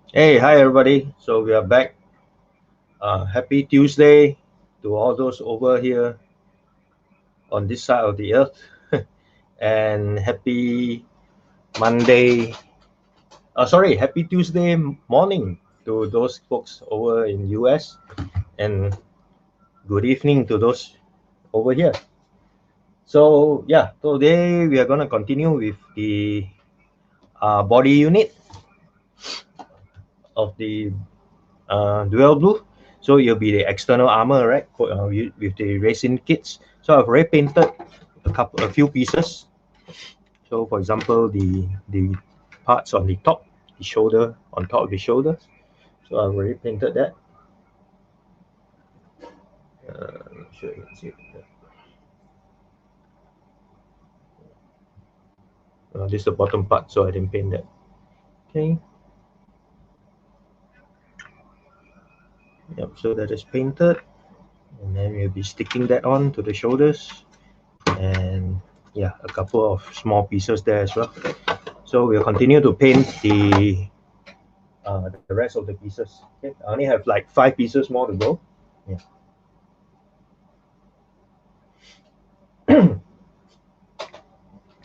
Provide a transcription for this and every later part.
Hey, hi everybody. So we are back. Happy Tuesday to all those over here on this side of the earth, and happy Monday. Sorry, happy Tuesday morning to those folks over in US, and good evening to those over here. So yeah, today we are gonna continue with the body unit of the Duel Blue. So it'll be the external armor, right? With the racing kits. So I've already painted a few pieces. So for example, the parts on the top, the shoulder on top of the shoulders. So I've already painted that. Sure you can see it. This is the bottom part, so I didn't paint that. Okay. Yep. So that is painted, and then we'll be sticking that on to the shoulders, and yeah, a couple of small pieces there as well. So we'll continue to paint the rest of the pieces. Okay, I only have like 5 pieces more to go. Yeah.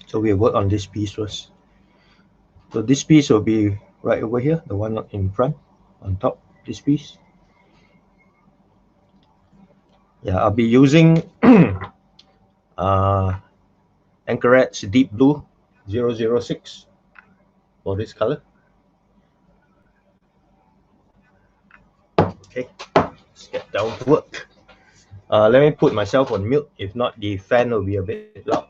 So we'll work on this piece first. So this piece will be right over here, the one in front, on top, this piece. Yeah, I'll be using uh, Anchoret's Deep Blue 006 for this color. Okay, let's get down to work. Let me put myself on mute, if not the fan will be a bit loud.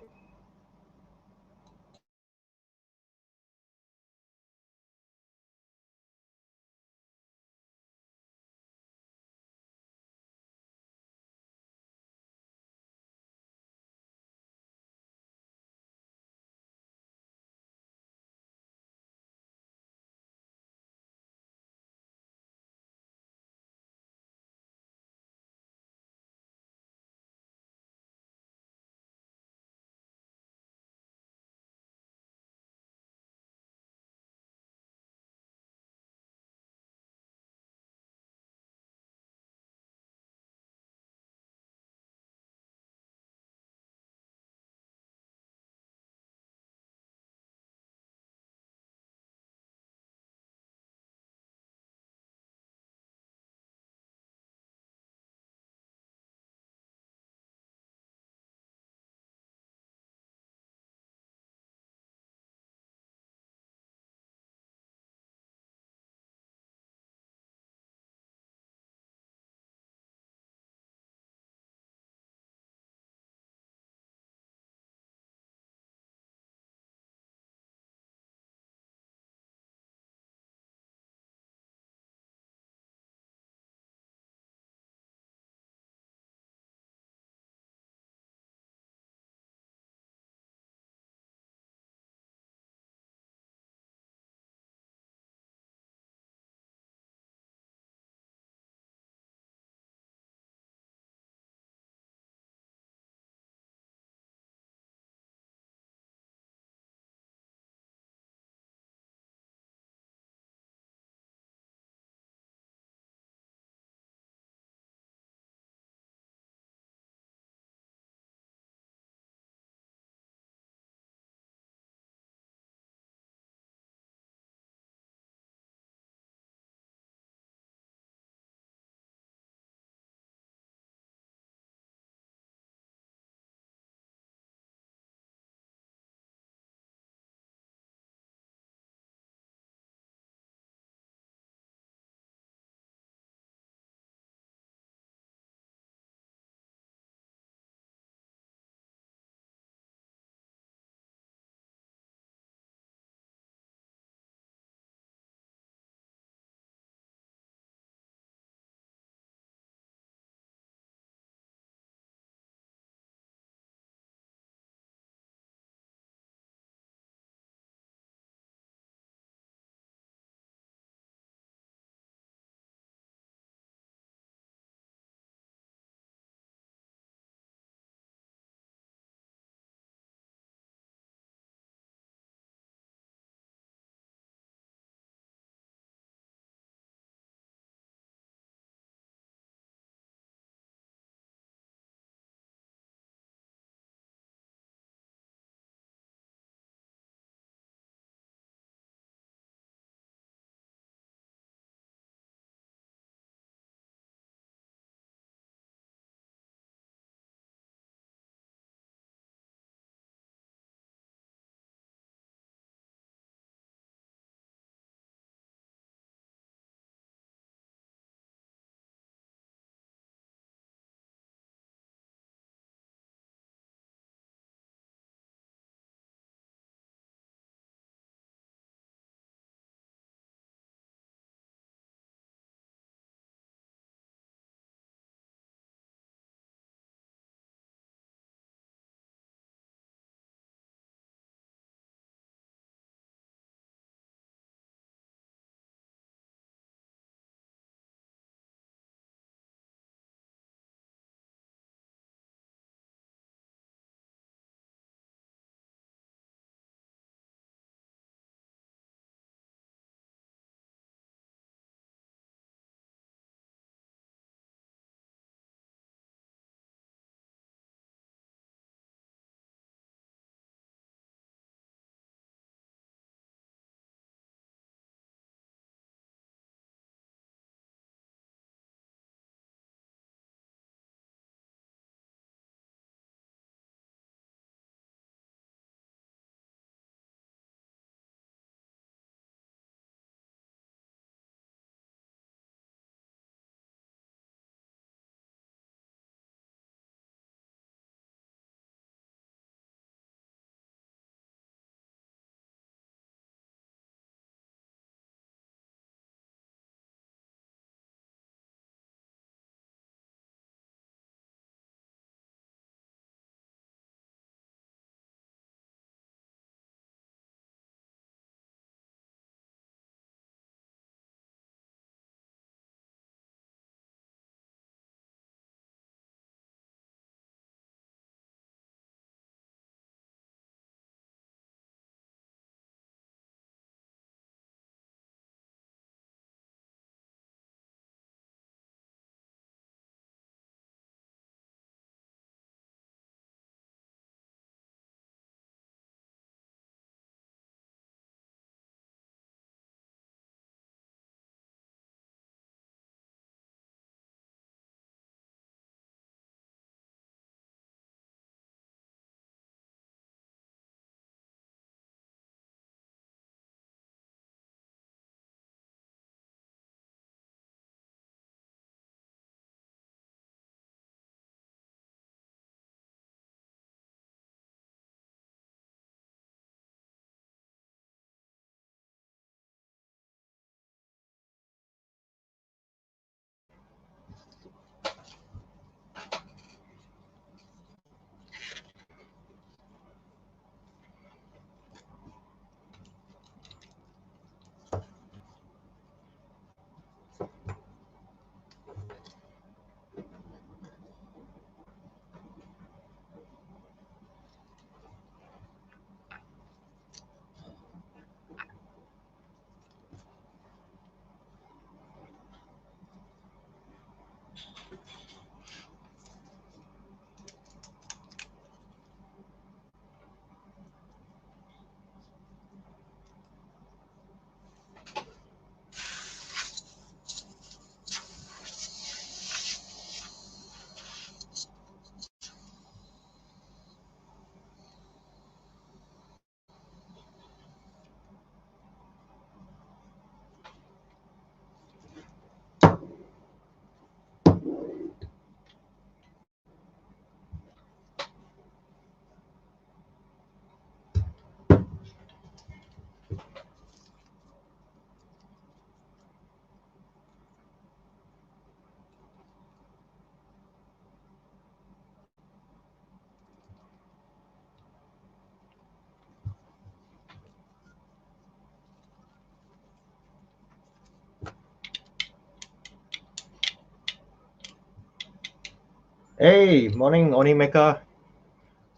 Hey, morning, Onimeka.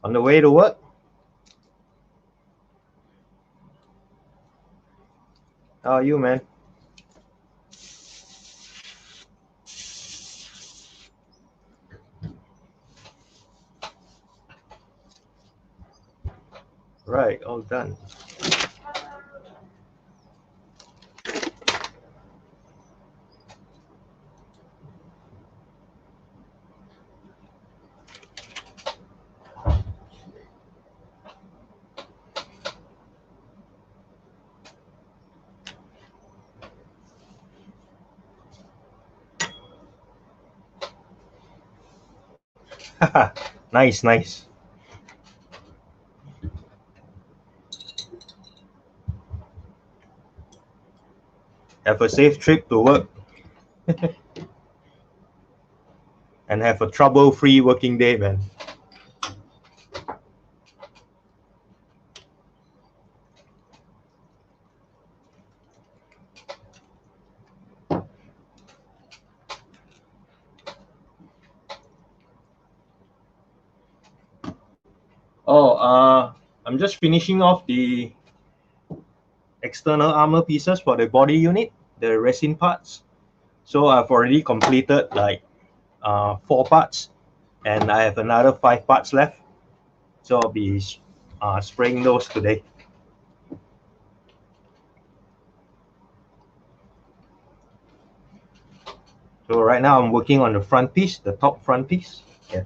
On the way to work? How are you, man? Right, all done. Nice, nice. Have a safe trip to work and have a trouble-free working day, man. Oh, I'm just finishing off the external armor pieces for the body unit, the resin parts. So I've already completed like 4 parts, and I have another 5 parts left. So I'll be spraying those today. So right now I'm working on the front piece, the top front piece. Yeah.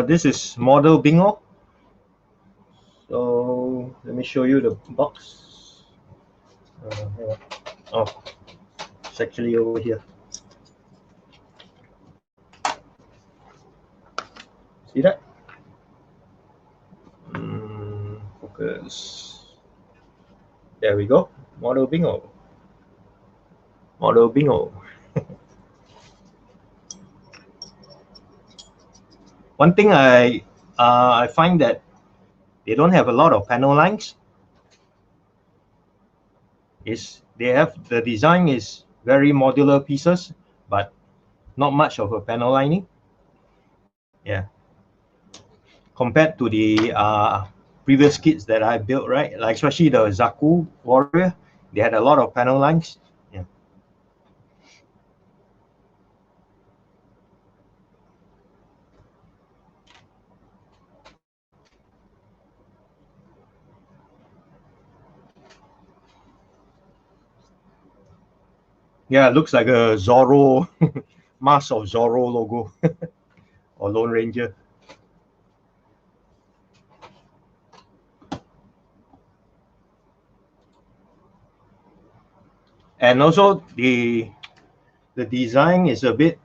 This is model bingo. So let me show you the box. Hang on. Oh, it's actually over here. See that? Focus. There we go. Model bingo. Model bingo. One thing I find that they don't have a lot of panel lines. Is they have the design is very modular pieces, but not much of a panel lining. Yeah. Compared to the previous kits that I built, right? Like especially the Zaku Warrior, they had a lot of panel lines. Yeah. Yeah, it looks like a Zorro, Mask of Zorro logo or Lone Ranger. And also the design is a bit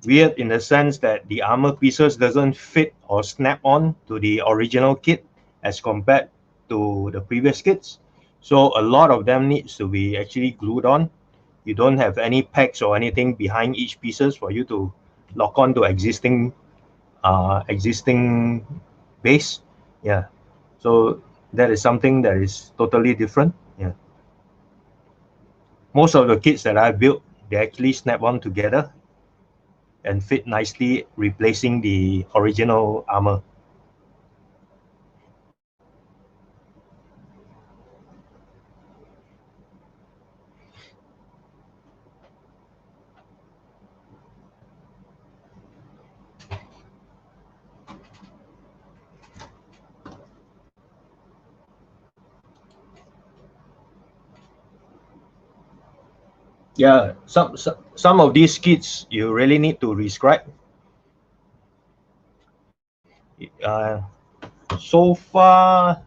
weird in the sense that the armor pieces doesn't fit or snap on to the original kit as compared to the previous kits. So a lot of them needs to be actually glued on. You don't have any pegs or anything behind each pieces for you to lock on to existing base. Yeah. So that is something that is totally different. Yeah. Most of the kits that I built, they actually snap on together and fit nicely, replacing the original armor. Yeah, some of these kits you really need to rescribe. Uh, so far,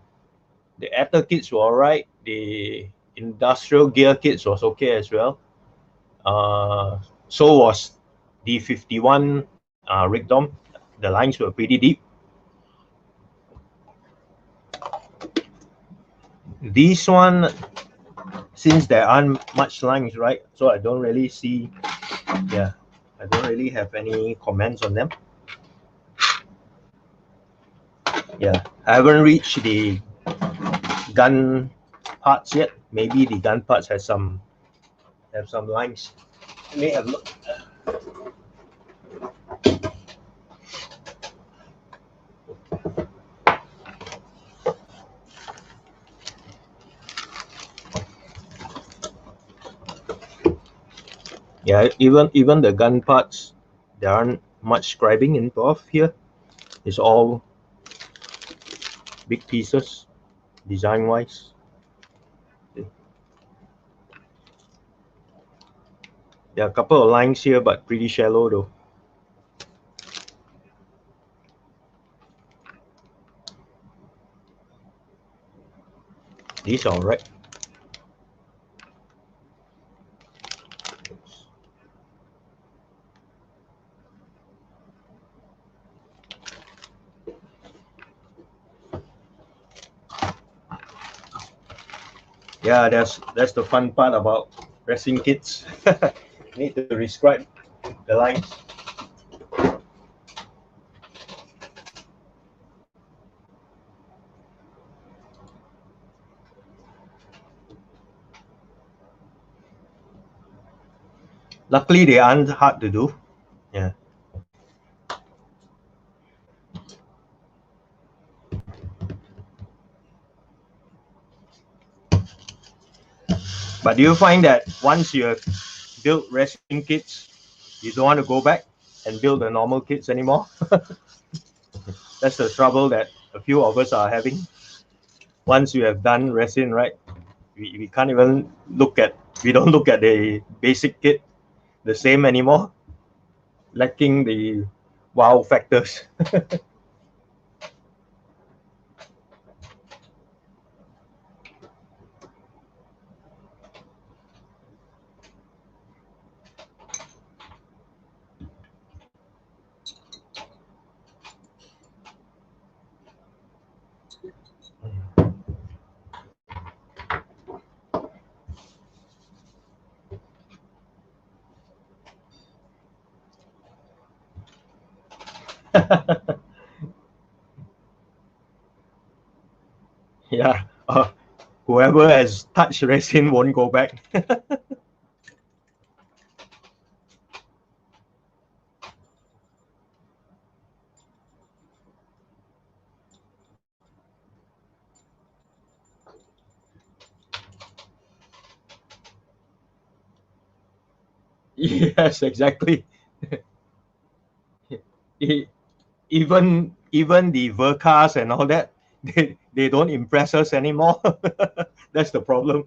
the Ether kits were alright. The industrial gear kits was okay as well. So was the 51 rig dom. The lines were pretty deep. This one, since there aren't much lines, right? So I don't really see. Yeah, I don't really have any comments on them. Yeah, I haven't reached the gun parts yet. Maybe the gun parts have some lines. Let me have a look. Yeah, even the gun parts, there aren't much scribing involved here. It's all big pieces, design wise. There are a couple of lines here, but pretty shallow though. These are alright. Yeah, that's the fun part about racing kits. Need to rescribe the lines. Luckily, they aren't hard to do. Yeah. But do you find that once you have built racing kits, you don't want to go back and build the normal kits anymore? That's the trouble that a few of us are having. Once you have done resin, right, we can't even we don't look at the basic kit the same anymore, lacking the wow factors. Yeah, whoever has touched resin won't go back. Yes, exactly. Even the Vercars and all that, they don't impress us anymore. That's the problem.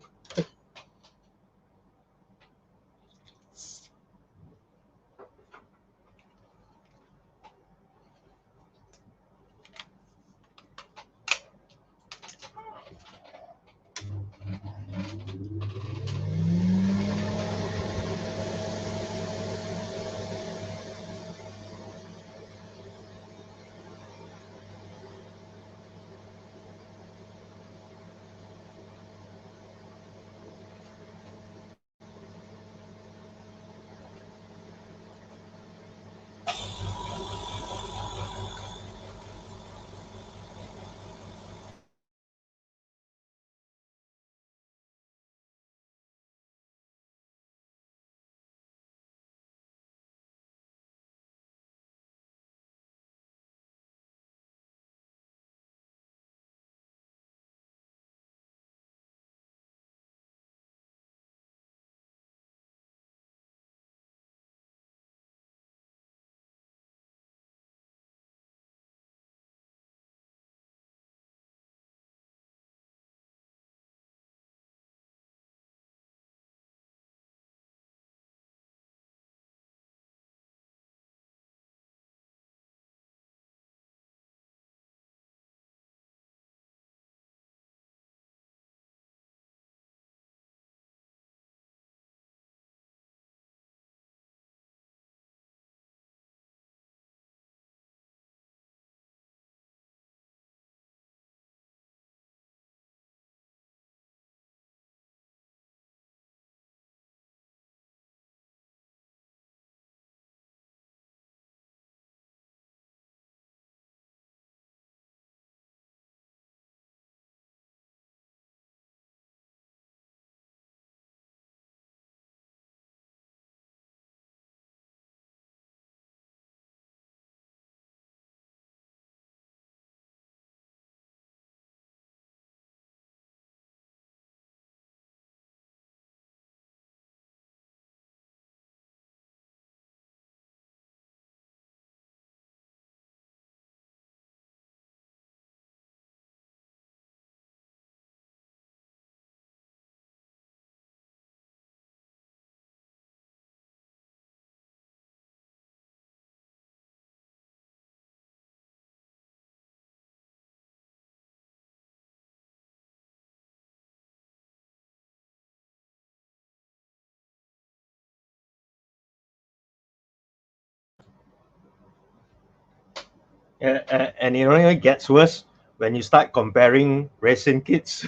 And it only gets worse when you start comparing resin kits.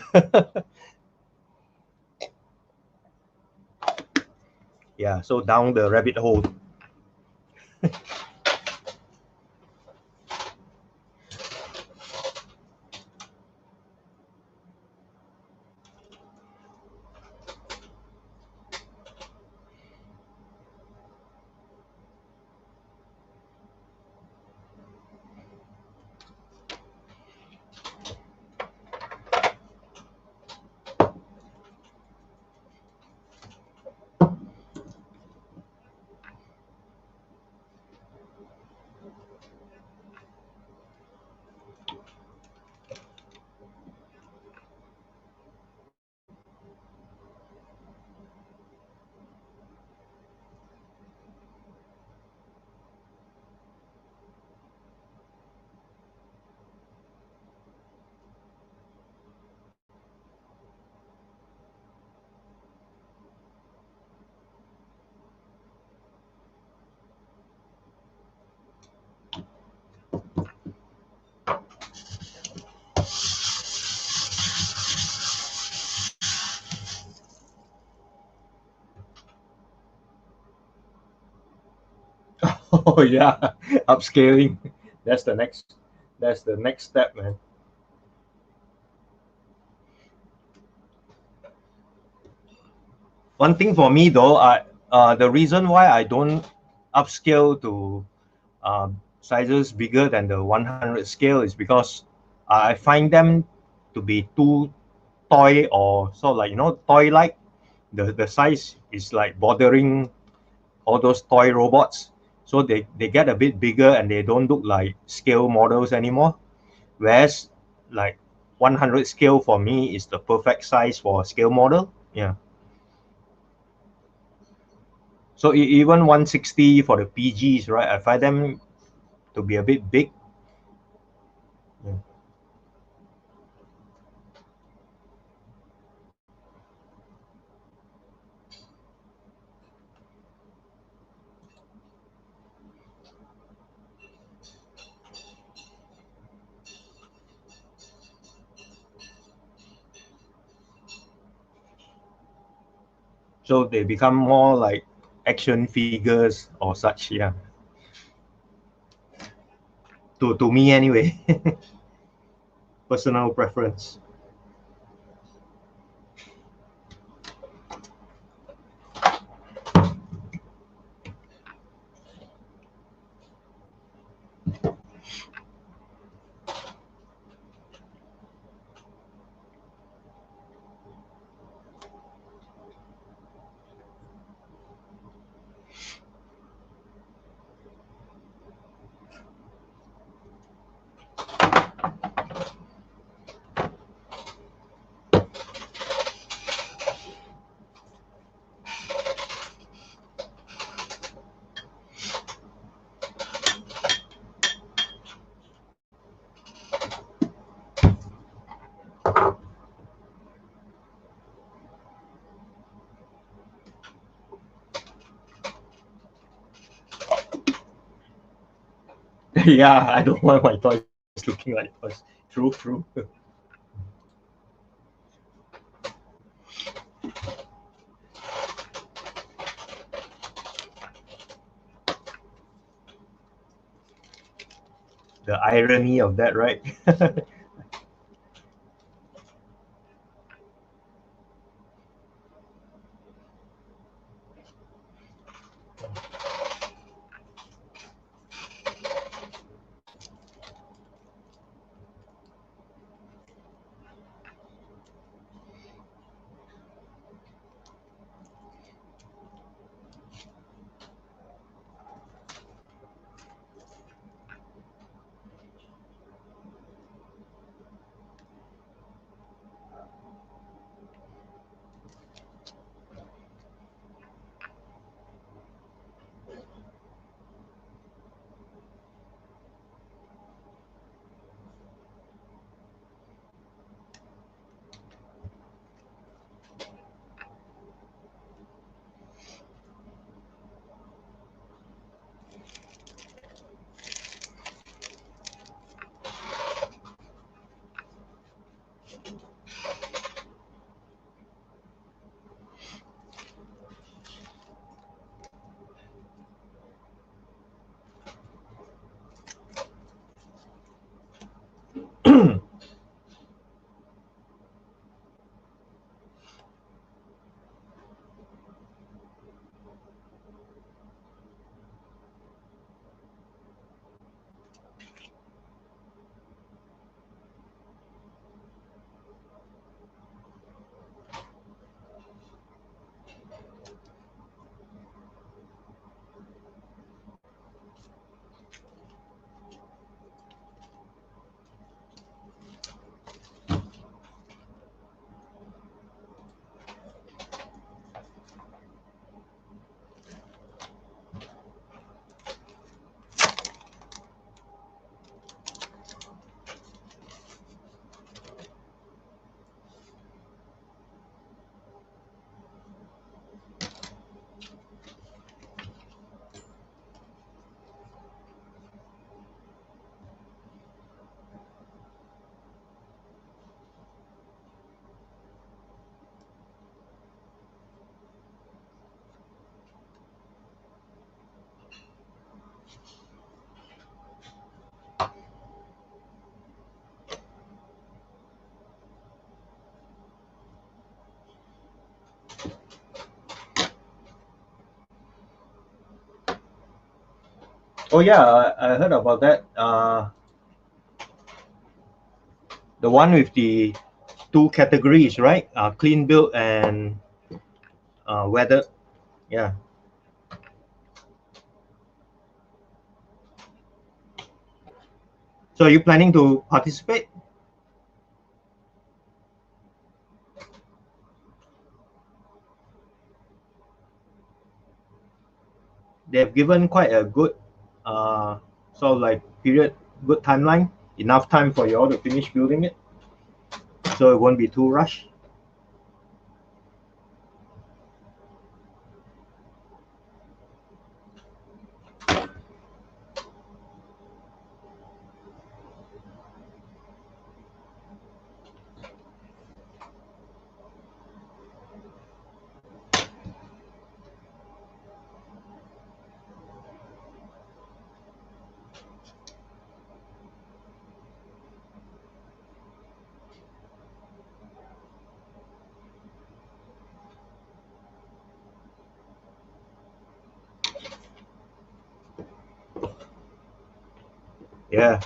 Yeah, so down the rabbit hole. Oh yeah, upscaling. That's the next. That's the next step, man. One thing for me though, the reason why I don't upscale to sizes bigger than the 100 scale is because I find them to be too toy, or sort of like, toy like. The size is like bothering all those toy robots, so they get a bit bigger and they don't look like scale models anymore. Whereas like 100 scale for me is the perfect size for a scale model. Yeah. So even 160 for the PGs, right? I find them to be a bit big. Yeah. So they become more like action figures or such. Yeah. To me anyway. Personal preference. Yeah, I don't want my toys looking like toys. True, true. The irony of that, right? Oh yeah, I heard about that. The one with the two categories, right? Clean build and weather. Yeah. So are you planning to participate? They have given quite a good sort of like period, good timeline, enough time for you all to finish building it, so it won't be too rushed. Yeah,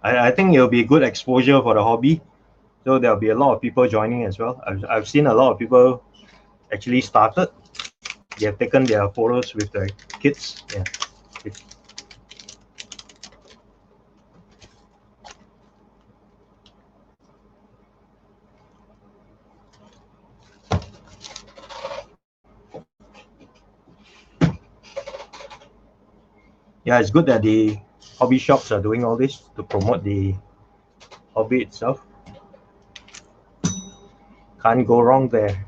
I think it'll be good exposure for the hobby. So there'll be a lot of people joining as well. I've seen a lot of people actually started. They have taken their photos with their kids. Yeah. Yeah, it's good that the hobby shops are doing all this to promote the hobby itself. Can't go wrong there.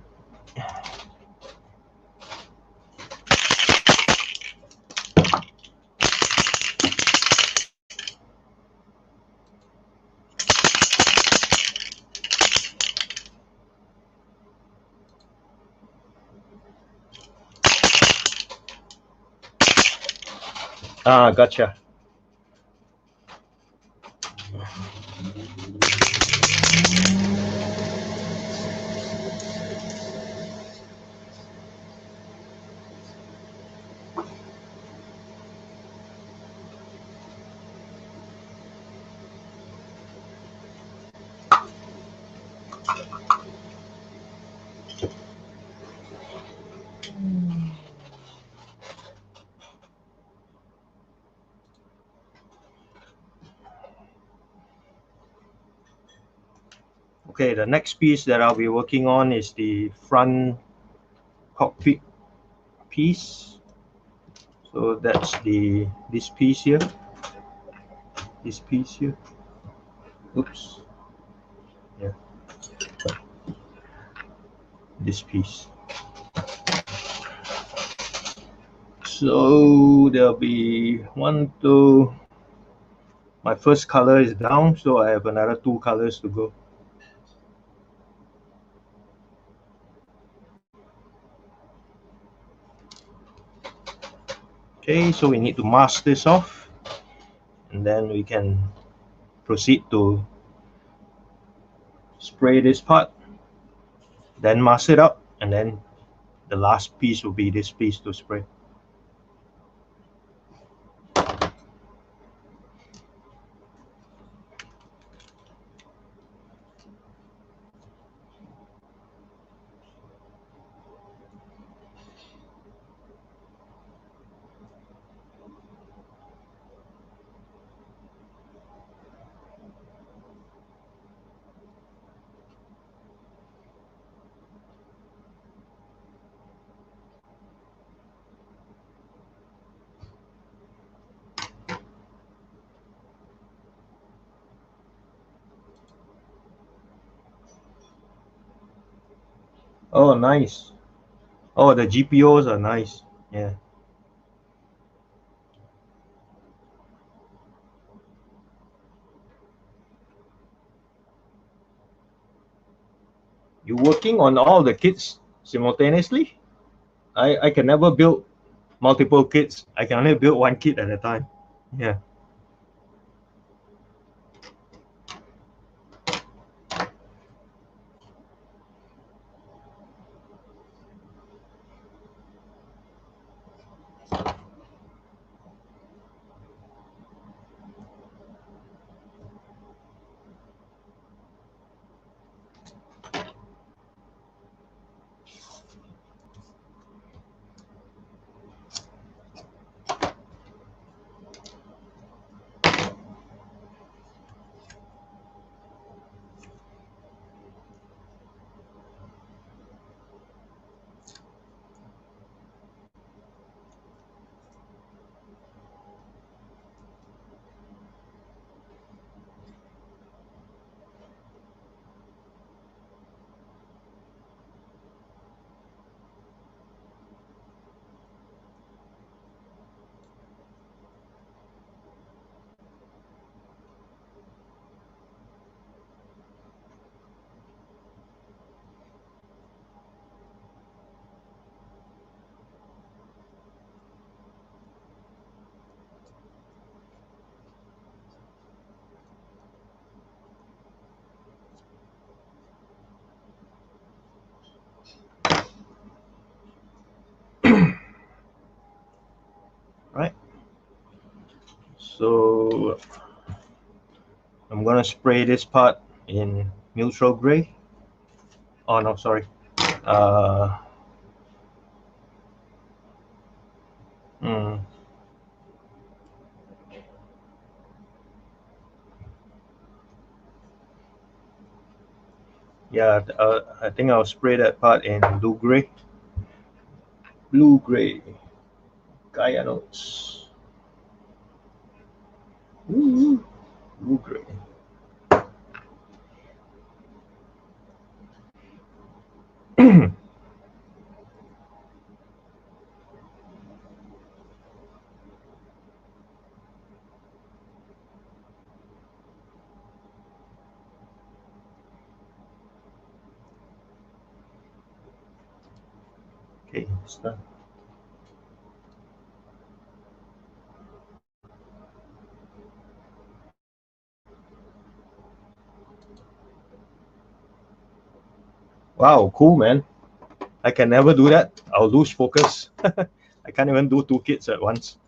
Ah, gotcha. Okay, the next piece that I'll be working on is the front cockpit piece. So that's this piece here. This piece here. Oops. Yeah, this piece. So there'll be one, two. My first color is down, so I have another two colors to go. Okay, so we need to mask this off, and then we can proceed to spray this part, then mask it up, and then the last piece will be this piece to spray. Oh, nice. Oh, the GPOs are nice. Yeah. You working on all the kits simultaneously? I can never build multiple kits. I can only build one kit at a time. Yeah. right? So I'm gonna spray this part in neutral gray. Oh no, sorry. Uh, mm, yeah, I think I'll spray that part in blue gray. Blue gray. Gaia notes. Ooh, blue gray. Okay, it's done. Wow, cool, man. I can never do that. I'll lose focus. I can't even do two kits at once.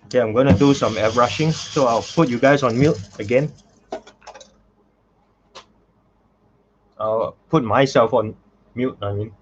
Okay, I'm gonna do some airbrushing, so I'll put you guys on mute again. I'll put myself on mute, I mean.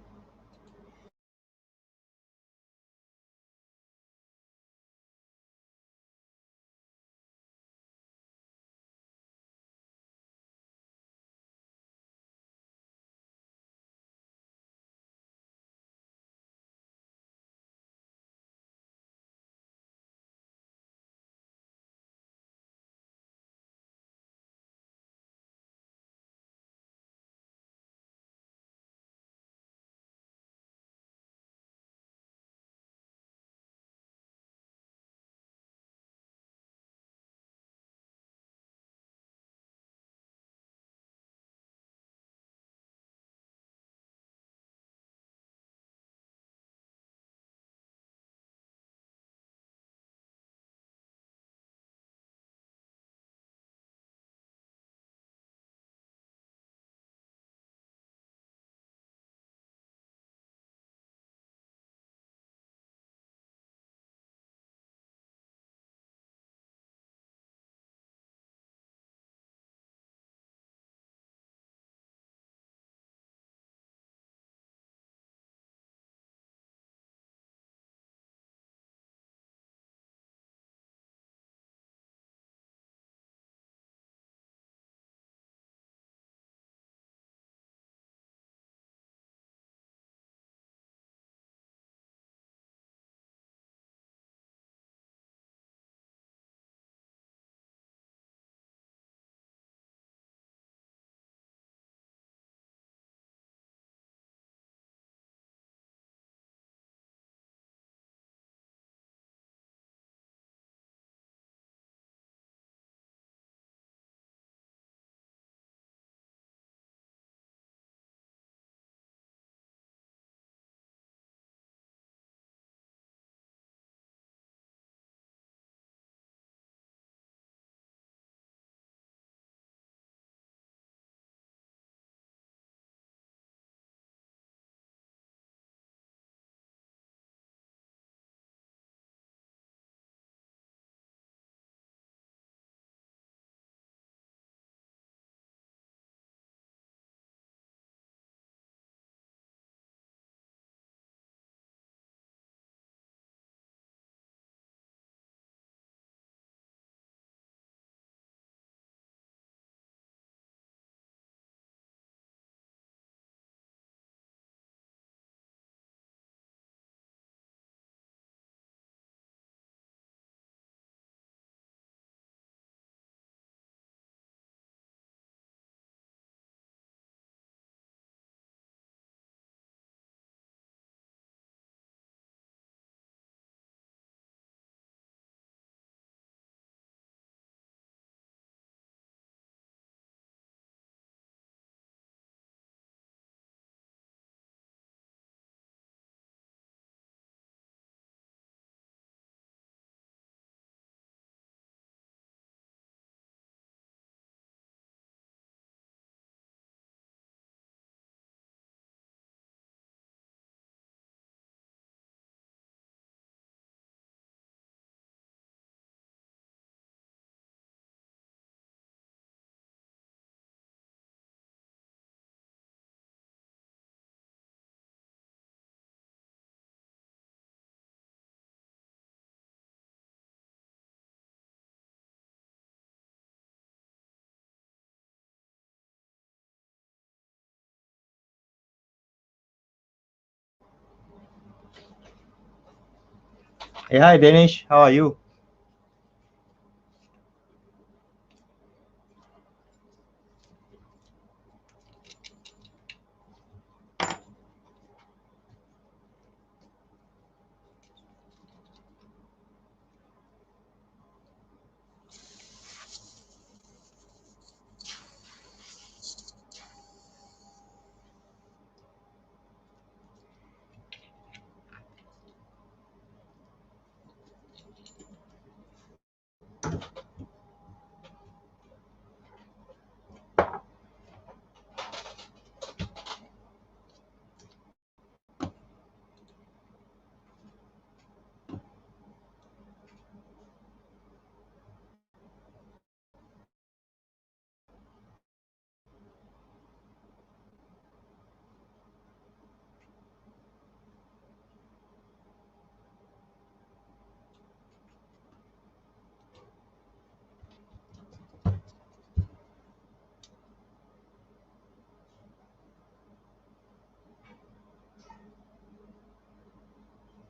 Hey, hi, Danish. How are you?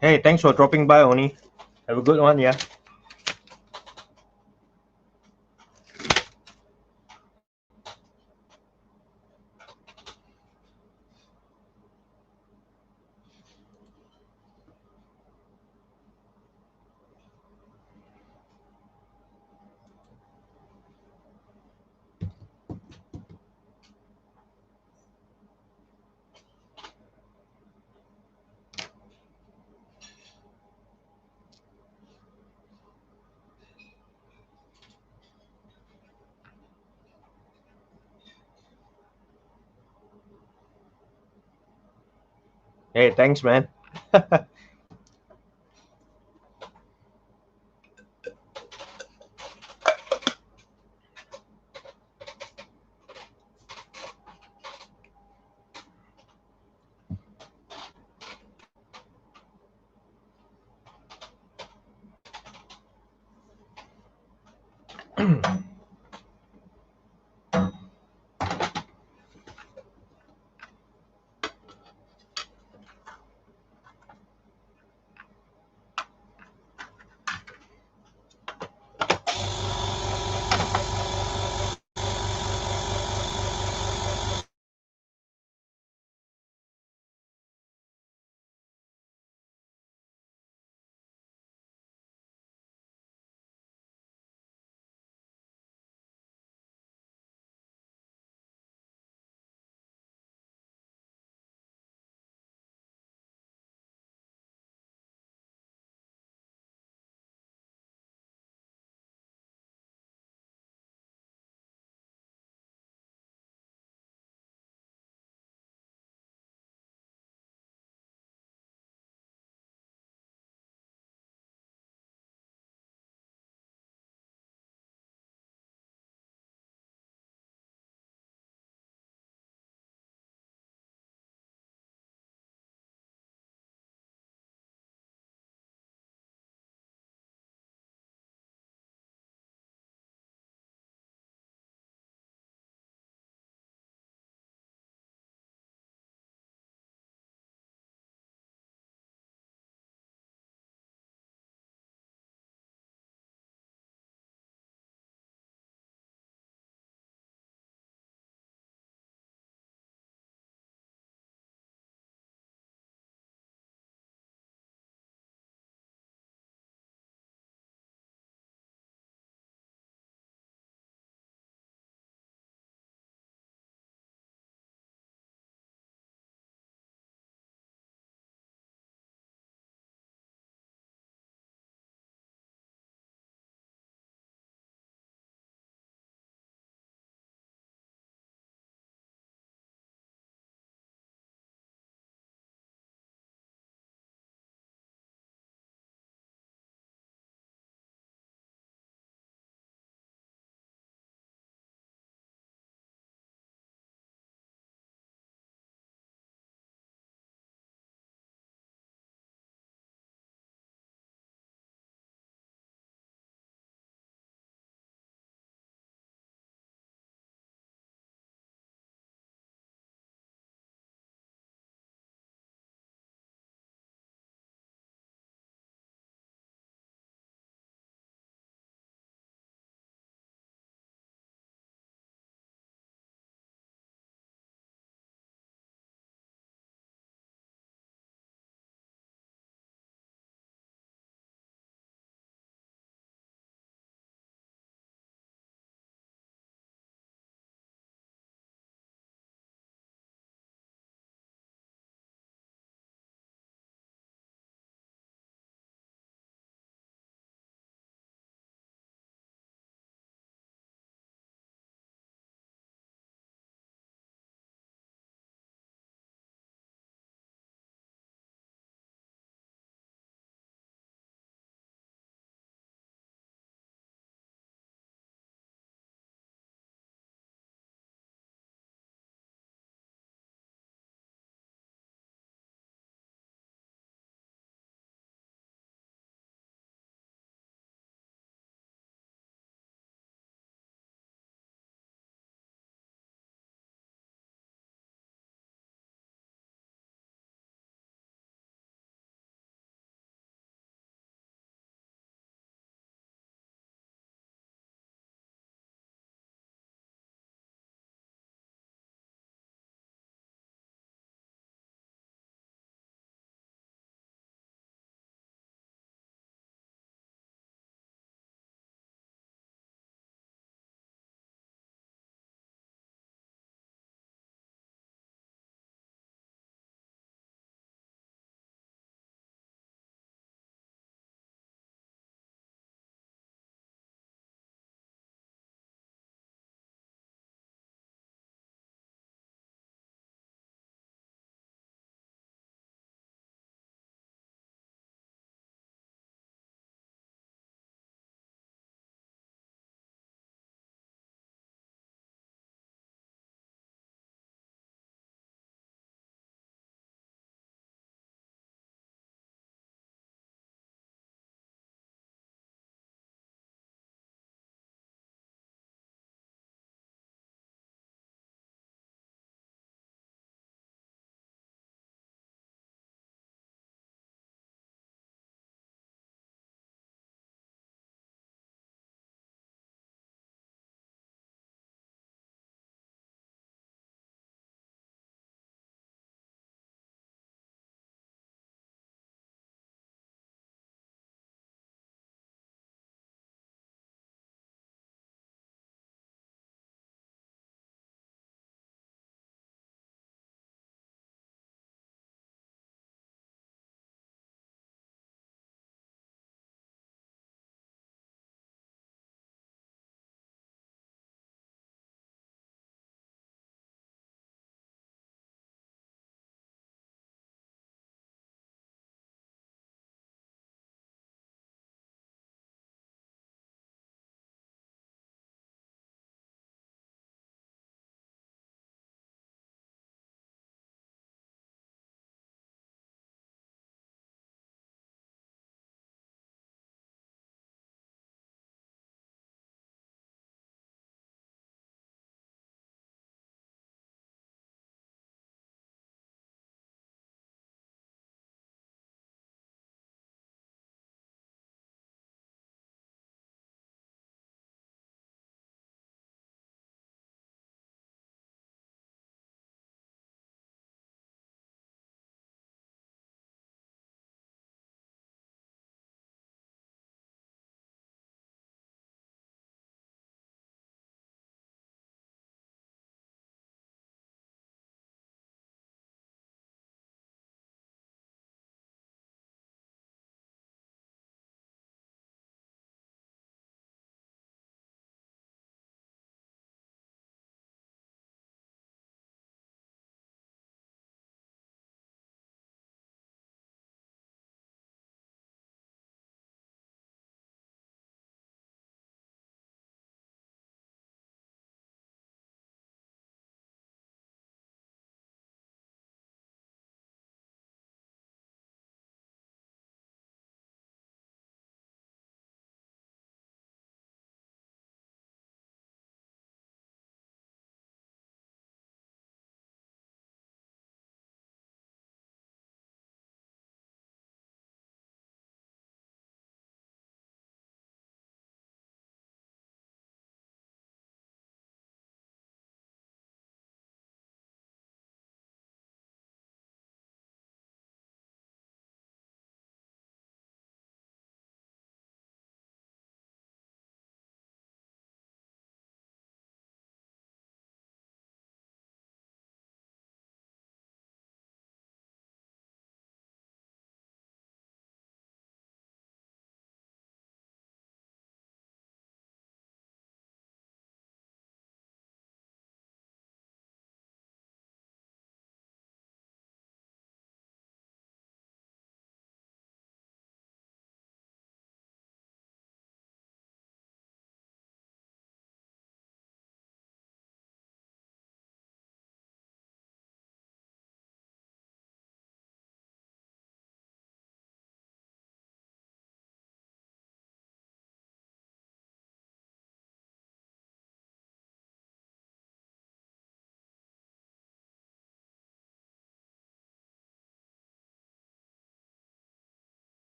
Hey, thanks for dropping by, Oni. Have a good one, yeah. Hey, thanks, man.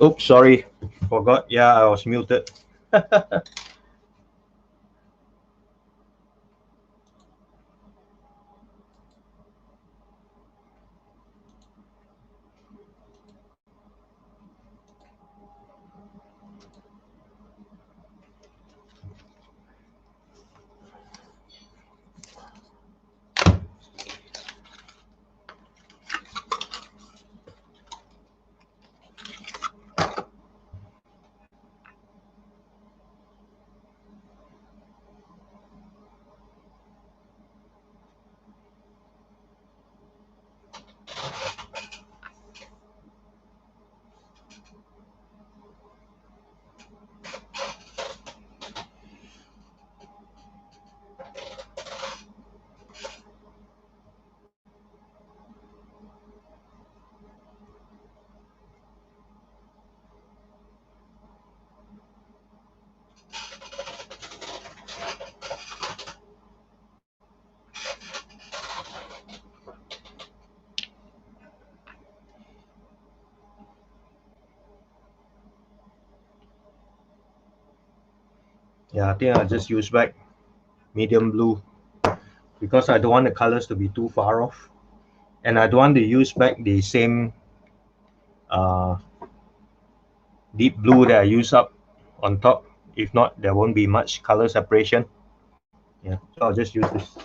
Oops, sorry, forgot. Yeah, I was muted. Yeah, I think I'll just use back medium blue because I don't want the colors to be too far off. And I don't want to use back the same uh, deep blue that I use up on top. If not, there won't be much color separation. Yeah, so I'll just use this.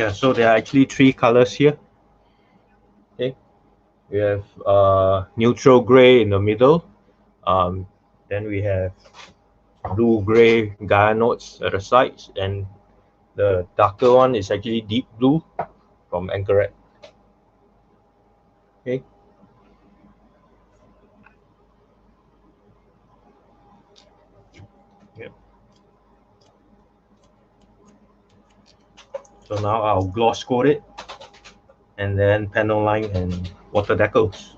Yeah, so there are actually three colors here. Okay, we have neutral gray in the middle. Um, then we have blue gray Gaia notes at the sides, and the darker one is actually deep blue from Anchoret. Okay. Yep. So now I'll gloss coat it, and then panel line and water decals.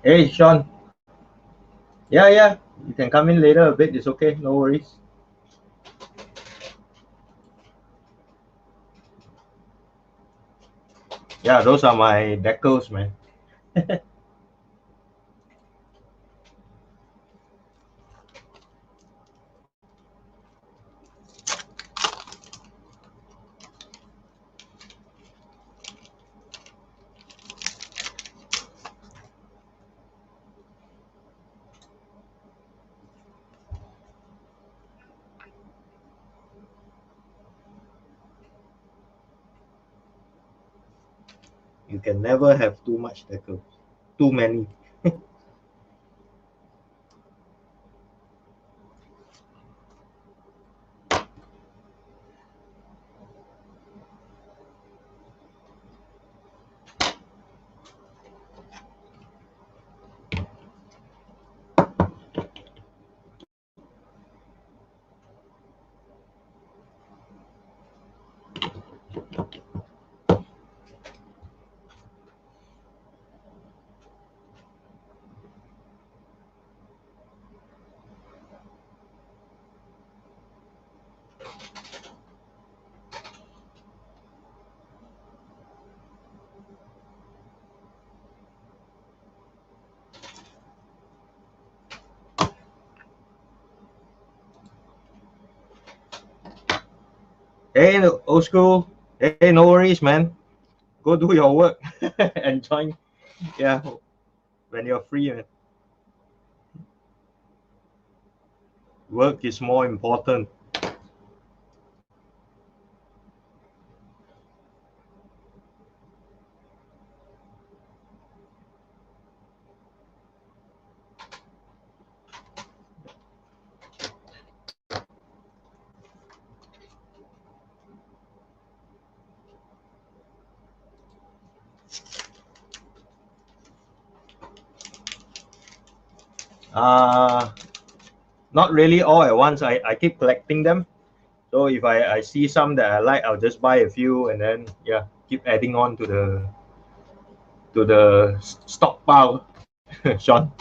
Hey, Sean. Yeah, yeah. You can come in later a bit. It's okay. No worries. Yeah, those are my decals, man. You can never have too much decals. Too many. Hey, old school. Hey, no worries, man. Go do your work and join. Yeah, when you're free, man. Work is more important. Uh, Not really all at once. I keep collecting them. So if I see some that I like, I'll just buy a few and then yeah, keep adding on to the stockpile. Sean.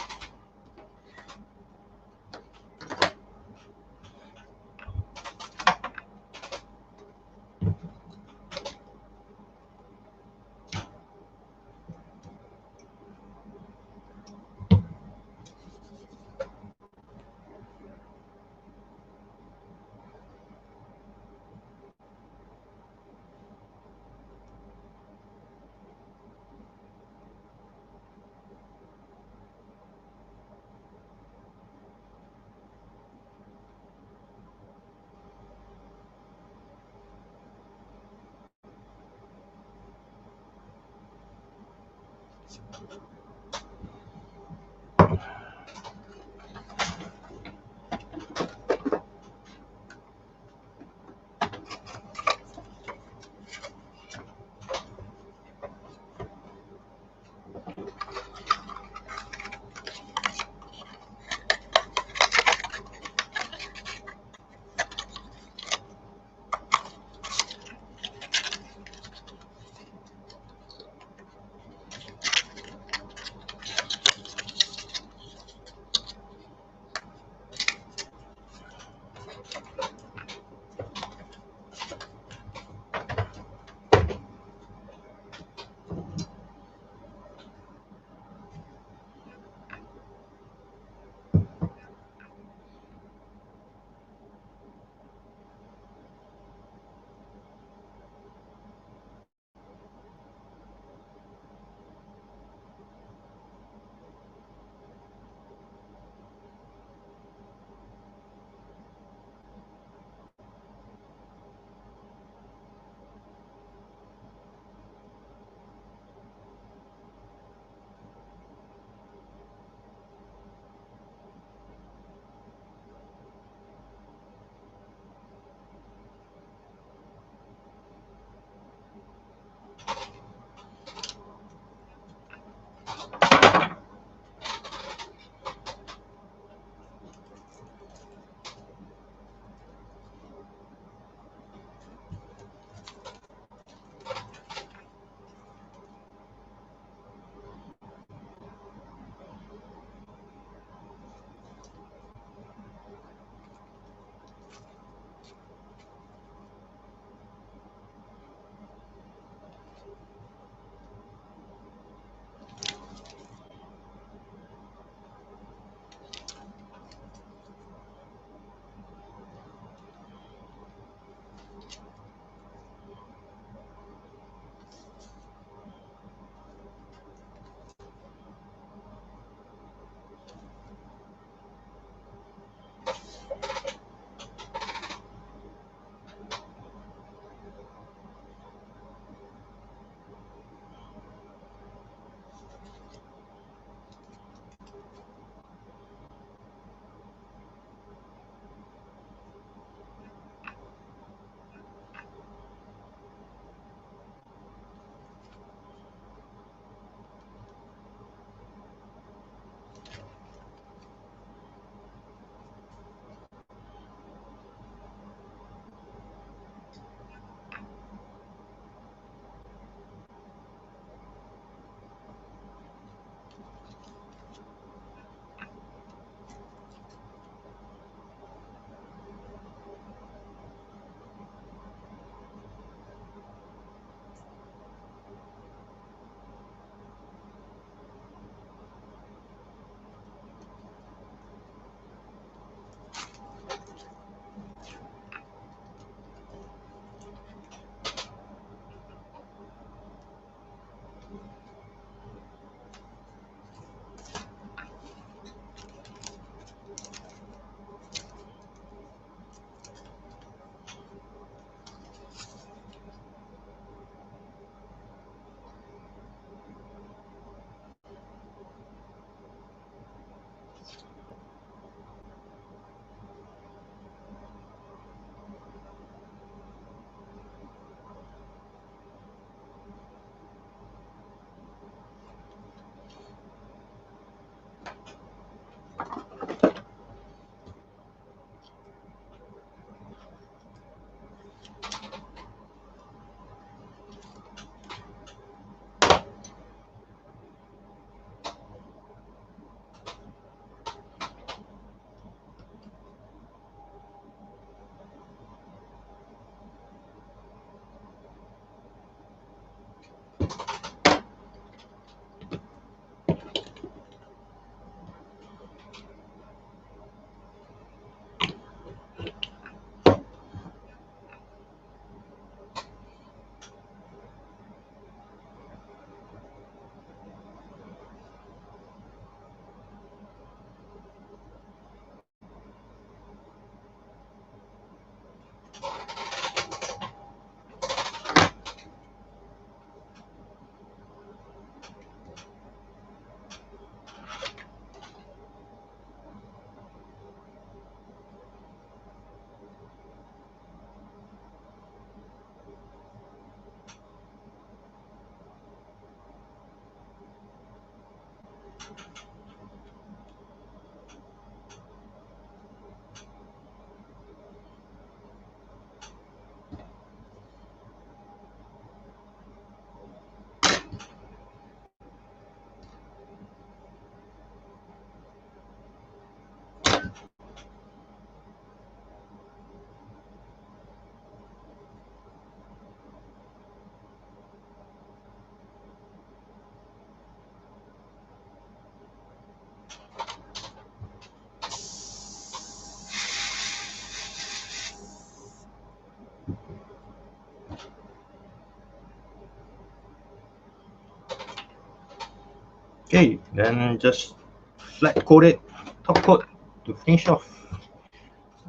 Okay, then just flat coat it, top coat to finish off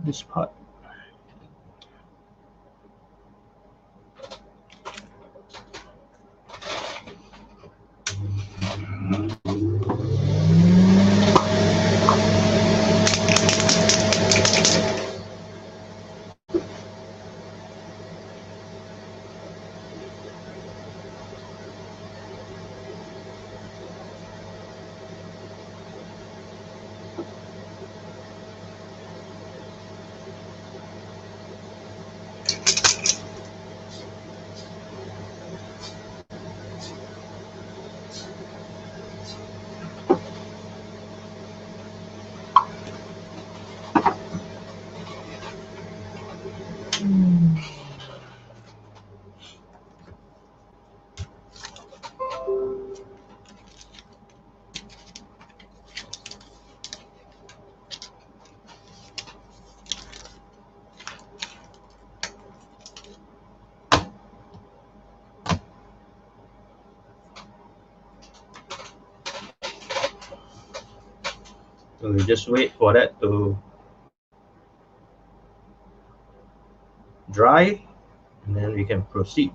this part. So we just wait for that to dry, and then we can proceed.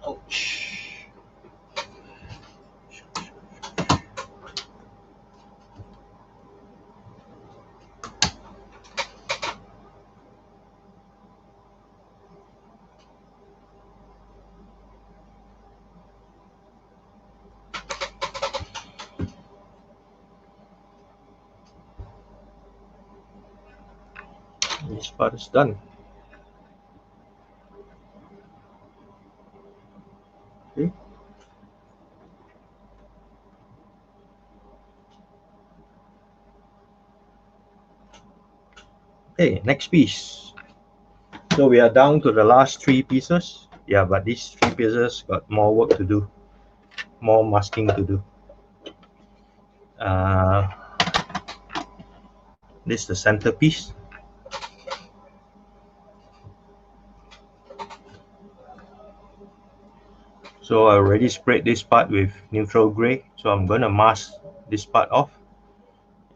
Ouch. This part is done. Okay. Okay, next piece. So we are down to the last three pieces. Yeah, but these three pieces got more work to do, more masking to do. This is the centerpiece. So I already sprayed this part with neutral gray. So I'm gonna mask this part off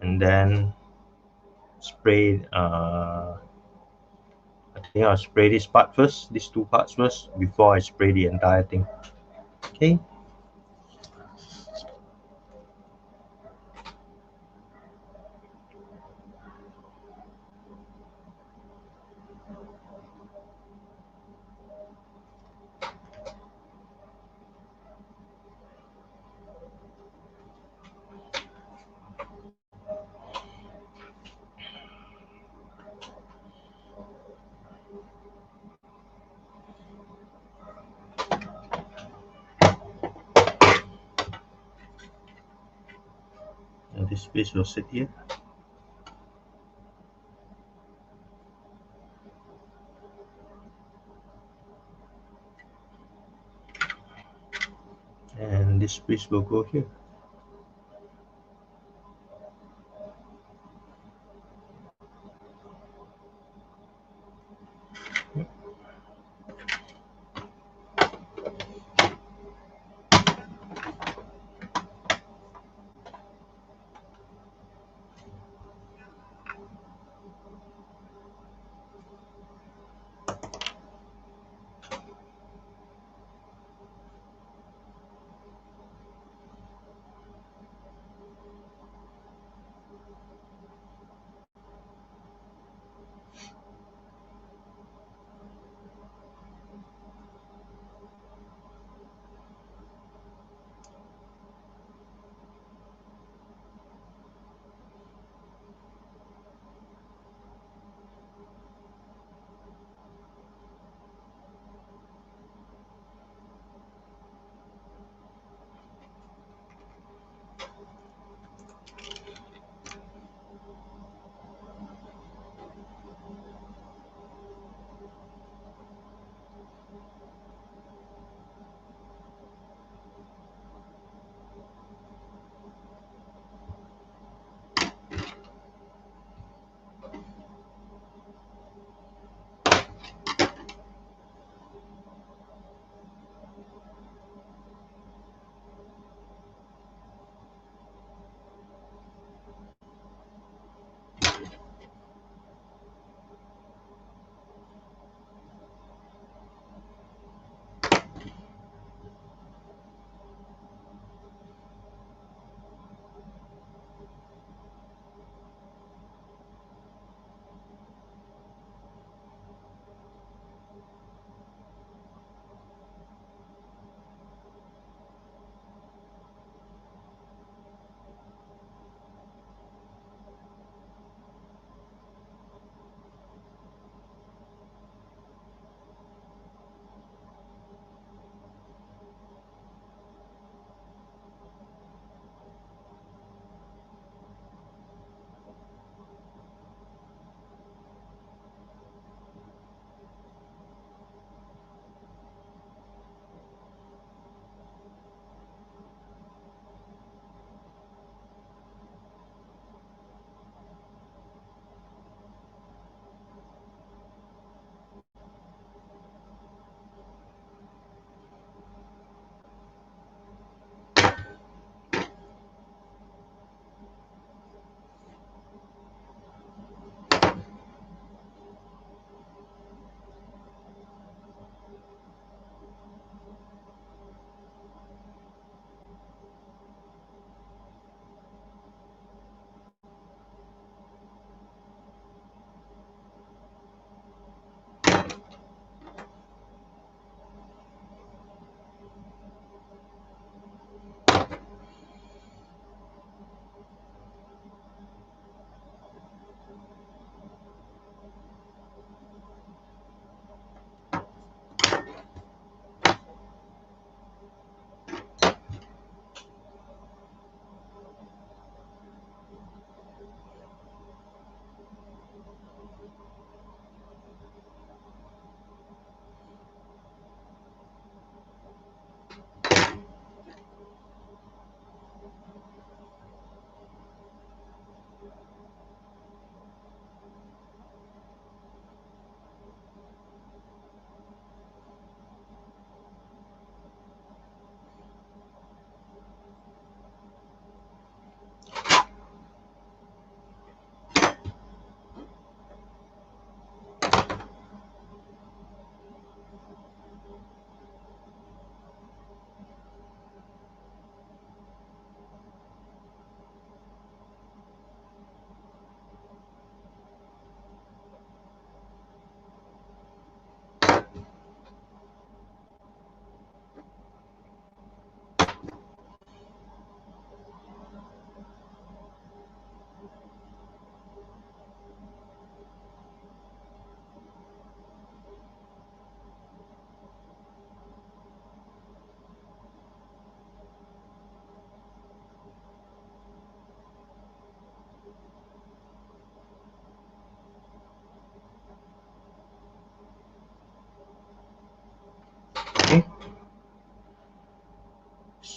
and then spray. I think I'll spray this part first, these two parts first, before I spray the entire thing. Okay. And this piece will sit here. And this piece will go here.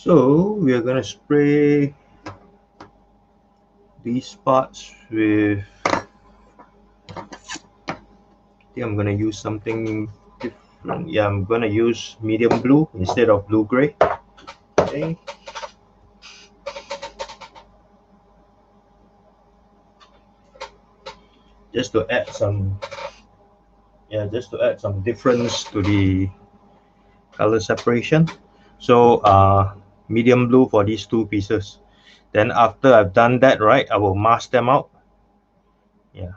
So we are gonna spray these parts with, I think I'm gonna use something different. Yeah, I'm gonna use medium blue instead of blue gray. Okay. Just to add some, just to add some difference to the color separation. So medium blue for these two pieces. Then after I've done that, right, I will mask them out. Yeah.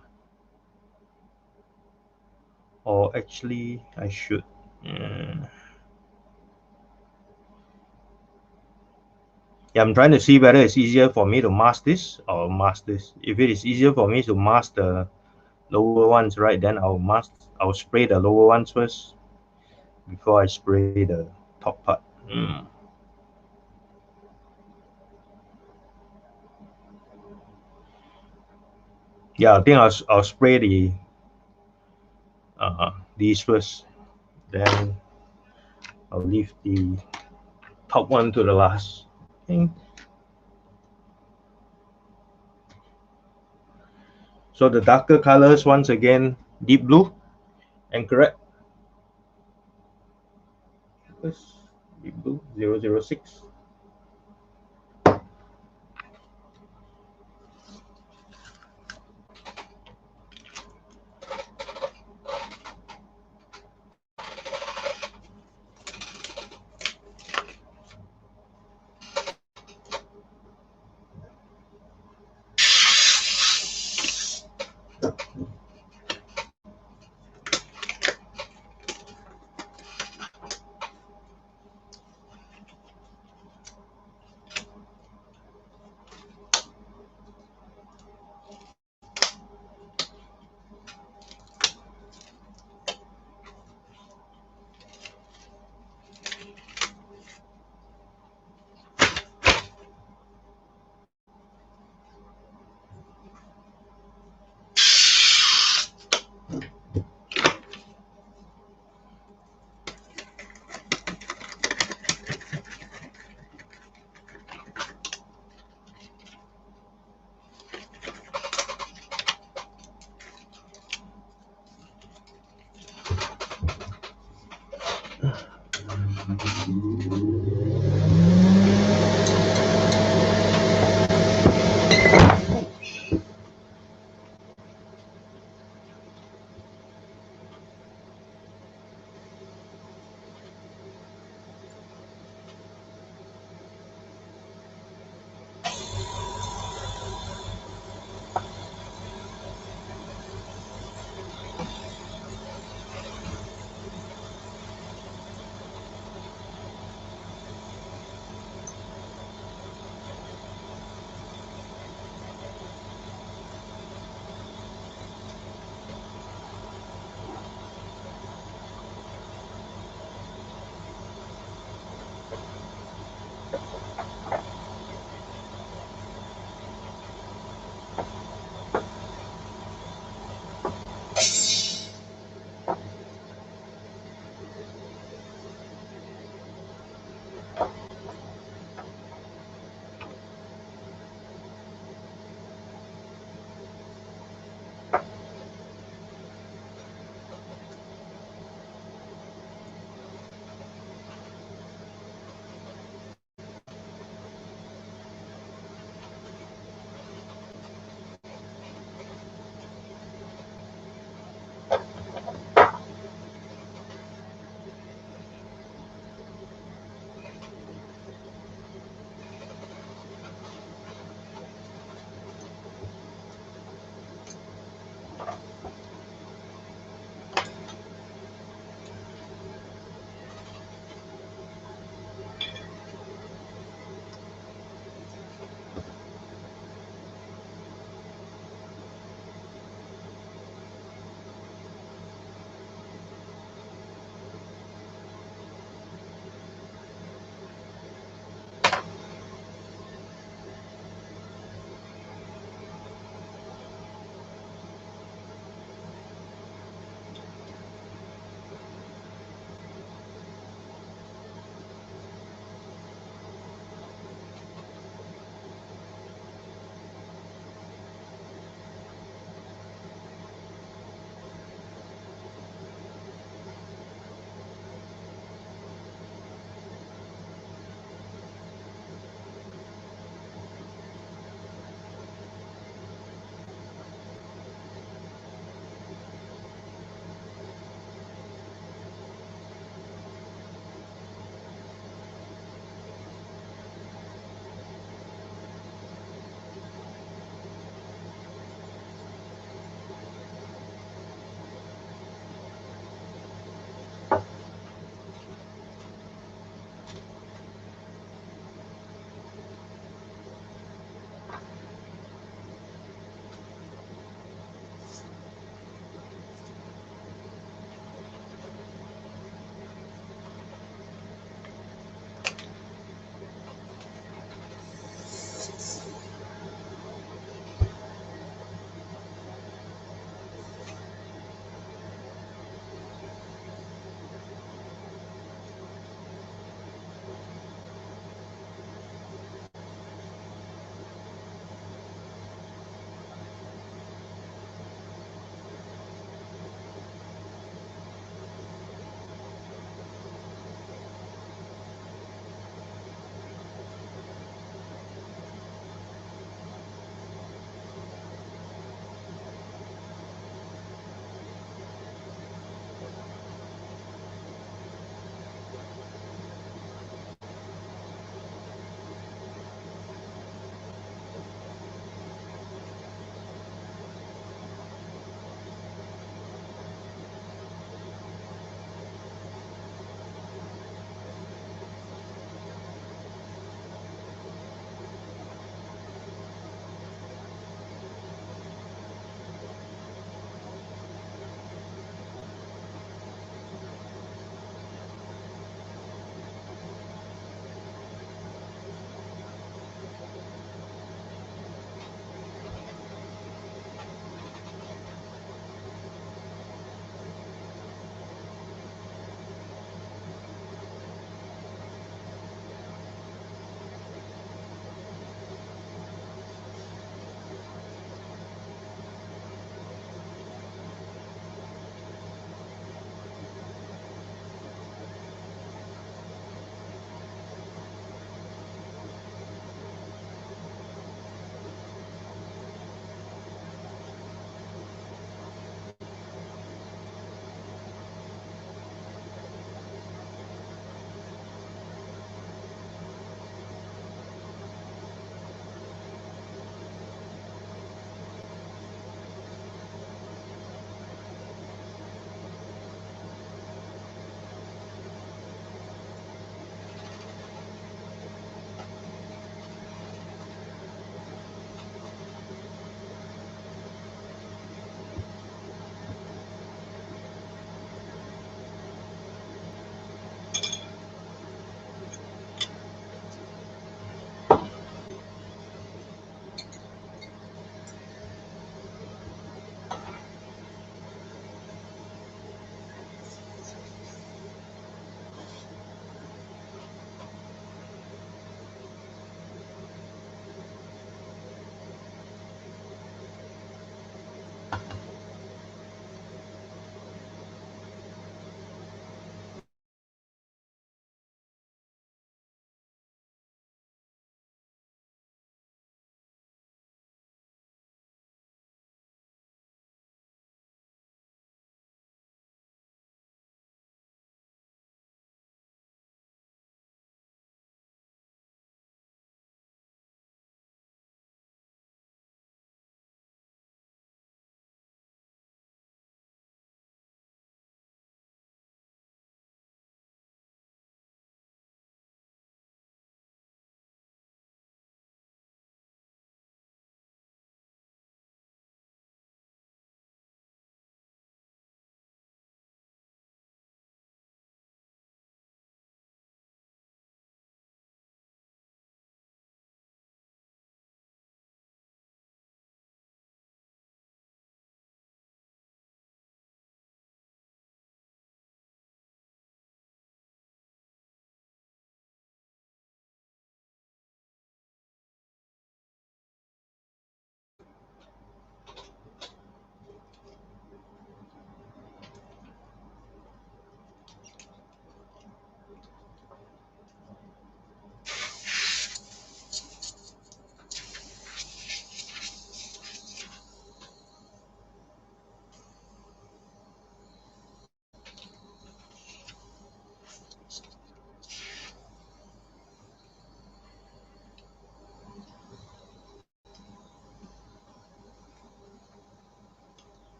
Or actually, I should. Yeah, I'm trying to see whether it's easier for me to mask this or mask this. If it is easier for me to mask the lower ones, right, then I'll spray the lower ones first before I spray the top part. Yeah, I think I'll spray these first, then I'll leave the top one to the last. Okay. So the darker colors, once again, deep blue and correct. Deep blue 006.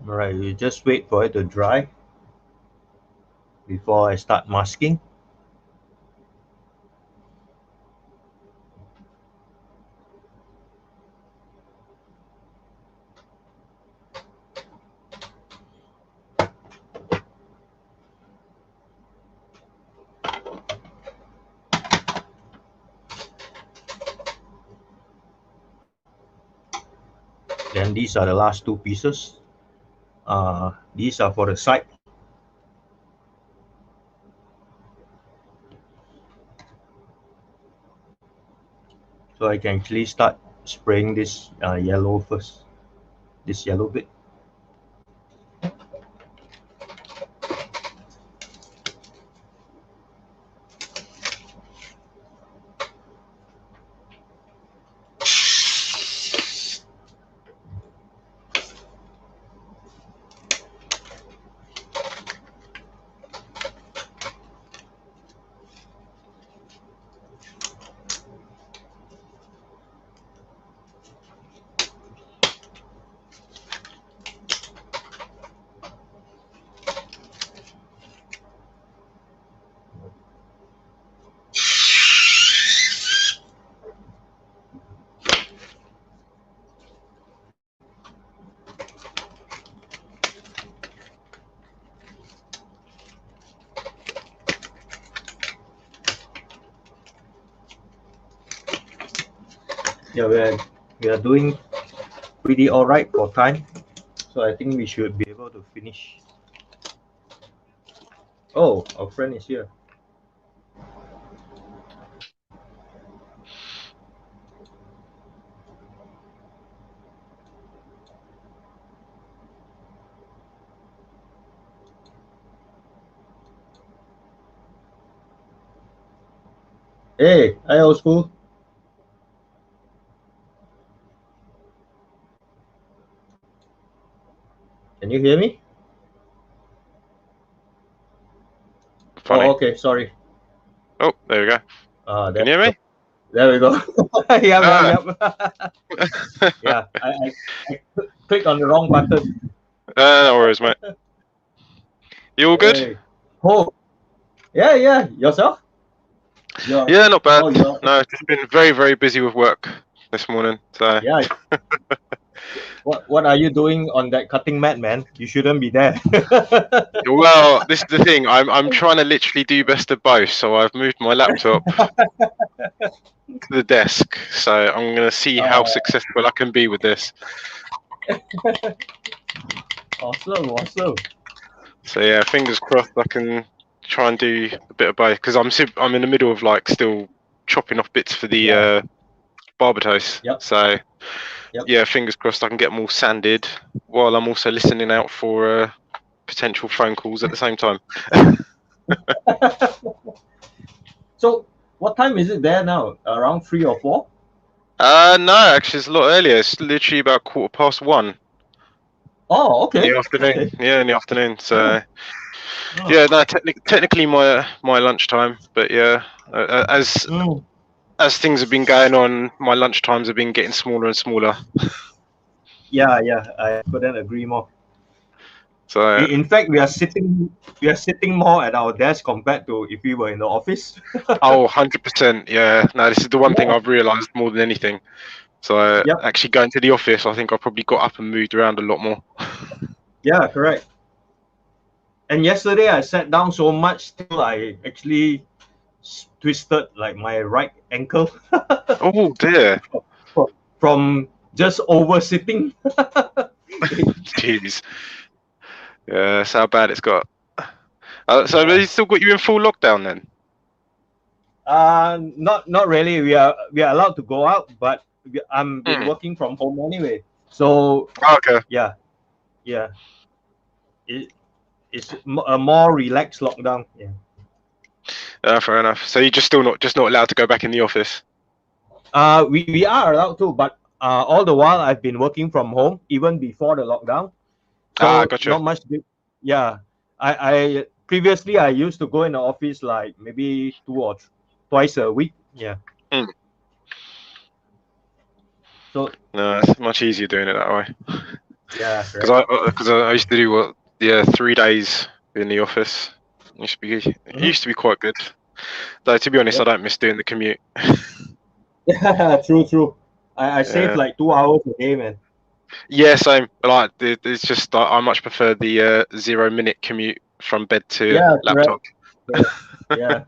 All right, you just wait for it to dry before I start masking. Then these are the last two pieces. These are for the side. So I can actually start spraying this yellow first, this yellow bit. Yeah, we are doing pretty all right for time, so I think we should be able to finish. Oh, our friend is here. Hey, hi, old school. Can you hear me? Funny. Oh, okay, sorry. Oh, there we go. There Can you hear we go. me? There we go. Yep, Ah. yep. Yeah, I clicked on the wrong button. No worries, mate. You all good? Hey. Oh, yeah. Yourself? Yeah, not bad. You're. No, just been very, very busy with work this morning. So, Yeah. What are you doing on that cutting mat, man? You shouldn't be there. well, this is the thing. I'm trying to literally do best of both. So I've moved my laptop to the desk. So I'm gonna see how successful I can be with this. Awesome. So yeah, fingers crossed I can try and do a bit of both because I'm in the middle of like still chopping off bits for the barber toast. Yep. So Yep. yeah, fingers crossed I can get them all sanded while I'm also listening out for potential phone calls at the same time. So, what time is it there now? Around 3 or 4? No, actually, it's a lot earlier. It's literally about 1:15. Oh, In okay. the afternoon. Okay. Yeah, in the afternoon. So Oh. yeah, no, technically my lunchtime, but yeah, as things have been going on, my lunch times have been getting smaller and smaller. Yeah, I couldn't agree more. So In fact, we are sitting more at our desk compared to if we were in the office. 100%. Yeah, no, this is the one thing Yeah. I've realised more than anything. So Yep. actually going to the office, I think I probably got up and moved around a lot more. Yeah, correct. And yesterday I sat down so much till I actually twisted like my right ankle Oh dear. from just over sitting. Jeez. Yeah, that's how bad it's got. So Yeah. they still got you in full lockdown then? Not really. We are allowed to go out, but I'm been working from home anyway. So Okay. yeah. It's a more relaxed lockdown. Yeah. Fair enough. So you're just not allowed to go back in the office? We are allowed to, but all the while I've been working from home even before the lockdown. So Gotcha. not much. Yeah. I previously I used to go in the office like maybe twice a week. Yeah. So No, it's much easier doing it that way. Yeah, Because I used to do 3 days in the office. It used to be quite good. Though to be honest, I don't miss doing the commute. Yeah, true. I save like 2 hours a day, man. Yeah, same. Like it's just I much prefer the 0-minute commute from bed to Yeah, laptop. correct. Yeah.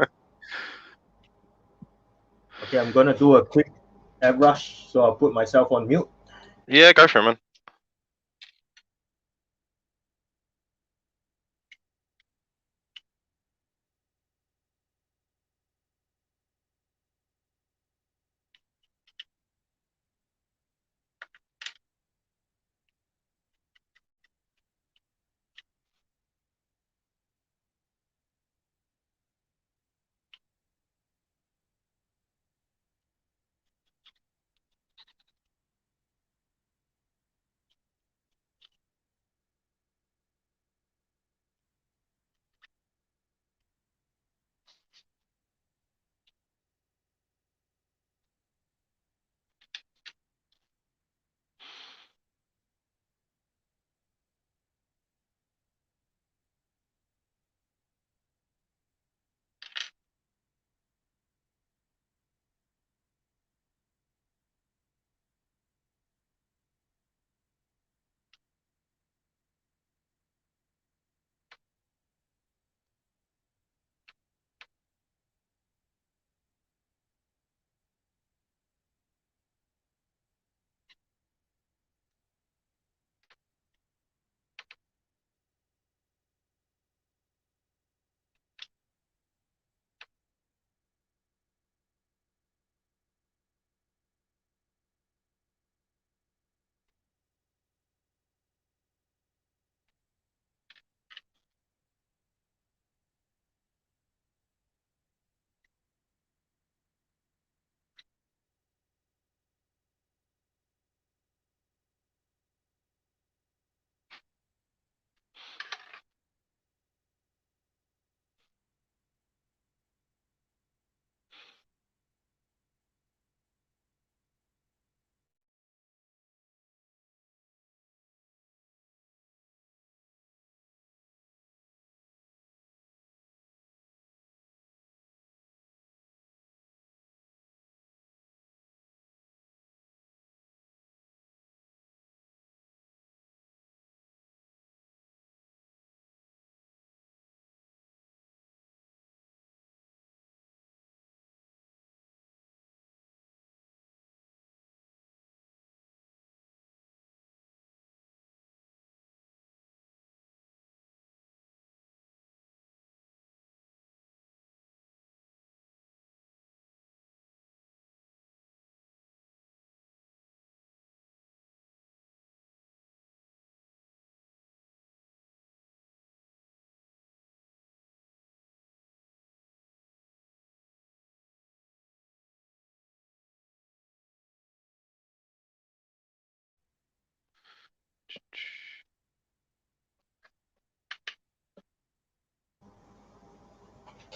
Okay, I'm gonna do a quick airbrush, so I'll put myself on mute. Yeah, go for it, man.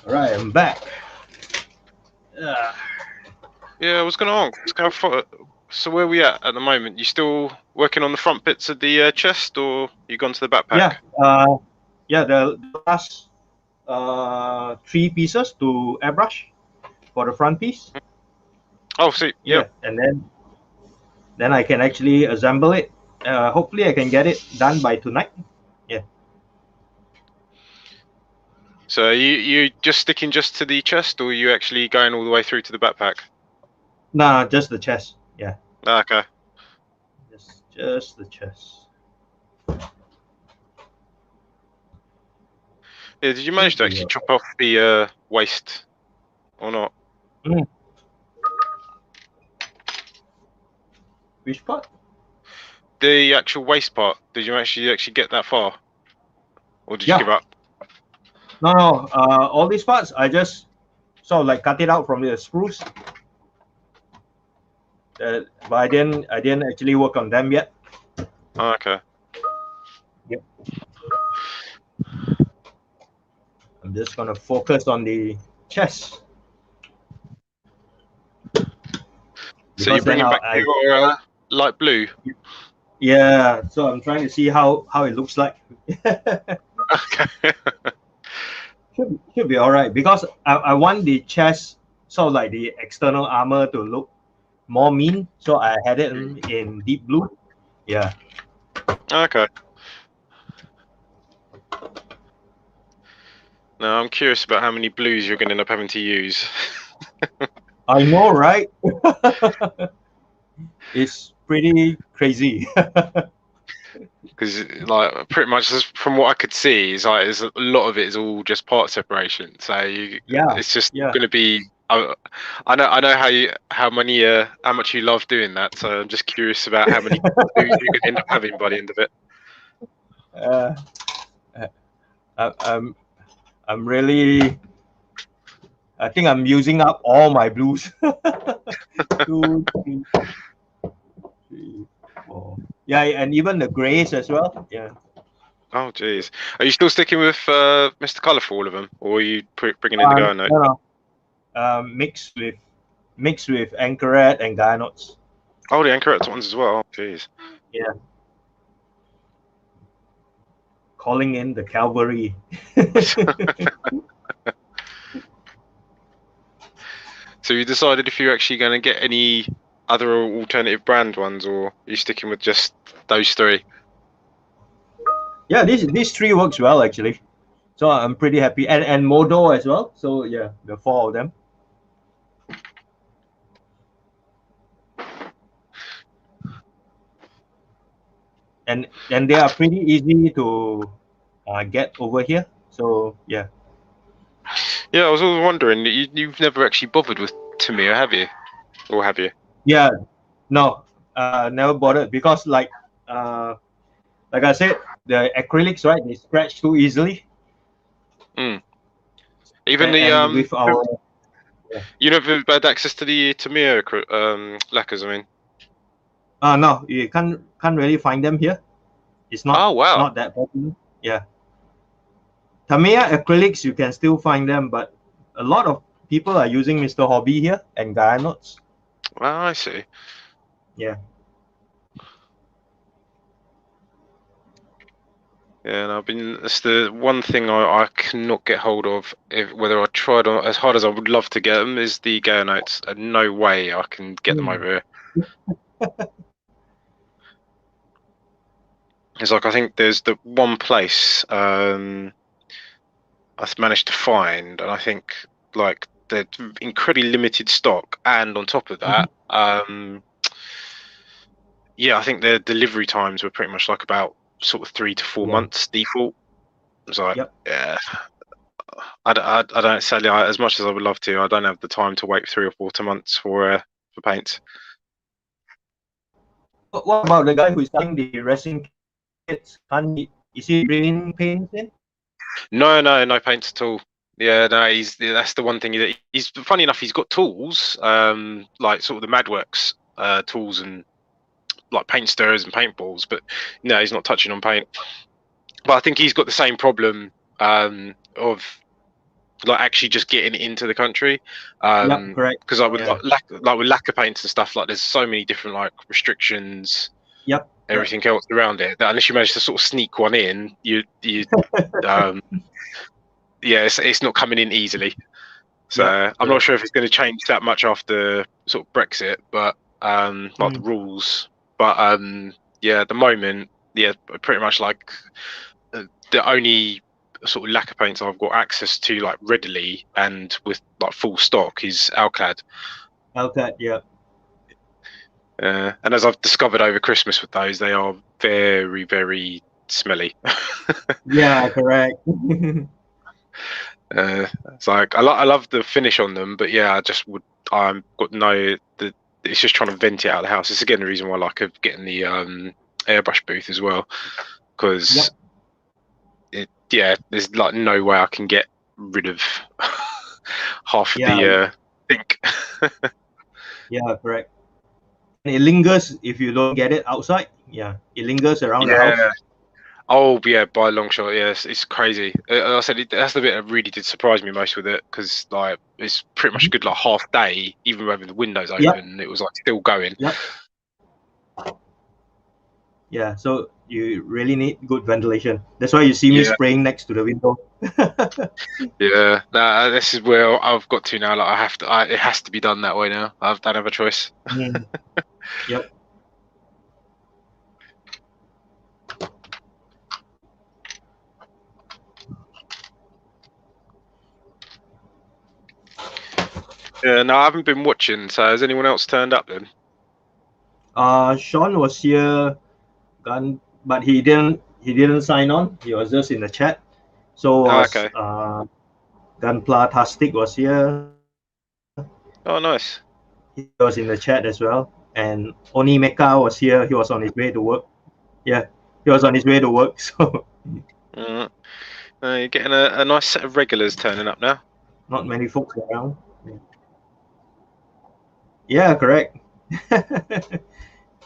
All right, I'm back. Yeah, I was going to ask how far. So where are we at the moment? You still working on the front bits of the chest, or you gone to the backpack? Yeah, the last 3 pieces to airbrush for the front piece. Oh, see, Yeah, yep. and then I can actually assemble it. Hopefully, I can get it done by tonight. Yeah. So you just sticking just to the chest, or are you actually going all the way through to the backpack? Nah, just the chest. Yeah. Okay. Just the chest. Yeah, did you manage to actually chop off the waist or not? Which part? The actual waist part. Did you actually get that far, or did you give up? No. All these parts, I just sort of like cut it out from the screws. But I didn't actually work on them yet. Oh, okay. Yep. I'm just gonna focus on the chest. So you're bringing back your light blue. Yeah, so I'm trying to see how it looks like. Okay. Should be all right because I want the chest, sort of like the external armor, to look more mean. So I had it in deep blue. Yeah. Okay. Now I'm curious about how many blues you're going to end up having to use. I know, right? It's pretty crazy. Because like pretty much from what I could see is like there's a lot of it is all just part separation. So Yeah, it's just yeah. going to be. I know how much you love doing that. So I'm just curious about how many blues you could end up having by the end of it. Uh, I, I'm really. I think I'm using up all my blues. Two, three, four. Yeah, and even the grays as well. Yeah. Oh geez, are you still sticking with Mr. Colour for all of them, or are you bringing in the Go note? No, no. Mixed with Anchoret and Guyanots. Oh, the Anchorette ones as well. Oh, jeez. Yeah. Calling in the cavalry. So you decided if you're actually going to get any other alternative brand ones, or are you sticking with just those three? Yeah, these three works well actually. So I'm pretty happy, and Modo as well. So yeah, the four of them, and they are pretty easy to get over here. So yeah, Yeah, I was always wondering. You've never actually bothered with Tamiya, have you? Or have you? yeah, no, never bothered because like I said, the acrylics, right? They scratch too easily, Mm. Even the and with our you never had access to the Tamiya lacquers. I mean. no, you can't really find them here. It's Oh wow. not that popular. Yeah, Tamiya acrylics you can still find them, but a lot of people are using Mr. Hobby here and Gaia Notes. Well, I see. Yeah. Yeah, and I've been. That's the one thing I cannot get hold of. Whether I tried as hard as I would love to get them, is the Gale notes. And no way I can get them over here. It's like I think there's the one place I've managed to find, and I think like they're incredibly limited stock. And on top of that, yeah, I think their delivery times were pretty much like about sort of 3 to 4 Yeah. months default. It's like, Yep. yeah, I don't sadly as much as I would love to. I don't have the time to wait 3 or 4 months for paints. What about the guy who's selling the resin kits? Is he bringing paints in? No paints at all. Yeah, no, that's the one thing that he's funny enough. He's got tools, like sort of the Madworks tools and like paint stirrers and paintballs, but no, he's not touching on paint. But I think he's got the same problem of like actually just getting into the country. Yep, correct. Because like with Yeah. like with lacquer paints and stuff, like there's so many different like restrictions, Yep. everything else around it, that unless you manage to sort of sneak one in, you yeah, it's not coming in easily. So Yep, I'm not sure if it's going to change that much after sort of Brexit, but like the rules. But yeah, at the moment, yeah, pretty much like the only sort of lacquer paints I've got access to like readily and with like full stock is Alclad. Alcat, yeah. And as I've discovered over Christmas with those, they are very, very smelly. Yeah, correct. It's like I love the finish on them, but yeah, I've got no. It's just trying to vent it out of the house. It's again the reason why I like getting the airbrush booth as well, because there's like no way I can get rid of half of the ink. Yeah, correct. And it lingers if you don't get it outside. Yeah, it lingers around the house. Oh yeah, by a long shot, yes, it's crazy. I said that's the bit that really did surprise me most with it, because like it's pretty much a good like half day, even with the windows open, it was like still going. Yep. Yeah, so you really need good ventilation. That's why you see me Yeah, spraying next to the window. yeah. Nah, this is where I've got to now. Like I have to. It has to be done that way now. I don't have a choice. Mm, yep. Yeah. No, I haven't been watching. So has anyone else turned up then? Sean was here, but he didn't sign on. He was just in the chat. So Oh, was okay. Gunpla was here. Oh, nice. He was in the chat as well. And Oni Meka was here. He was on his way to work. Yeah, he was on his way to work. So Mm. You're getting a nice set of regulars turning up now. not many folks around. Yeah, correct.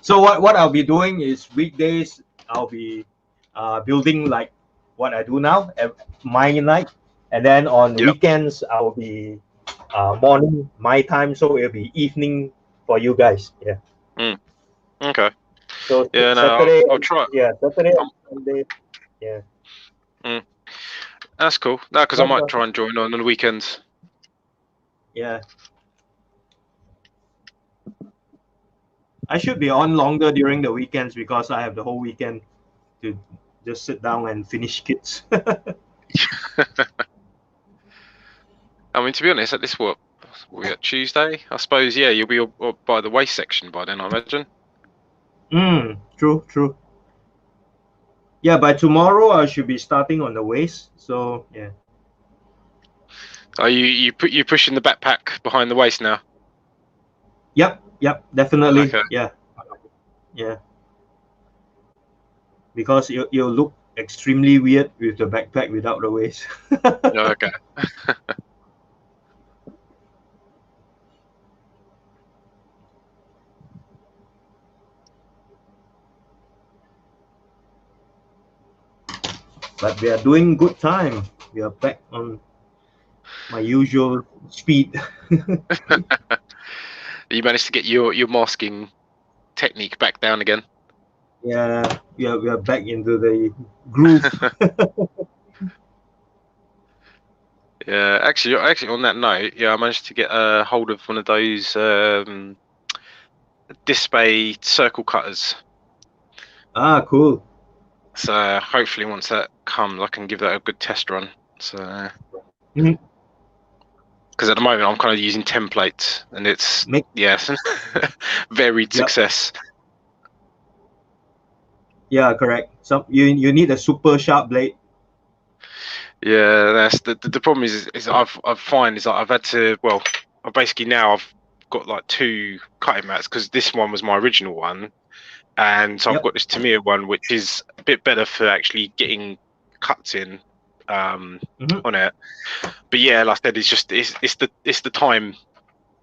So what I'll be doing is weekdays I'll be building like what I do now, my night, and then on Yep. weekends I'll be morning my time, so it'll be evening for you guys. Yeah. Mm. Okay. So Yeah. No, Saturday, I'll try. yeah, Saturday Um, and Sunday, yeah. mm. That's cool. No, because I But might try and join on the weekends. yeah, I should be on longer during the weekends because I have the whole weekend to just sit down and finish kits. I mean, to be honest, at this what we at Tuesday, I suppose. Yeah, you'll be up by the waist section by then, I imagine. True, true. Yeah, by tomorrow I should be starting on the waist. So yeah. Are you pushing the backpack behind the waist now? Yep, definitely. Okay. Yeah, yeah. Because you'll look extremely weird with the backpack without the waist. Okay. But we are doing good time. We are back on my usual speed. You managed to get your masking technique back down again. Yeah, we are back into the groove. Yeah, actually, on that note, yeah, I managed to get a hold of one of those display circle cutters. Ah, cool. So hopefully, once that comes, I can give that a good test run. So, Mhm. because at the moment I'm kind of using templates, and it's Make yes, varied Yep. success. Yeah, correct. Some you need a super sharp blade. Yeah, that's the problem is I've find is that I've had to I basically now I've got like two cutting mats because this one was my original one, and so I've Yep. got this Tamiya one which is a bit better for actually getting cuts in on it. But yeah, like I said, it's the time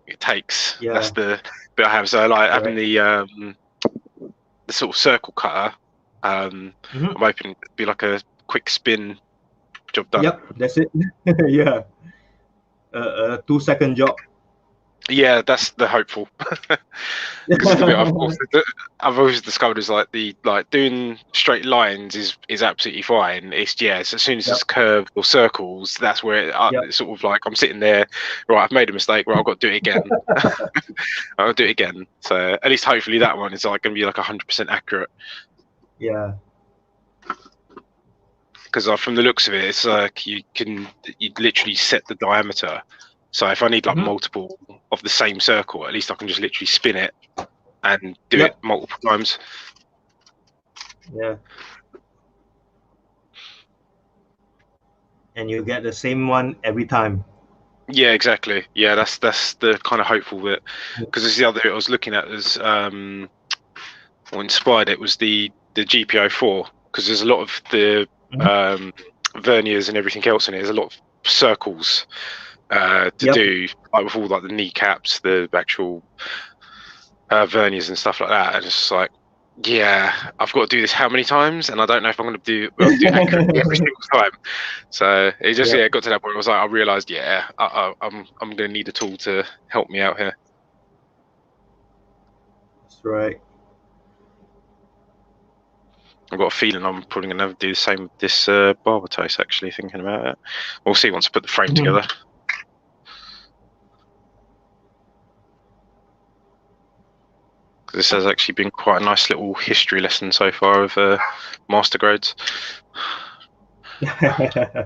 it takes. That's Yeah, the bit I have. So like having correct. the sort of circle cutter, I'm hoping it'd be like a quick spin job done. Yep, that's it. Yeah, a 2 second job. Yeah, that's the hopeful. Because the bit I've always discovered is like doing straight lines is absolutely fine. It's as soon as Yep. it's curved or circles, that's where Yep. it's sort of like I'm sitting there, right? I've made a mistake. Right, I've got to do it again. I'll do it again. So at least hopefully that one is like going to be like 100% accurate. Yeah. Because from the looks of it, it's like you literally set the diameter. So if I need like multiple of the same circle, at least I can just literally spin it and do it Yep. multiple times. Yeah. And you get the same one every time. Yeah, exactly. Yeah, that's the kind of hopeful bit. Because this is the other bit I was looking at was what inspired it was the GPO4, because there's a lot of the verniers and everything else in it. There's a lot of circles to Yep. do, like with all like the kneecaps, the actual verniers and stuff like that. And it's just like, yeah, I've got to do this how many times, and I don't know if I'm going to do it accurately every single time. So it just Yep. got to that point. Where I realized, I'm going to need a tool to help me out here. That's right. I've got a feeling I'm probably going to do the same with this barber toast, actually, thinking about it. We'll see once I put the frame together. This has actually been quite a nice little history lesson so far of master grades. Because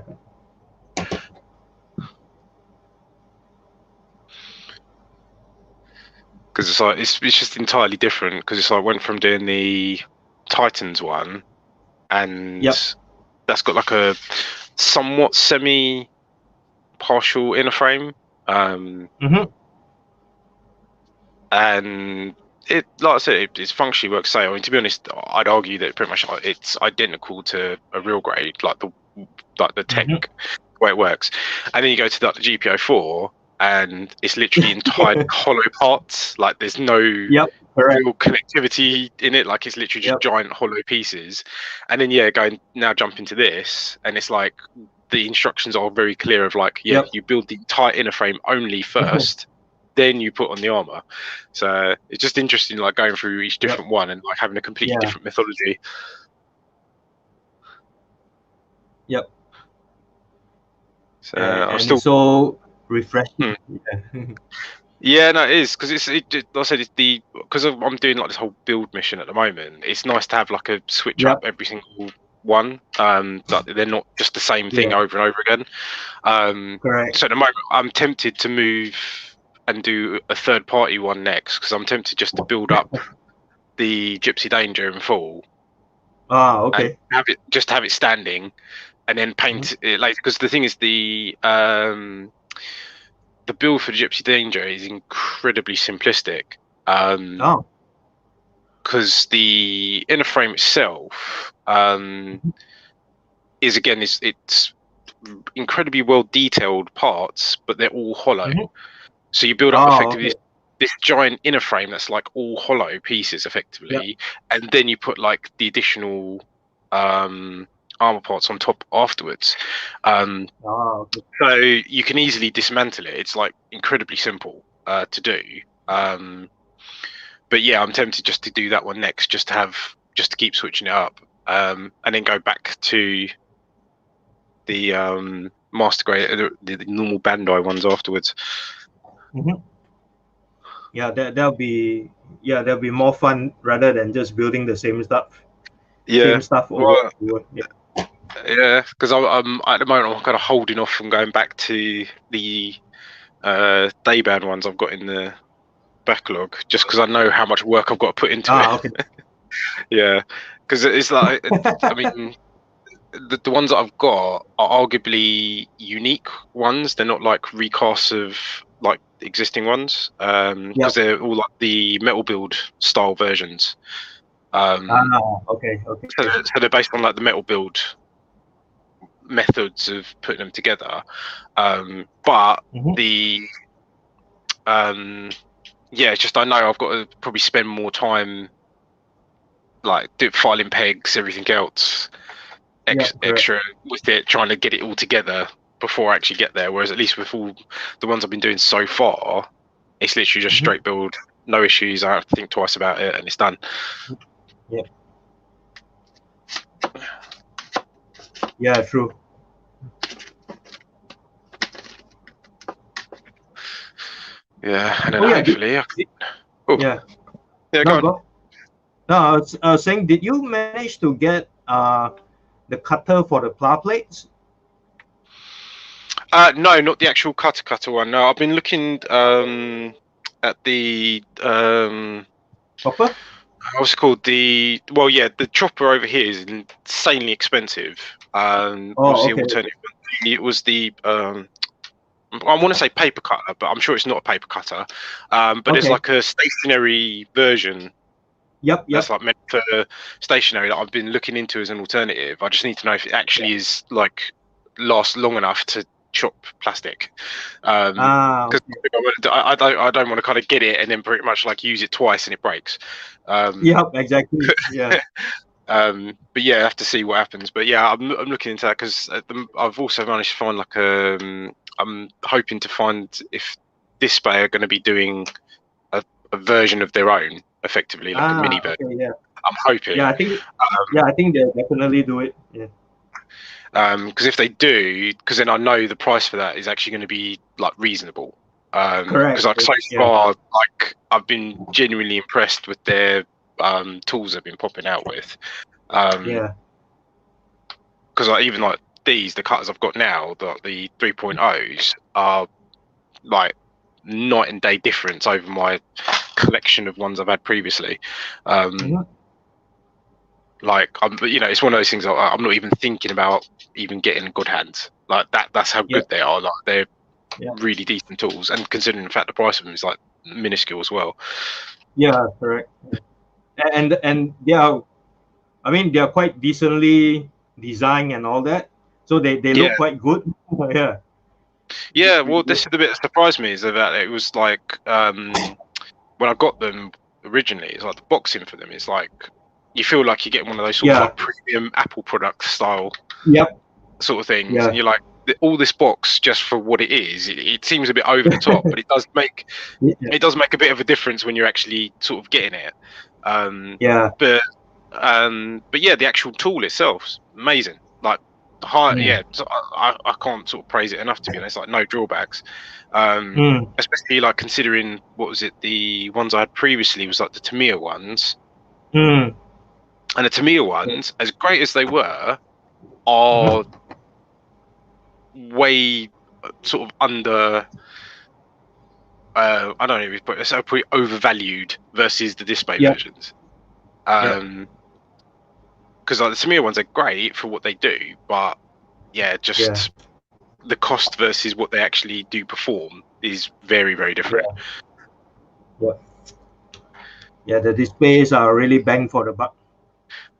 it's like it's just entirely different. Because it's like I went from doing the Titans one, and that's got like a somewhat semi-partial inner frame, and it, like I said, it's functionally works same. I mean, to be honest, I'd argue that pretty much it's identical to a real grade, like the tech way it works. And then you go to like the GPO4, and it's literally entire hollow parts. Like there's no real connectivity in it. Like it's literally just giant hollow pieces. And then jump into this, and it's like the instructions are very clear of like you build the entire inner frame only first. Then you put on the armor. So it's just interesting, like going through each different one and like having a completely different methodology. So I'm still so refreshing. Yeah, no, it is, because like I said, it's because I'm doing like this whole build mission at the moment. It's nice to have like a switch up every single one. Like they're not just the same thing over and over again. So at the moment, I'm tempted to move and do a third-party one next, because I'm tempted just to build up the Gypsy Danger in full. And have it standing, and then paint it later. Because the thing is, the build for the Gypsy Danger is incredibly simplistic. Because the inner frame itself is it's incredibly well detailed parts, but they're all hollow. So you build up effectively this giant inner frame that's like all hollow pieces effectively, and then you put like the additional armor parts on top afterwards. So you can easily dismantle it. It's like incredibly simple to do. But yeah, I'm tempted just to do that one next, just to keep switching it up, and then go back to the master grade, the normal Bandai ones afterwards. That'll be more fun rather than just building the same stuff. Same stuff over. Yeah, because I'm at the moment I'm kind of holding off from going back to the Dayband ones I've got in the backlog, just because I know how much work I've got to put into it. Yeah, because it's like I mean, the ones that I've got are arguably unique ones. They're not like recasts of like existing ones, because they're all like the metal build style versions. So they're based on like the metal build methods of putting them together. But it's just I know I've got to probably spend more time like filing pegs, everything else extra with it, trying to get it all together before I actually get there. Whereas at least with all the ones I've been doing so far, it's literally just straight build, no issues. I don't have to think twice about it, and it's done. Yeah, true. Yeah, and then hopefully. Go on. No, I was saying, did you manage to get the cutter for the plow plates? No, not the actual cutter one. No, I've been looking at the chopper. What's it called? The chopper over here is insanely expensive. Alternative. It was the I want to say paper cutter, but I'm sure it's not a paper cutter. But there's like a stationary version. That's like meant for stationary that I've been looking into as an alternative. I just need to know if it actually is like lasts long enough to chop plastic. Because I don't want to kind of get it and then pretty much like use it twice and it breaks. Exactly. Yeah. But yeah, I have to see what happens. But yeah, I'm looking into that because I've also managed to find like I'm hoping to find if Display are going to be doing a version of their own, effectively like a mini version. I'm hoping. Yeah, I think they'll definitely do it. Yeah. Because if they do, because then I know the price for that is actually going to be like reasonable. Correct. Because like so Yeah. far, like I've been genuinely impressed with their tools they've been popping out with. Yeah. Because like, even like the cutters I've got now, the 3.0s are like night and day difference over my collection of ones I've had previously. Like it's one of those things. I'm not even thinking about even getting good hands like that. That's how good they are. Like they're really decent tools, and considering the fact the price of them is like minuscule as well. Yeah, correct. And they are, I mean, they are quite decently designed and all that, so they look quite good. Yeah. Yeah, well, this is the bit that surprised me is that it was like when I got them originally, it's like the boxing for them is like you feel like you're getting one of those sort of like premium Apple product style sort of things, and you're like all this box just for what it is. It seems a bit over the top, but it does make a bit of a difference when you're actually sort of getting it. But yeah, the actual tool itself's amazing. Like so I can't sort of praise it enough, to be honest. Like no drawbacks, especially like considering what was it, the ones I had previously was like the Tamiya ones, and the Tamiya ones, as great as they were, are way sort of under. I don't know, but it's pretty overvalued versus the display versions. Because like the Tamiya ones are great for what they do, but just the cost versus what they actually do perform is very, very different. Yeah, the displays are really bang for the buck.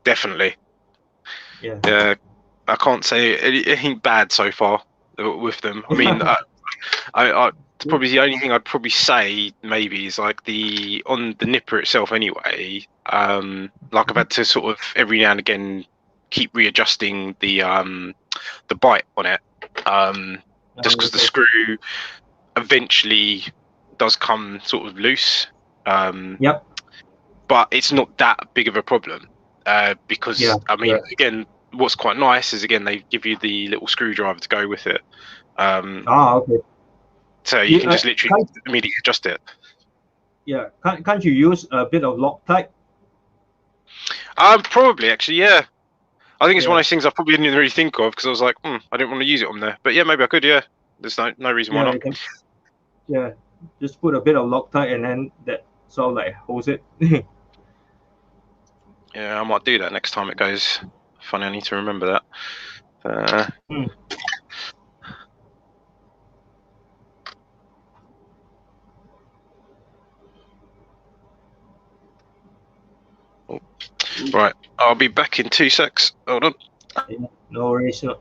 Definitely. Yeah. I can't say anything bad so far with them. I mean, I probably the only thing I'd probably say maybe is like on the nipper itself anyway. Like I've had to sort of every now and again keep readjusting the bite on it, just because the screw eventually does come sort of loose. But it's not that big of a problem because I mean, again, what's quite nice is again they give you the little screwdriver to go with it. Okay. So you can just literally immediately adjust it. Yeah, can't you use a bit of Loctite? Probably actually, yeah. I think it's one of those things I probably didn't really think of because I was like, I didn't want to use it on there. But yeah, maybe I could. Yeah, there's no reason why not. Just put a bit of Loctite and then that sort of like holds it. Yeah, I might do that next time it goes. Funny, I need to remember that. Right, I'll be back in 2 secs. Hold on. No worries, man.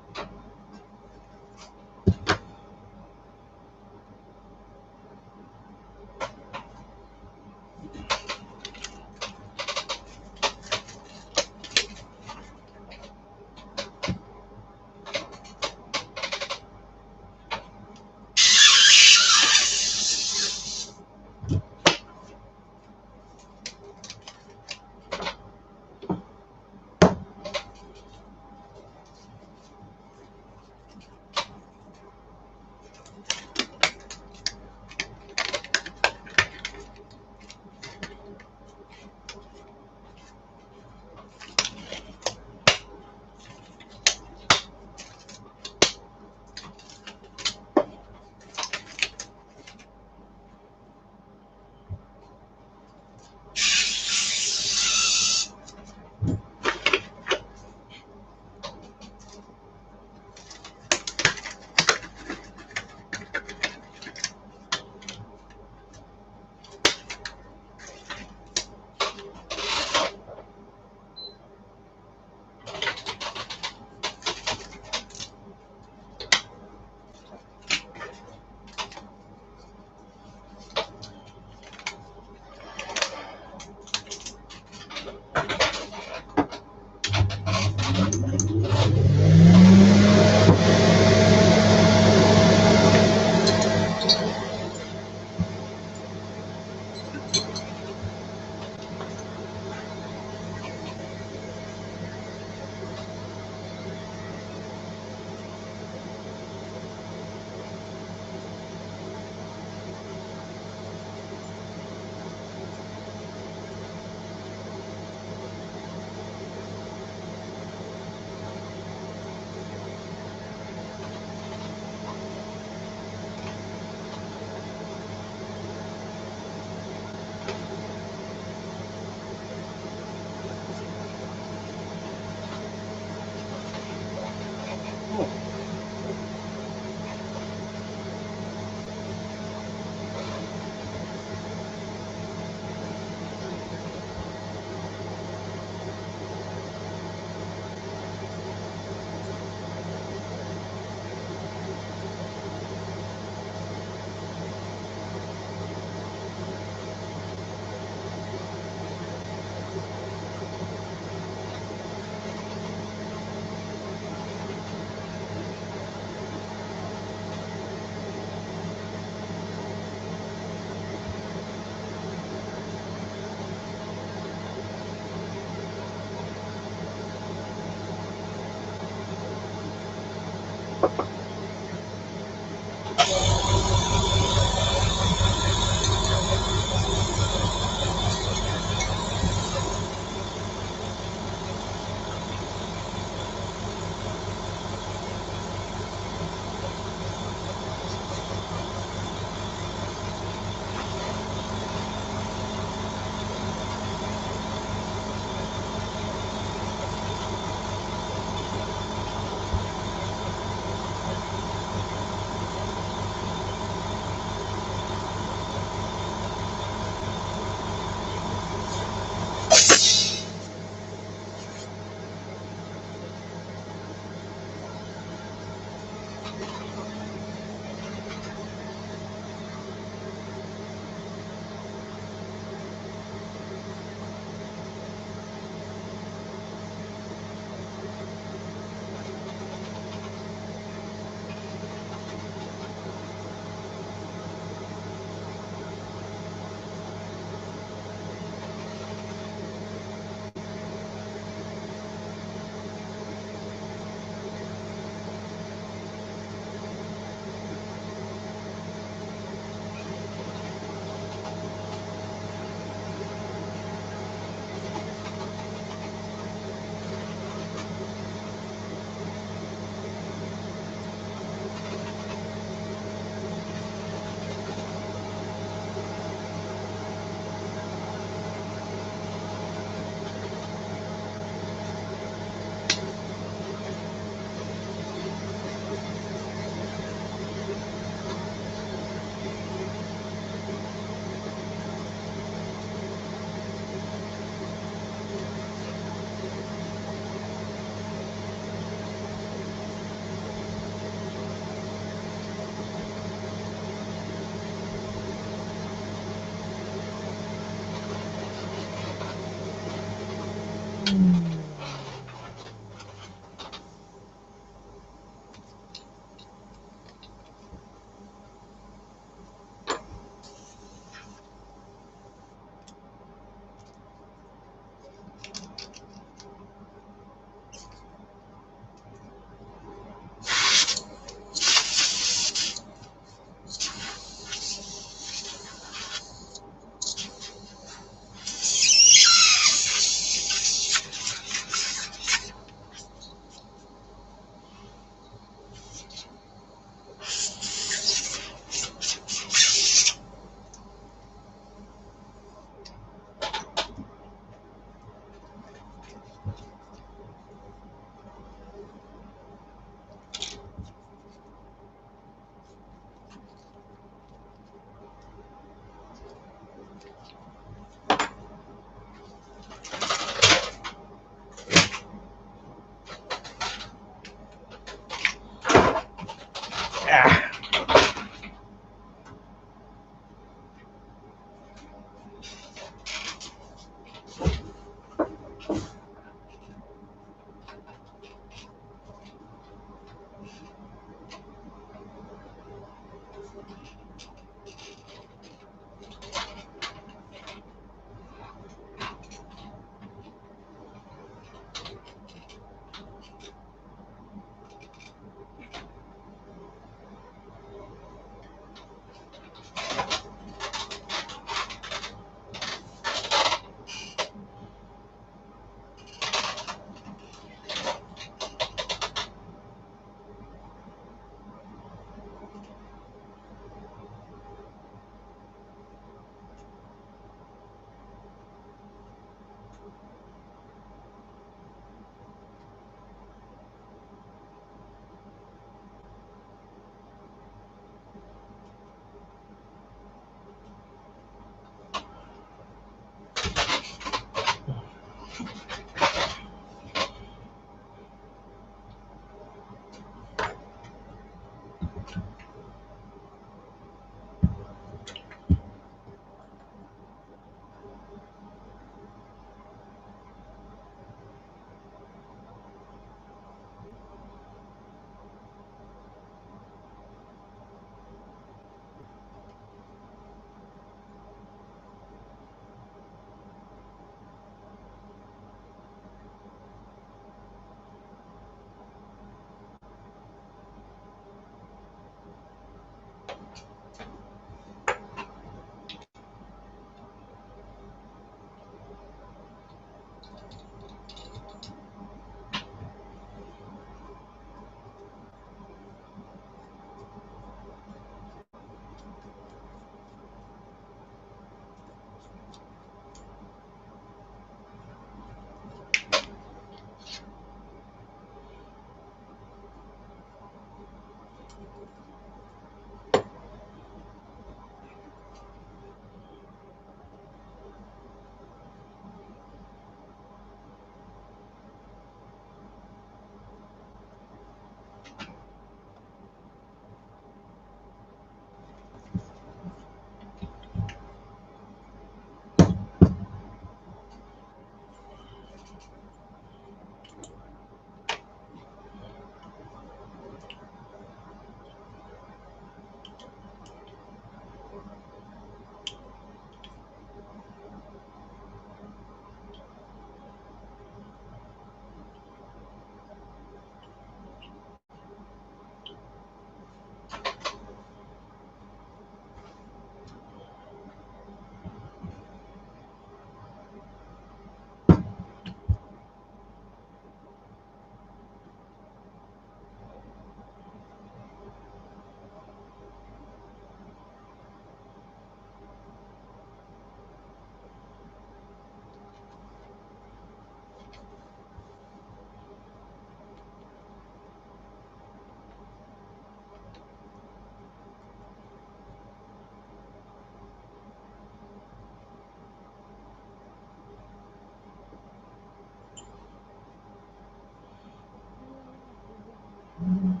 Oh,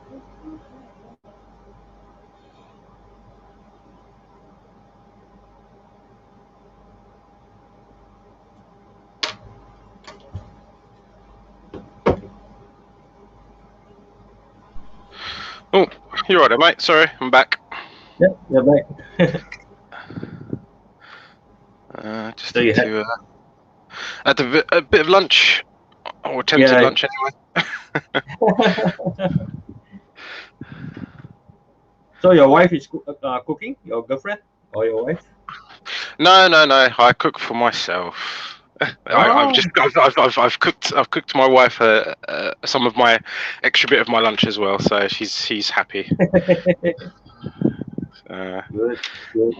you're right, mate. Sorry, I'm back. Yep, you're back. Just So you had to had a bit of lunch, or attempted Yeah. lunch anyway. So your wife is cooking, your girlfriend or your wife? No. I cook for myself. I've cooked my wife some of my extra bit of my lunch as well, so she's happy. Good, good.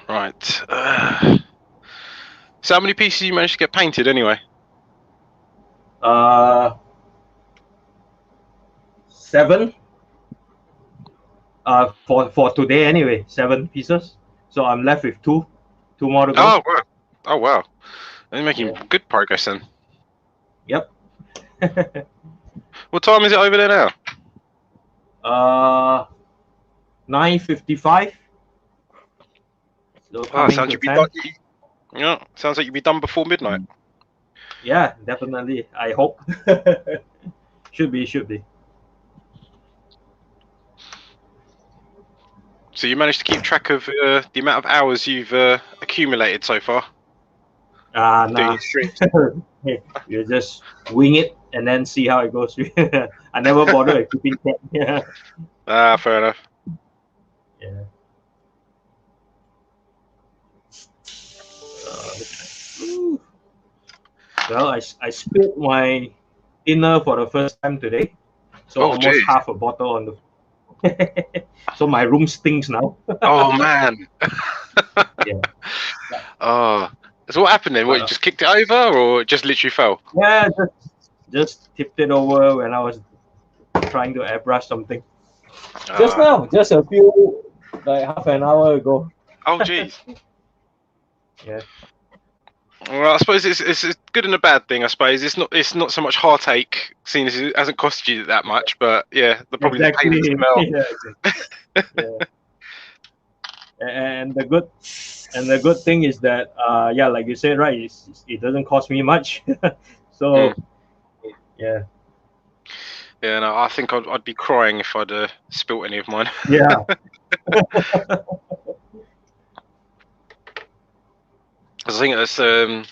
Right. So how many pieces you managed to get painted anyway? 7. For today anyway, 7 pieces. So I'm left with two more to go. Oh wow! Oh wow! You're making good progress then. Yep. What time is it over there now? 9:55. So coming Sounds to you'd be 10. done. Yeah, sounds like you'd be done before midnight. Yeah, definitely. I hope. Should be. So you managed to keep track of the amount of hours you've accumulated so far? Doing Nah. your streams? You just wing it and then see how it goes. I never bother with keeping track. Fair enough. Yeah. Well, I spilled my dinner for the first time today, so almost geez. half a bottle on the. So my room stinks now. Oh man. Yeah. Oh. So what happened then? What, you just kicked it over, or it just literally fell? Yeah, just tipped it over when I was trying to airbrush something. Just now, just a few, like half an hour ago. Oh jeez. Yeah. Well, I suppose it's a good and a bad thing. I suppose it's not so much heartache, seeing as it hasn't cost you that much. But yeah, probably the pain of the smell. Yeah. And the good thing is that yeah, like you said, right, it doesn't cost me much. So yeah. Yeah, no, I think I'd be crying if I'd spilt any of mine. Yeah. I think that's the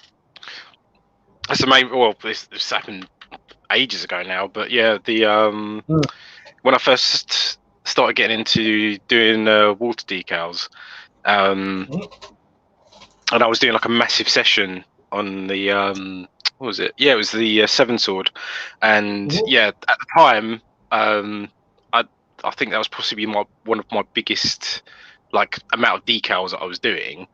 main. Well, this happened ages ago now, but yeah, when I first started getting into doing water decals, and I was doing like a massive session on the what was it? Yeah, it was the Seven Sword, and yeah, at the time, I think that was possibly one of my biggest like amount of decals that I was doing,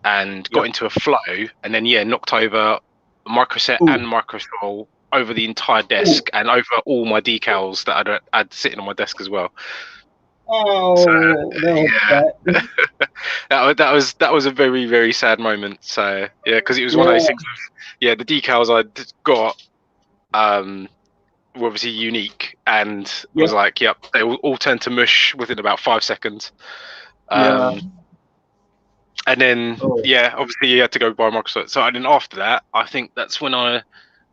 and got into a flow, and then knocked over microset and microsol over the entire desk and over all my decals that I'd sitting on my desk as well. Oh, so, that was a very, very sad moment. So yeah, because it was one of those things. The decals I'd got were obviously unique, and was like, yep, they all turned to mush within about 5 seconds. And then obviously you had to go buy Microsoft. So and then after that, I think that's when I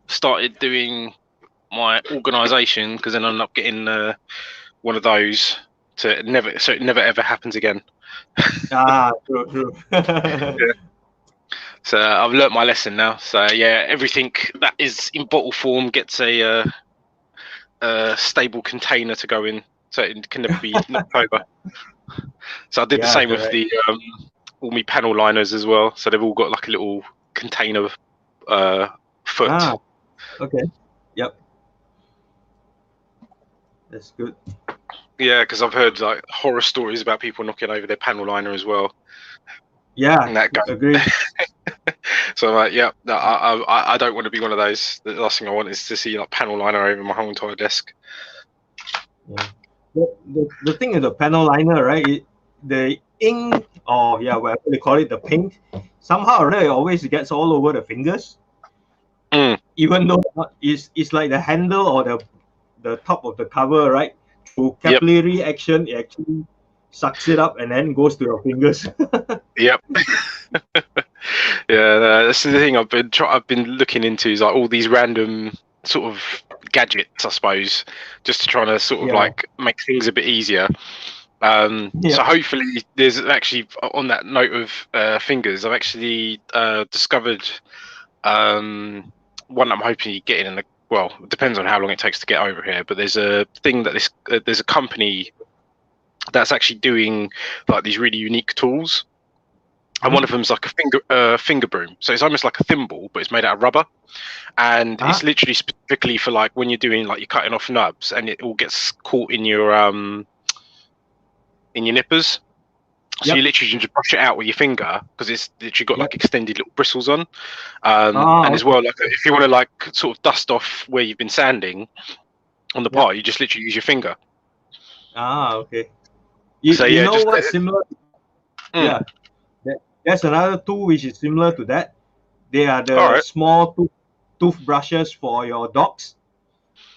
started doing my organisation, because then I ended up getting one of those so it never ever happens again. True. So I've learnt my lesson now. So yeah, everything that is in bottle form gets a stable container to go in, so it can never be knocked over. So I did the same with the all my panel liners as well. So they've all got like a little container foot. Okay. Yep. That's good. Yeah, because I've heard like horror stories about people knocking over their panel liner as well. Yeah, and that agree. So I'm like, yeah, no, I don't want to be one of those. The last thing I want is to see like panel liner over my whole entire desk. Yeah. The thing is the panel liner, right? The ink, or whatever they call it, the paint, somehow, right, it always gets all over the fingers. even though it's like the handle or the top of the cover, right? Through capillary action, it actually sucks it up and then goes to your fingers. Yep. Yeah, that's the thing I've been looking into, is like all these random sort of gadgets, I suppose, just to try to sort of like make things a bit easier. So hopefully there's actually, on that note of fingers, I've actually discovered one that I'm hoping you get in well, it depends on how long it takes to get over here, but there's a thing that there's a company that's actually doing like these really unique tools. And one of them's like a finger broom, so it's almost like a thimble, but it's made out of rubber, and it's literally specifically for like when you're doing like you're cutting off nubs, and it all gets caught in your nippers. So you literally just brush it out with your finger, because it's literally got like extended little bristles on, and as well, like if you want to like sort of dust off where you've been sanding on the part, you just literally use your finger. Okay. You know what's similar? Yeah. There's another tool which is similar to that. They are the small toothbrushes for your dogs.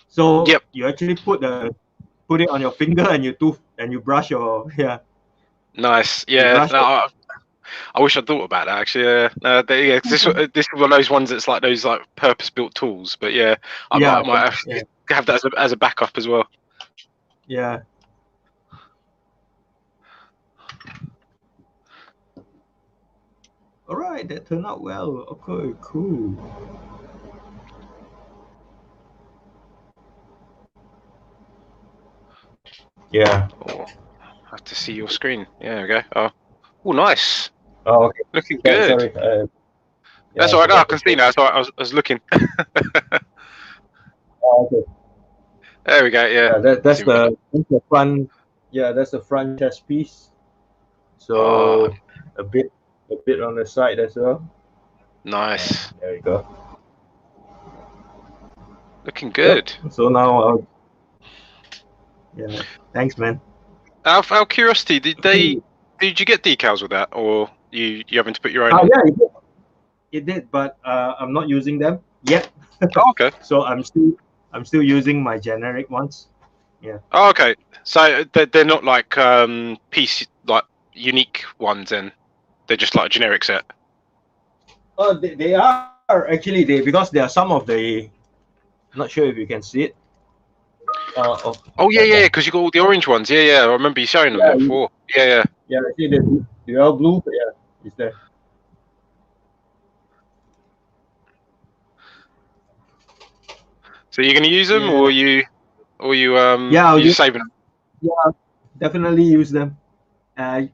So you actually put it on your finger and you brush your Nice. Yeah. No, I wish I'd thought about that actually. This is one of those ones that's like those like purpose-built tools. But yeah, I might have that as a backup as well. Yeah. All right, that turned out well. Okay, cool. Yeah. Oh, I have to see your screen. Yeah, there we go. Oh, nice. Oh, okay. Looking good. Sorry. That's all right. No, I can see now. So I was looking. Okay. There we go. Yeah. That's the front. Yeah, that's the front chest piece. So a bit on the side as well. Nice. There you go. Looking good. So now, thanks, man. Out of curiosity, did you get decals with that, or you having to put your own? Yeah, it did, but I'm not using them yet. Oh, okay. So I'm still using my generic ones. Yeah. Oh, okay. So they're not like piece like unique ones, then they're just like a generic set. Oh, they are actually because there are some of the. Not sure if you can see it. Yeah, because you got all the orange ones. Yeah, I remember you showing them before. Yeah. Yeah, I see the Duel blue. Yeah, it's there. So you're gonna use them, or you saving them? Yeah, definitely use them.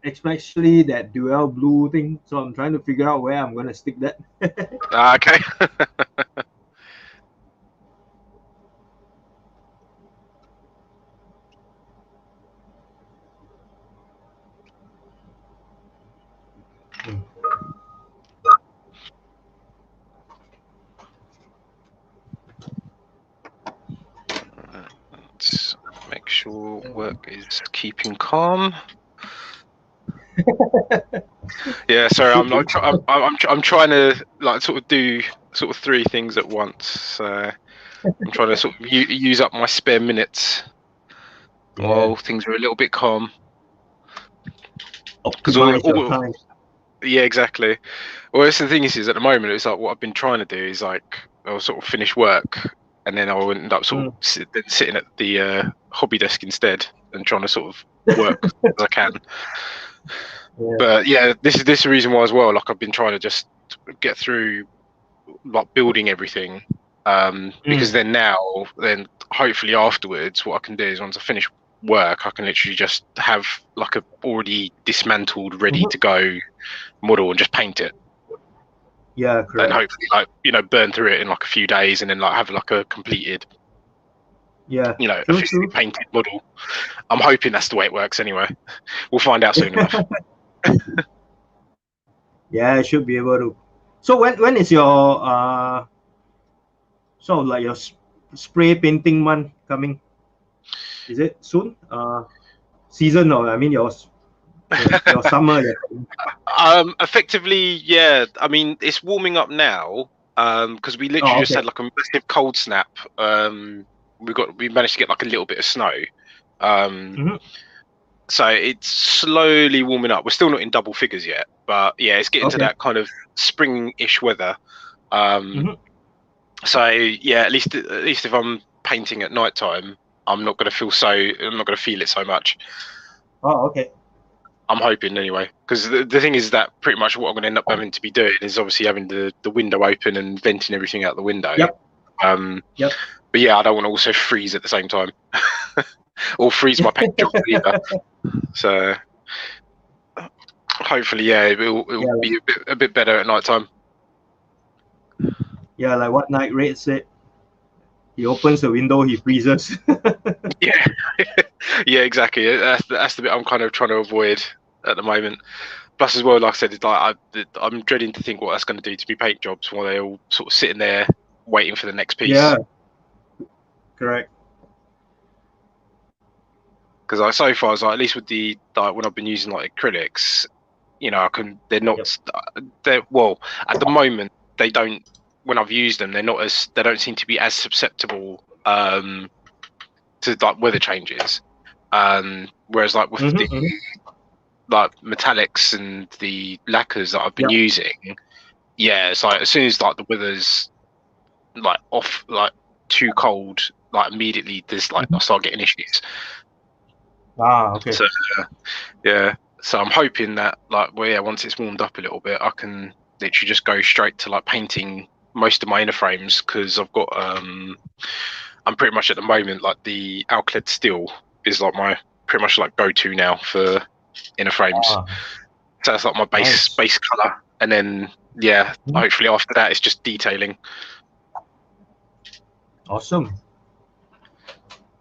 Especially that Duel blue thing. So I'm trying to figure out where I'm gonna stick that. Okay. Let's make sure work is keeping calm. Yeah, sorry, I'm trying to like sort of do sort of three things at once. So I'm trying to sort of use up my spare minutes while things are a little bit calm. Because yeah, exactly. Well, that's the thing is at the moment it's like what I've been trying to do is like I'll sort of finish work and then I'll end up sort of sitting at the hobby desk instead and trying to sort of work as I can. Yeah. But yeah, this is the reason why as well. Like I've been trying to just get through like building everything, because then hopefully afterwards, what I can do is once I finish work, I can literally just have like a already dismantled, ready to go model and just paint it. Yeah, correct. And hopefully, like burn through it in like a few days, and then like have like a completed, officially painted model. I'm hoping that's the way it works. Anyway, we'll find out soon enough. Yeah, I should be able to. So when is your sort of like your spray painting month coming? Is it soon? Season, or I mean your summer? Effectively, yeah. I mean, it's warming up now. because we literally just had like a massive cold snap. We managed to get like a little bit of snow. So it's slowly warming up. We're still not in double figures yet, but yeah, it's getting to that kind of spring-ish weather. So yeah, at least if I'm painting at night time, I'm not going to feel it so much. Oh, okay. I'm hoping anyway, because the thing is that pretty much what I'm going to end up having to be doing is obviously having the window open and venting everything out the window. But yeah, I don't want to also freeze at the same time, or freeze my paint job either. So hopefully, yeah, it'll be a bit better at night time. Yeah, like what Night Raid said. He opens the window, he freezes. Yeah, yeah, exactly. That's the bit I'm kind of trying to avoid at the moment. Plus, as well, like I said, it's like I'm dreading to think what that's going to do to me paint jobs while they're all sort of sitting there waiting for the next piece. Yeah, correct. Because so far, at least with the when I've been using like acrylics, you know, they're not. Well, at the moment they don't. When I've used them, they don't seem to be as susceptible to like weather changes. Whereas like with the like metallics and the lacquers that I've been using, yeah, it's like as soon as like the weather's like off, like too cold, like immediately there's like I start getting issues. Ah, okay. So yeah, so I'm hoping that like once it's warmed up a little bit, I can literally just go straight to like painting most of my inner frames, because I've got I'm pretty much at the moment like the Alclad steel is like my pretty much like go-to now for inner frames. So that's like my base color, and then hopefully after that it's just detailing. Awesome.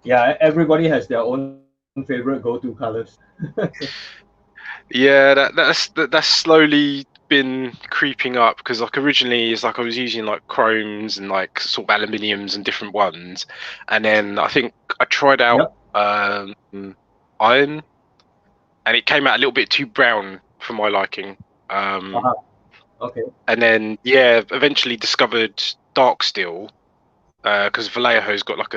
Yeah, everybody has their own favorite go-to colors. Yeah, that's slowly been creeping up, because like originally it's like I was using like chromes and like sort of aluminiums and different ones, and then I think I tried out iron, and it came out a little bit too brown for my liking. Okay. And then eventually discovered dark steel, because Vallejo's got like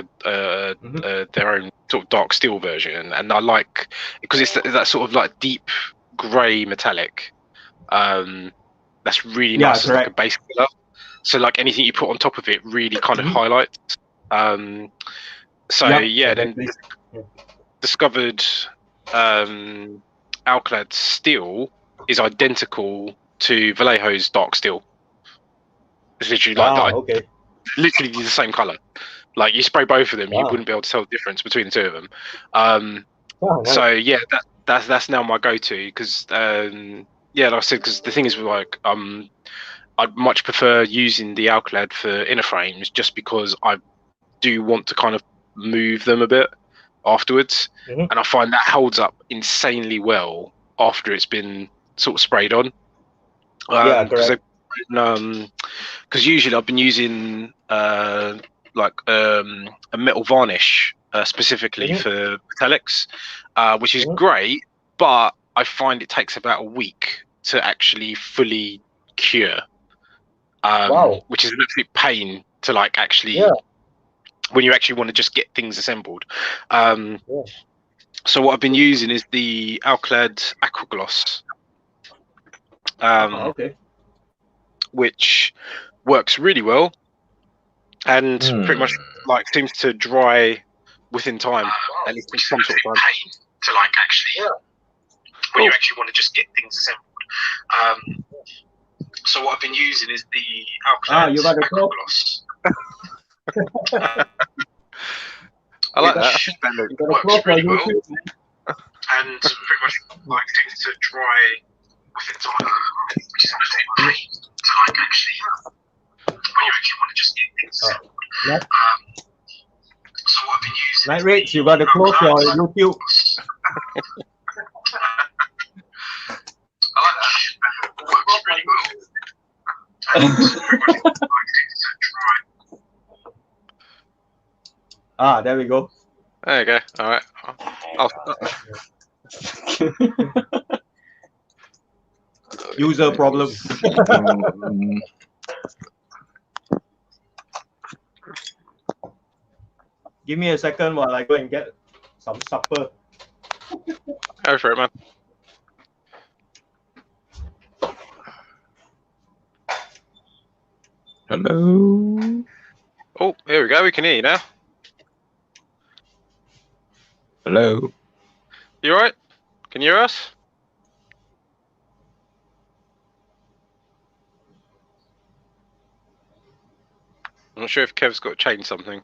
their own sort of dark steel version, and I like because it's that sort of like deep grey metallic. That's really nice as like a base color. So like anything you put on top of it really kind of highlights. Then discovered Alclad steel is identical to Vallejo's dark steel. It's literally literally the same color. Like you spray both of them, you wouldn't be able to tell the difference between the two of them. So yeah, that's now my go-to, because like I said, because the thing is like I'd much prefer using the Alclad for inner frames, just because I do want to kind of move them a bit afterwards, and I find that holds up insanely well after it's been sort of sprayed on. Because usually I've been using like a metal varnish specifically for metallics, which is great, but I find it takes about a week to actually fully cure, which is an absolute pain to like actually when you actually want to just get things assembled. So what I've been using is the Alclad Aquagloss, which works really well and pretty much like seems to dry within time, at least in some sort of time. To like actually when you actually want to just get things assembled. So what I've been using is the Alclad Aquagloss. I like that. It works really well, and pretty much like seems to dry within time, which is actually to like actually when you actually want to just get things assembled. So what I've been using. Night Raid, you gotta close your YouTube. I like that. It works really well. And pretty much like seems to dry. There we go. There you go. All right. User problem. Give me a second while I go and get some supper. Go for it, man. Hello. Oh, here we go. We can hear you now. Hello. You alright? Can you hear us? I'm not sure if Kev's got to change something.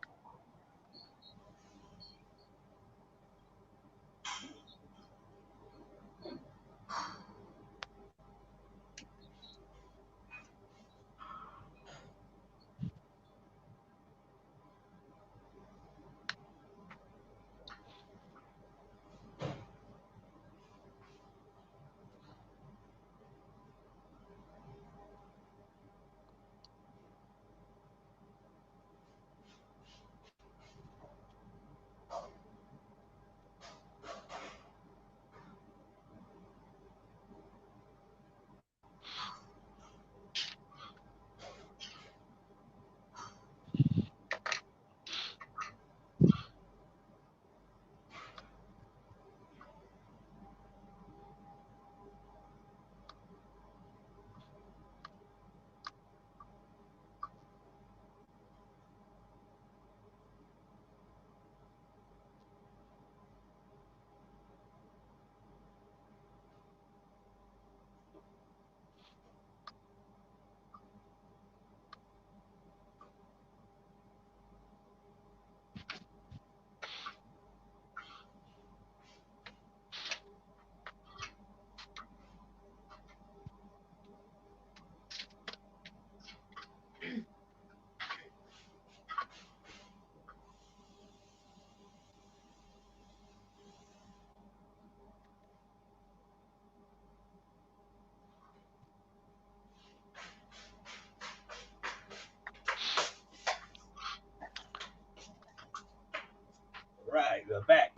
Right, we're back.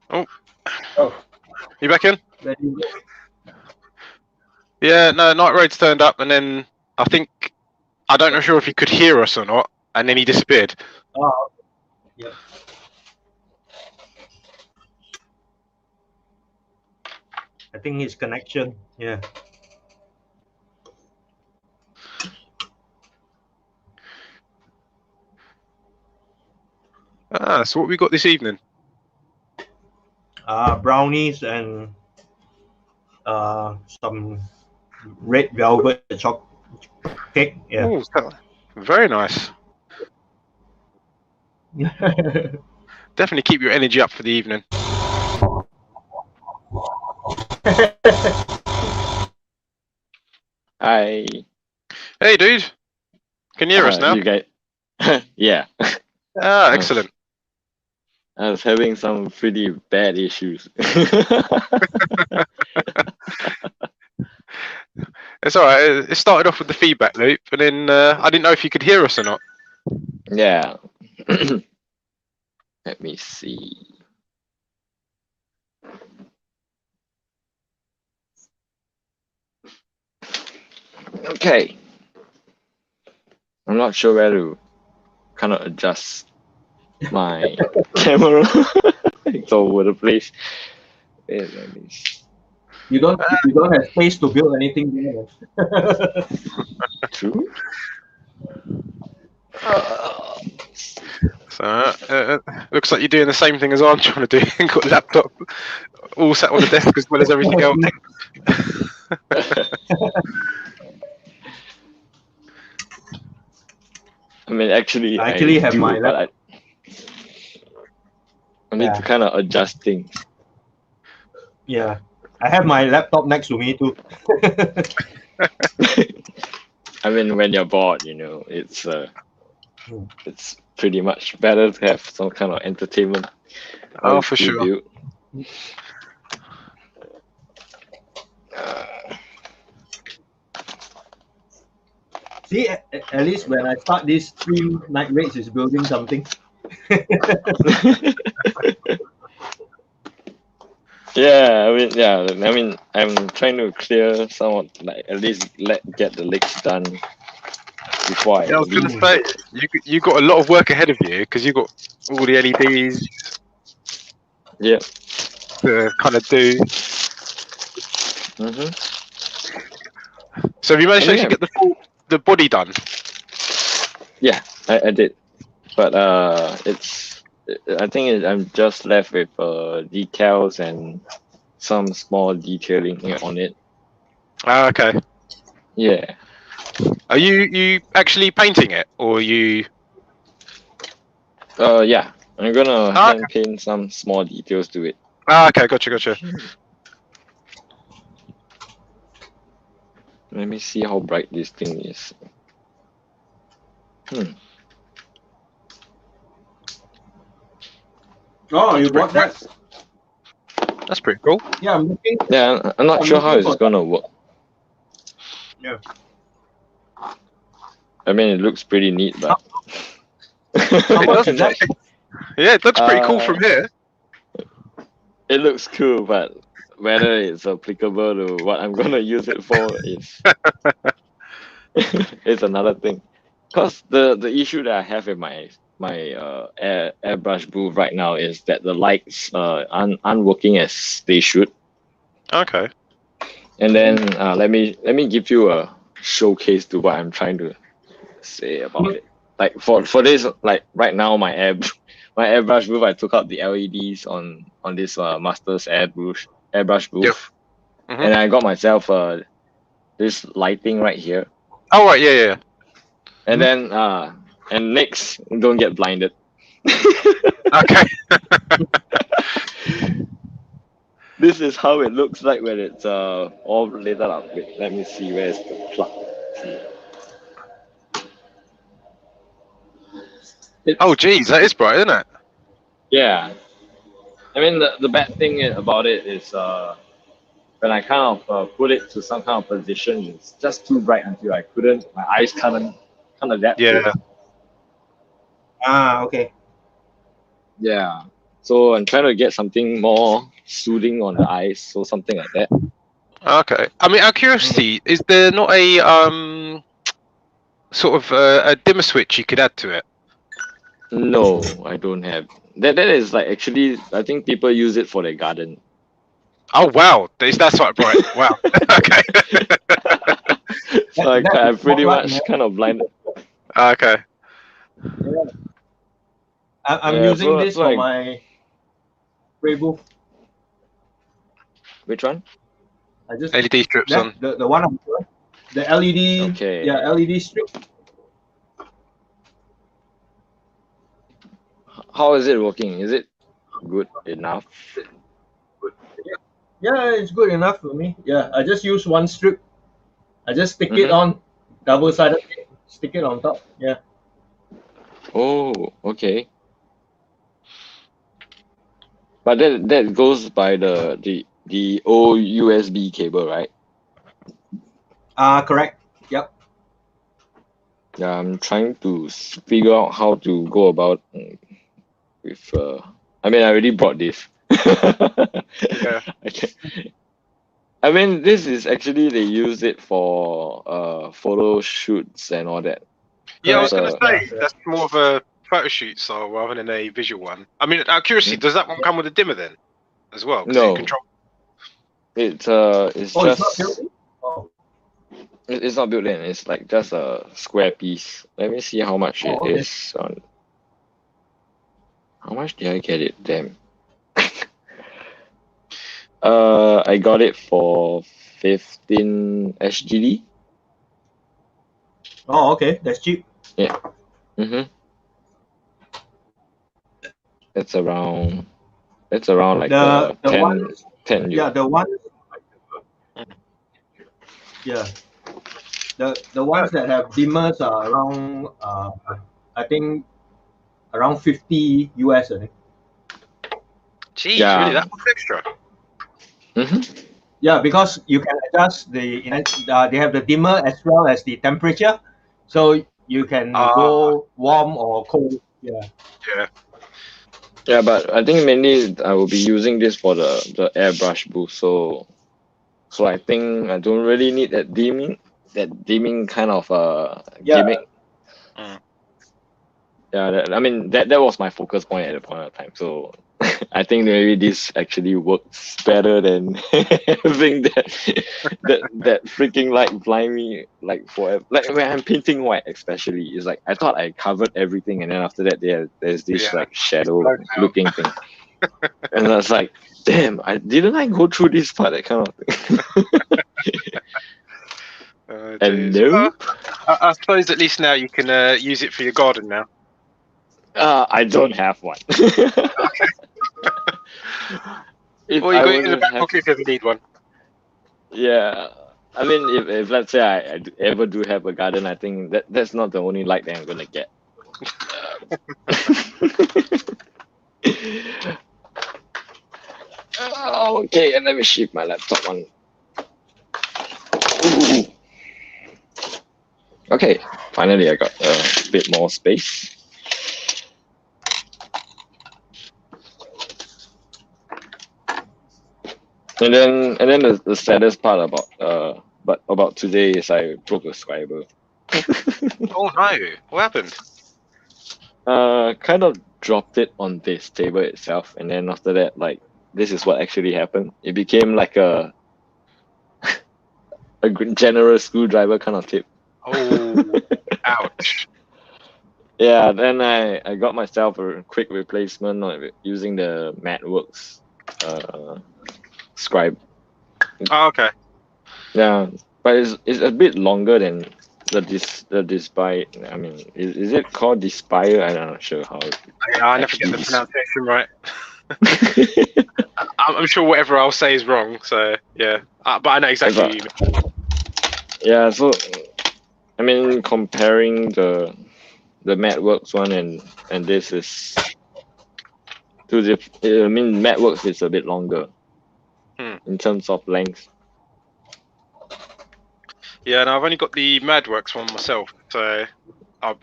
Oh. Oh. You back in? There you go. Yeah, no, Night Raid's turned up, and then I don't know sure if he could hear us or not, and then he disappeared. Oh, yeah. I think his connection, yeah. So what we got this evening? Brownies and some red velvet chocolate cake. Yeah. Ooh, very nice. Definitely keep your energy up for the evening. Hi. Hey, dude. Can you hear us now? You guys. Yeah. Excellent. I was having some pretty bad issues. It's all right. It started off with the feedback loop, and then I didn't know if you could hear us or not. Yeah. Let me see. Okay. I'm not sure where to kind of adjust my camera. It's all over the place. Wait, let me see. You don't have space to build anything there. True. So looks like you're doing the same thing as I'm trying to do. Got a laptop all sat on the desk as well as everything else. I mean, actually, I actually have do, my but I need Yeah. to kind of adjust things. Yeah, I have my laptop next to me too. I mean, when you're bored, you know, it's pretty much better to have some kind of entertainment. Oh, for sure. Build. See, at least when I start this stream, Night Raids is building something. Yeah, I mean, I'm trying to clear some, like at least get the legs done. before I Yeah, I was going to leave. say you got a lot of work ahead of you because you got all the LEDs Yeah. to kind of do. Mm-hmm. So have you managed to I think actually get the body done? Yeah, I did, but I think I'm just left with decals and some small detailing here on it. Ah, okay. Yeah. Are you actually painting it, or are you? Yeah. I'm gonna Ah, hand paint some small details to it. okay, gotcha. Let me see how bright this thing is. Oh, you That's pretty bought that? That's pretty cool. Yeah, I'm looking. Yeah, I'm not I'm sure how looking it's for gonna work. Yeah. I mean, it looks pretty neat, but How It much does is that? Yeah, it looks pretty cool from here. it looks cool, but whether it's applicable to what I'm gonna use it for is it's another thing. Cause the issue that I have with my airbrush booth right now is that the lights aren't working as they should. Okay. And then let me give you a showcase to what I'm trying to say about it. Like for this, like right now my airbrush booth, I took out the LEDs on this master's airbrush booth, Yep. Mhm. and I got myself this lighting right here. Oh right, yeah. And then and next, don't get blinded. Okay. This is how it looks like when it's all lit up. Wait, let me see where's the plug. Oh geez, that is bright, isn't it? Yeah. I mean, the bad thing about it is when I kind of put it to some kind of position, it's just too bright until I couldn't. My eyes can't adapt to Yeah. it. Ah, okay. Yeah. So I'm trying to get something more soothing on the eyes, so something like that. Okay. I mean, out of curiosity, is there not a sort of a dimmer switch you could add to it? No, I don't have. That is like actually, I think people use it for their garden. Oh wow, that's quite bright. Wow. Okay. So That's I pretty spotlight, much man. kind of blinded. Okay. Yeah. I'm Yeah, using this so for I, my spray booth. which one? I just LED strips on. the one I'm doing. The LED, Okay. yeah, LED strip. How is it working? Is it good enough? Yeah, it's good enough for me. Yeah, I just use one strip. I just stick it Mhm. on, double-sided tape, stick it on top. Yeah. Oh, okay. But that goes by the old USB cable, right? Correct. Yep. Yeah, I'm trying to figure out how to go about with. I mean, I already brought this. Yeah. I mean, this is actually they use it for photo shoots and all that. Yeah, I was Correct. going to say Yeah. that's more of a photo shoot style rather than a visual one. I mean, out of curiosity, does that one come with a dimmer then, as well? Because you No, control. it's Oh, it's not just built-in? Oh, it's not built in. It's like just a square piece. Let me see how much it okay. is on. How much did I get it? Damn. I got it for 15 SGD. Oh, okay. That's cheap. Yeah. Mhm. It's around like The 10 ones, 10 yeah, euro. the ones, yeah, the ones that have dimmers are around, I think around 50 US. I think. Jeez, really? Yeah. That much extra? Mhm. Yeah, because you can adjust they have the dimmer as well as the temperature, so you can go warm or cold. Yeah. Yeah. Yeah, but I think mainly I will be using this for the airbrush booth. So I think I don't really need that dimming kind of Yeah. gimmick. Mm. Yeah, I mean that was my focus point at the point of time. So I think maybe this actually works better than having that freaking light blind me like forever. Like when I'm painting white, especially, it's like I thought I covered everything, and then after that there's this Yeah. like shadow Blows out. looking thing, and I was like, damn, I go through this part, that kind of thing. Oh, And jeez. Well, no, I suppose at least now you can use it for your garden now. I don't have one. Okay. If Well, you I got it in the wouldn't back have, pocket if you ever need one. yeah. I mean, if let's say I ever do have a garden, I think that's not the only light that I'm gonna get. Okay, and let me shift my laptop on. Ooh. Okay, finally I got a bit more space. And then the saddest part about today is I broke a scriber. Oh no! What happened? Kind of dropped it on this table itself, and then after that, like, this is what actually happened. It became like a general screwdriver kind of tip. Oh, ouch! Yeah, then I got myself a quick replacement using the MatWorks scribe. Oh, okay. Yeah, but it's a bit longer than the Despire. I mean, is it called Despire? I'm not sure how. Yeah, I never get the pronunciation right. I'm sure whatever I'll say is wrong. So yeah, but I know exactly what you mean. Yeah, so I mean, comparing the MatWorks one and this is I mean, MatWorks is a bit longer in terms of length. Yeah, and I've only got the MadWorks one myself, so I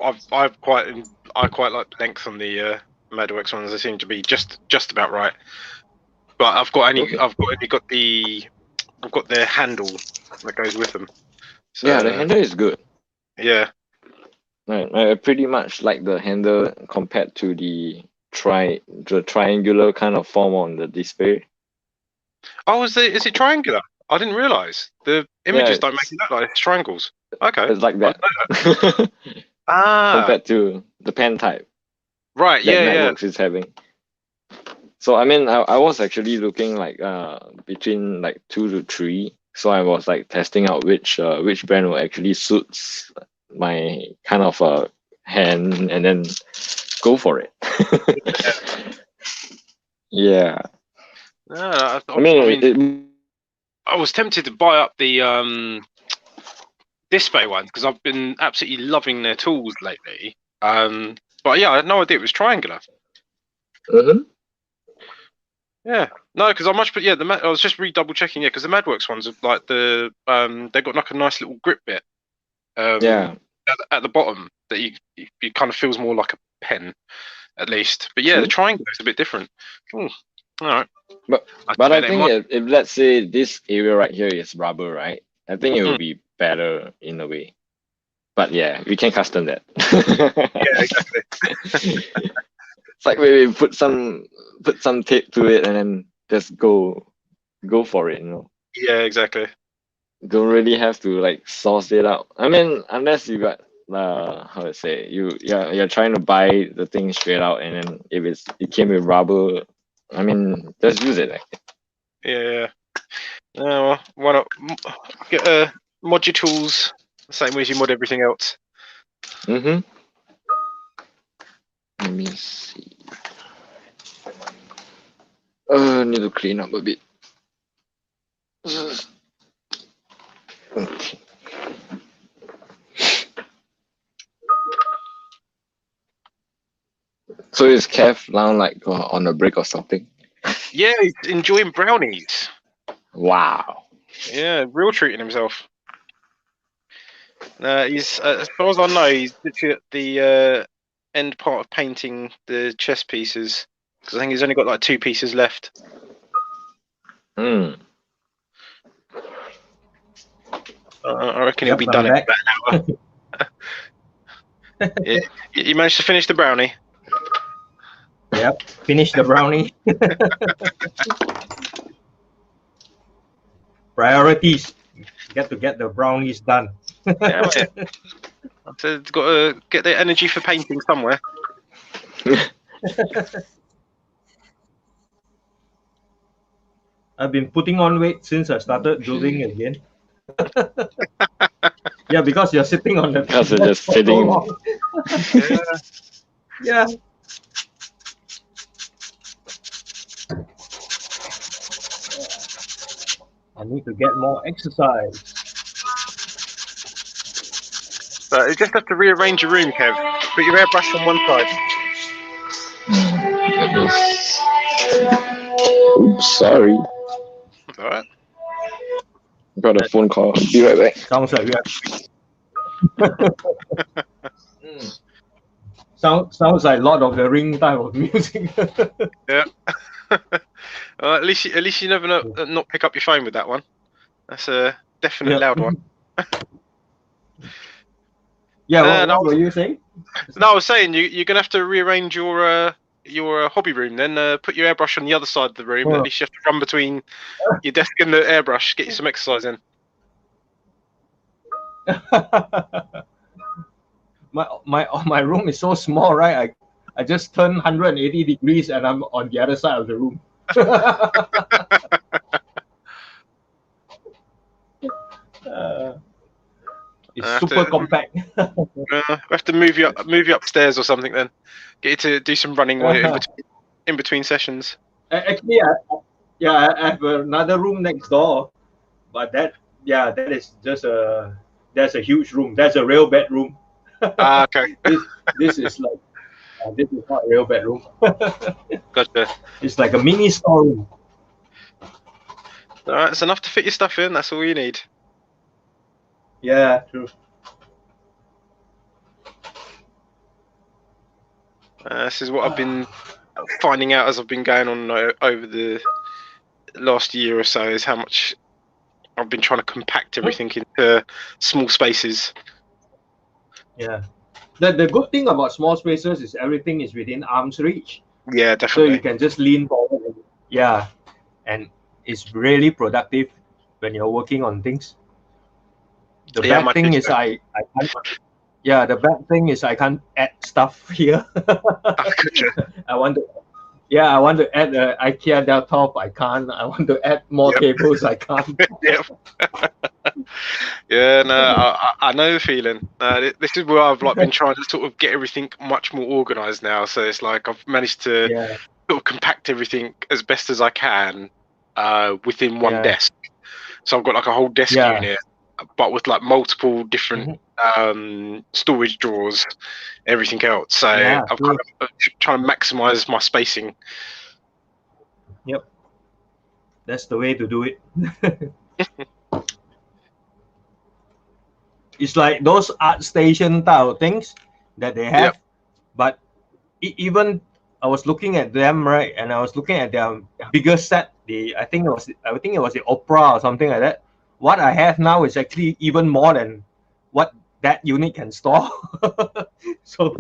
quite like the length on the MadWorks ones. They seem to be just about right. But I've got the handle that goes with them. So, yeah, the handle is good. Yeah. Right, I pretty much like the handle compared to the triangular kind of form on the display. Oh, is it triangular? I didn't realise. The images don't make it look like it's triangles. Okay. It's like that. Compared to the pen type. Right, that yeah, MatWorks is having. So I mean, I was actually looking like between like 2 to 3. So I was like testing out which brand will actually suits my kind of hand, and then go for it. Yeah. I mean, I was tempted to buy up the display one because I've been absolutely loving their tools lately. But yeah, I had no idea it was triangular. Yeah, no, because I was just double checking. Yeah, because the MadWorks ones are like they've got like a nice little grip bit. Yeah. At the bottom that you kind of feels more like a pen, at least. But yeah, the triangle is a bit different. Ooh, all right. But I think if let's say this area right here is rubber, right? I think it will be better in a way. But yeah, we can custom that. Yeah, exactly. It's like maybe put some tape to it and then just go for it, you know. Yeah, exactly. Don't really have to like source it out. I mean, unless you got how to say, you're trying to buy the thing straight out, and then if it came with rubber, I mean, just use it. Yeah. Well, why not get mod your tools the same way as you mod everything else? Let me see. Need to clean up a bit. Okay. So is Kev now like on a break or something? Yeah, he's enjoying brownies. Wow. Yeah, real treating himself. He's as far as I know, he's literally at the end part of painting the chess pieces because I think he's only got like 2 pieces left. I reckon he'll be done in about an hour. You managed to finish the brownie. Yep, finish the brownie. Priorities. Get the brownies done. Yeah, that's it. So got to get the energy for painting somewhere. I've been putting on weight since I started doing again. Yeah, because you're sitting on the Because you're just for so sitting. long. Yeah. I need to get more exercise. But you just have to rearrange your room, Kev. Put your airbrush on one side. Oops, sorry. All right. Got a phone call. Be right back. Sounds like we are. Sounds like Lord of the Ring type of music. Yeah. At least you never not pick up your phone with that one. That's a definite Yep. loud one. Yeah. What were you saying? No, I was saying you're gonna have to rearrange your hobby room. Then put your airbrush on the other side of the room. Oh. At least you have to run between your desk and the airbrush. Get you some exercise in. my room is so small, right? I just turn 180 degrees and I'm on the other side of the room. It's super compact. Have to move you upstairs or something. Then get you to do some running while in between sessions. Actually, I have another room next door, but that is just that's a huge room. That's a real bedroom. Okay. This is like this is not a real bedroom. Gotcha. It's like a mini storeroom. All right, it's enough to fit your stuff in. That's all you need. Yeah, true. This is what I've been finding out as I've been going on over the last year or so, is how much I've been trying to compact everything into small spaces. Yeah. The good thing about small spaces is everything is within arm's reach. Yeah, definitely. So you can just lean forward. And it's really productive when you're working on things. The bad thing is I can't. Yeah, the bad thing is I can't add stuff here. I want to add an IKEA desktop. I can't. I want to add more tables. I can't. Yeah, no, I know the feeling. This is where I've been trying to sort of get everything much more organized now. So it's like I've managed to sort of compact everything as best as I can within one desk. So I've got like a whole desk unit, but with like multiple different storage drawers, everything else. So I'm kind of trying to maximize my spacing. Yep, that's the way to do it. It's like those art station style things that they have, but even I was looking at them, right, and I was looking at their bigger set. I think it was the Opera or something like that. What I have now is actually even more than what that unit can store. so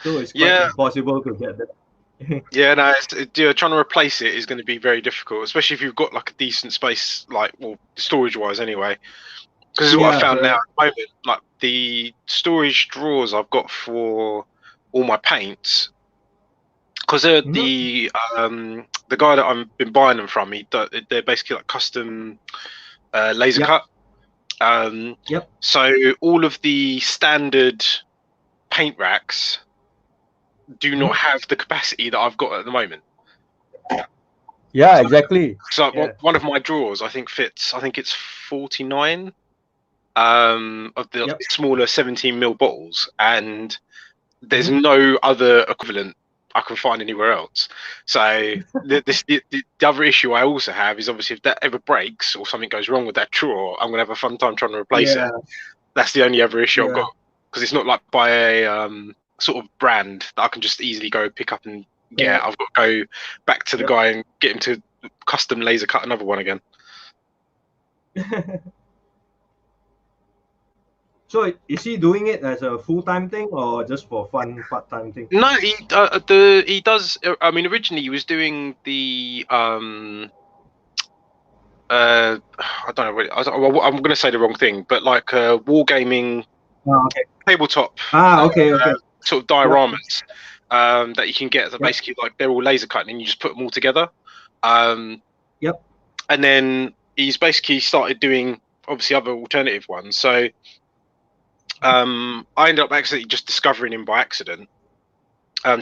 it's quite impossible to get that. Yeah, no, trying to replace it is going to be very difficult, especially if you've got like a decent space, storage wise anyway. Because this is what I found now at the moment. Like the storage drawers I've got for all my paints, because the guy that I've been buying them from, they're basically like custom laser cut. So all of the standard paint racks do not have the capacity that I've got at the moment. Yeah, exactly. So one of my drawers, I think it's 49 of the smaller 17mm bottles, and there's no other equivalent I can find anywhere else. So the other issue I also have is obviously if that ever breaks or something goes wrong with that drawer, I'm gonna have a fun time trying to replace it. That's the only other issue I've got, because it's not like by a sort of brand that I can just easily go pick up and get. I've got to go back to the guy and get him to custom laser cut another one again. So is he doing it as a full-time thing or just for fun, part-time thing? No, he does. I mean, originally he was doing the I don't know. I'm going to say the wrong thing, but like wargaming Oh, okay. tabletop Okay. sort of dioramas that you can get. That Yep. basically like they're all laser cut, and you just put them all together. Yep. And then he's basically started doing obviously other alternative ones. So I ended up accidentally just discovering him by accident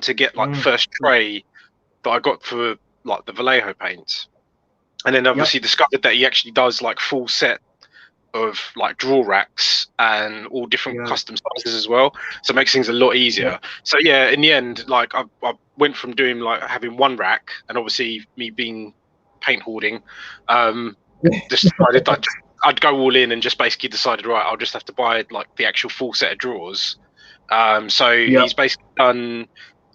to get like the first tray that I got for like the Vallejo paints. And then obviously discovered that he actually does like full set of like draw racks and all different custom sizes as well. So it makes things a lot easier. So yeah, in the end, like I went from doing like having one rack, and obviously me being paint hoarding, just decided that I'd go all in and just basically decided, right, I'll just have to buy like the actual full set of drawers. So he's basically done.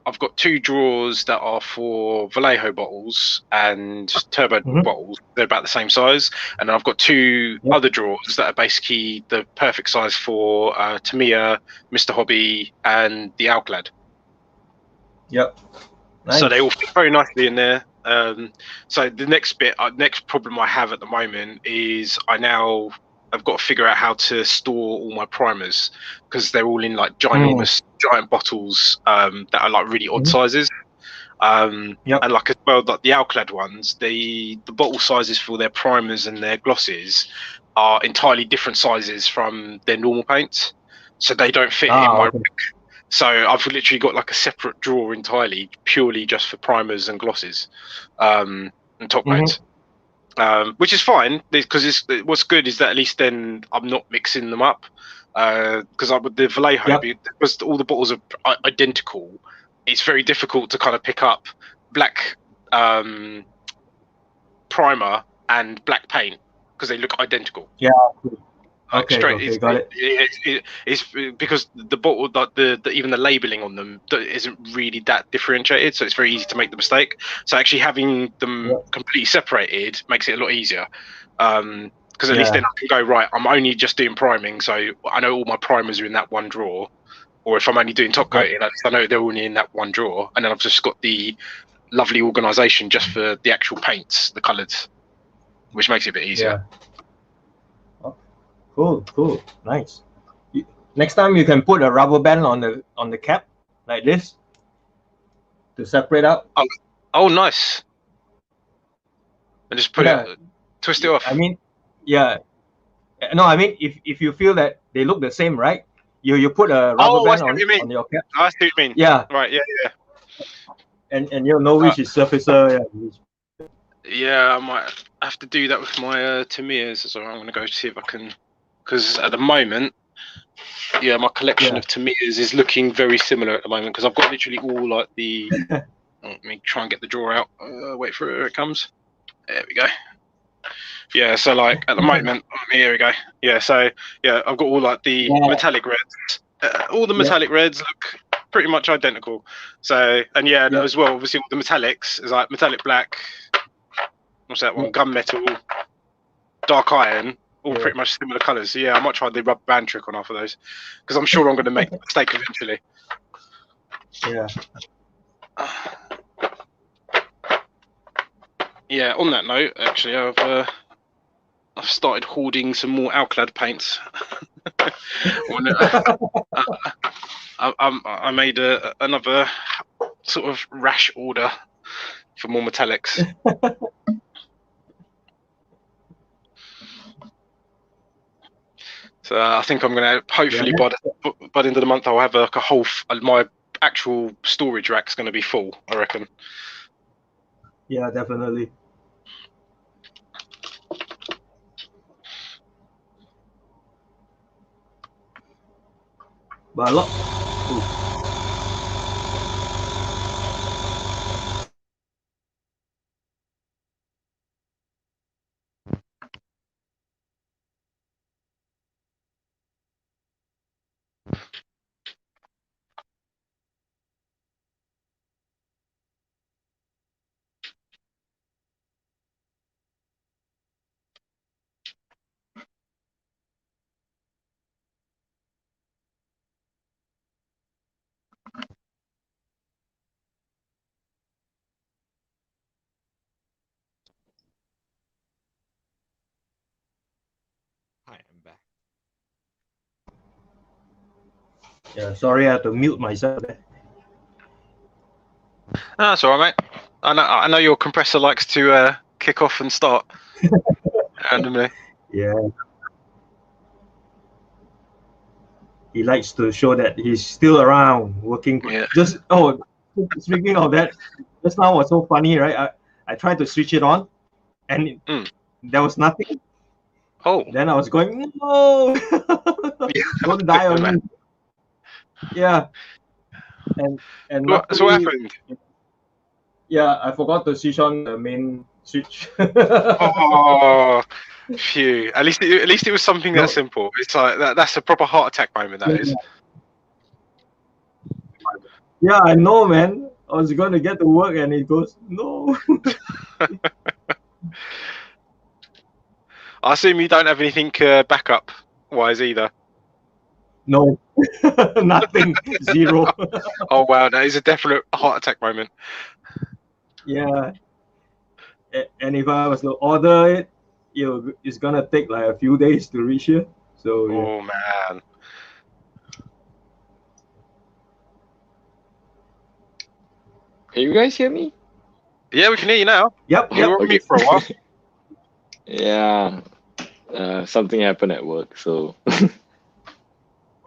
I've got 2 drawers that are for Vallejo bottles and turbo bottles. They're about the same size. And then I've got 2 other drawers that are basically the perfect size for Tamiya, Mr. Hobby, and the Alclad. Yep. Nice. So they all fit very nicely in there. So the next problem I have at the moment is I've got to figure out how to store all my primers, because they're all in like ginormous giant bottles that are like really odd sizes. And like as well, like the Alclad ones, the bottle sizes for their primers and their glosses are entirely different sizes from their normal paints, so they don't fit in my rack. So I've literally got like a separate drawer entirely, purely just for primers and glosses, and top coats, which is fine, because what's good is that at least then I'm not mixing them up. Because with the Vallejo, because all the bottles are identical, it's very difficult to kind of pick up black primer and black paint because they look identical. Yeah. Got it. It's because the bottle, even the labeling on them isn't really that differentiated, so it's very easy to make the mistake. So actually having them completely separated makes it a lot easier. Because at least then I can go, right, I'm only just doing priming, so I know all my primers are in that one drawer. Or if I'm only doing top coating, I know they're only in that one drawer, and then I've just got the lovely organisation just for the actual paints, the colours, which makes it a bit easier. Cool, nice. Next time you can put a rubber band on the cap like this to separate out. Oh, nice. And just put it, twist it off. I mean, no, I mean if you feel that they look the same, right? You put a rubber band on your cap. I see what you mean. Yeah. Right. Yeah. And you'll know which is surfacer. Yeah, I might have to do that with my Tamiyas. So I'm going to go see if I can, because at the moment, my collection of Tamiyas is looking very similar at the moment, because I've got literally all like the. Let me try and get the drawer out. Wait for it. Here it comes. There we go. Yeah, so like at the moment, here we go. Yeah, so I've got all like the metallic reds. All the metallic reds look pretty much identical. So as well, obviously all the metallics is like metallic black. What's that one? Gunmetal, dark iron, all pretty much similar colours. So I might try the rubber band trick on half of those, because I'm sure I'm going to make a mistake eventually. Yeah. On that note, actually, I've started hoarding some more Alclad paints. I made another sort of rash order for more metallics. So I think I'm going to hopefully by the end of the month I'll have like a whole my actual storage rack's going to be full, I reckon. Yeah, definitely. But a lot. Yeah, sorry, I had to mute myself there. That's all right, mate. I know your compressor likes to kick off and start randomly. Yeah. He likes to show that he's still around working. Yeah. Just speaking of that, just now was so funny, right? I tried to switch it on, and there was nothing. Oh. Then I was going, no, don't die on me. Yeah. And So what happened? Yeah, I forgot to switch on the main switch. Oh, phew. At least it was something that simple. It's like that's a proper heart attack moment. That is. Yeah, I know, man. I was going to get to work, and it goes, no. I assume you don't have anything backup wise either. No, nothing, zero. Oh wow, that is a definite heart attack moment. Yeah, and if I was to order it, it's gonna take like a few days to reach here. So oh man. Can you guys hear me? Yeah, we can hear you now. Yep. You were on mute for a while. Yeah. Something happened at work, so.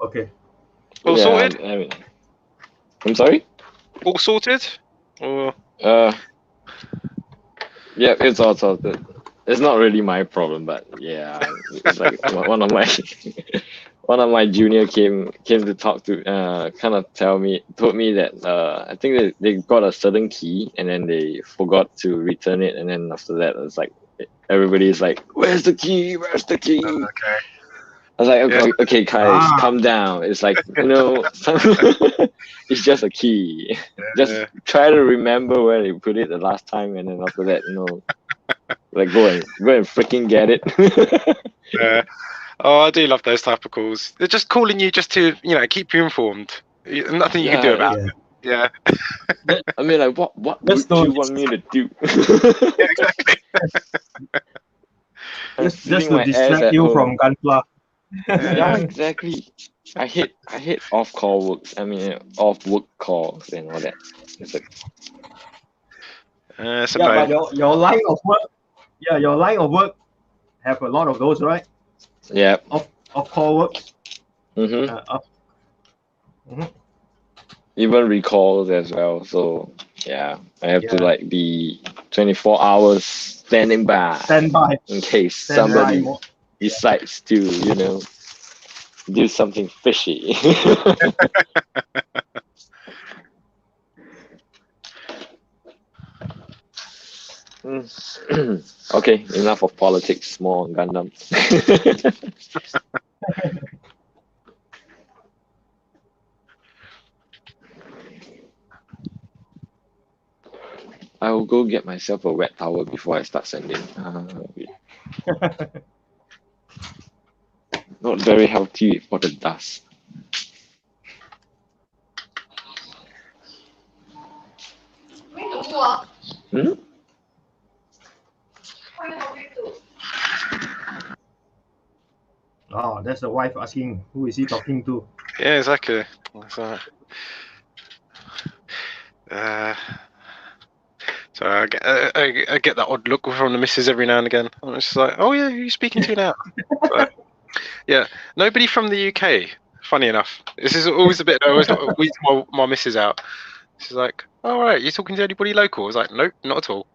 Okay. All sorted? I mean, I'm sorry? All sorted? Or yeah, it's all sorted. It's not really my problem, but yeah, it's like one of my junior came to talk to kind of told me that I think that they got a certain key and then they forgot to return it, and then after that it's like everybody's like, where's the key? okay. I was like, okay, guys, calm down. It's like, it's just a key. Just try to remember where they put it the last time, and then after that, like go and freaking get it. Yeah. Oh, I do love those type of calls. They're just calling you just to, keep you informed. Nothing you can do about it. Yeah. I mean, like, what would you want me to do? Yeah, exactly. just to distract you from Gunpla. Yeah, exactly. I hate off work calls and all that. It's like, but your line of work, your line of work have a lot of those, right? Yeah. Off call work. Even recalls as well. So yeah, I have to like be 24 hours standing by in case somebody decides to, do something fishy. Okay, enough of politics. More on Gundam. I will go get myself a wet towel before I start sending. Not very healthy for the dust. Oh, that's the wife asking who is he talking to. Yeah, exactly. So I get that odd look from the missus every now and again. I'm just like, oh yeah, who are you speaking to now? But, yeah, nobody from the UK. Funny enough, this is always a bit. I always my missus out. She's like, "All right, you're talking to anybody local?" I was like, "Nope, not at all."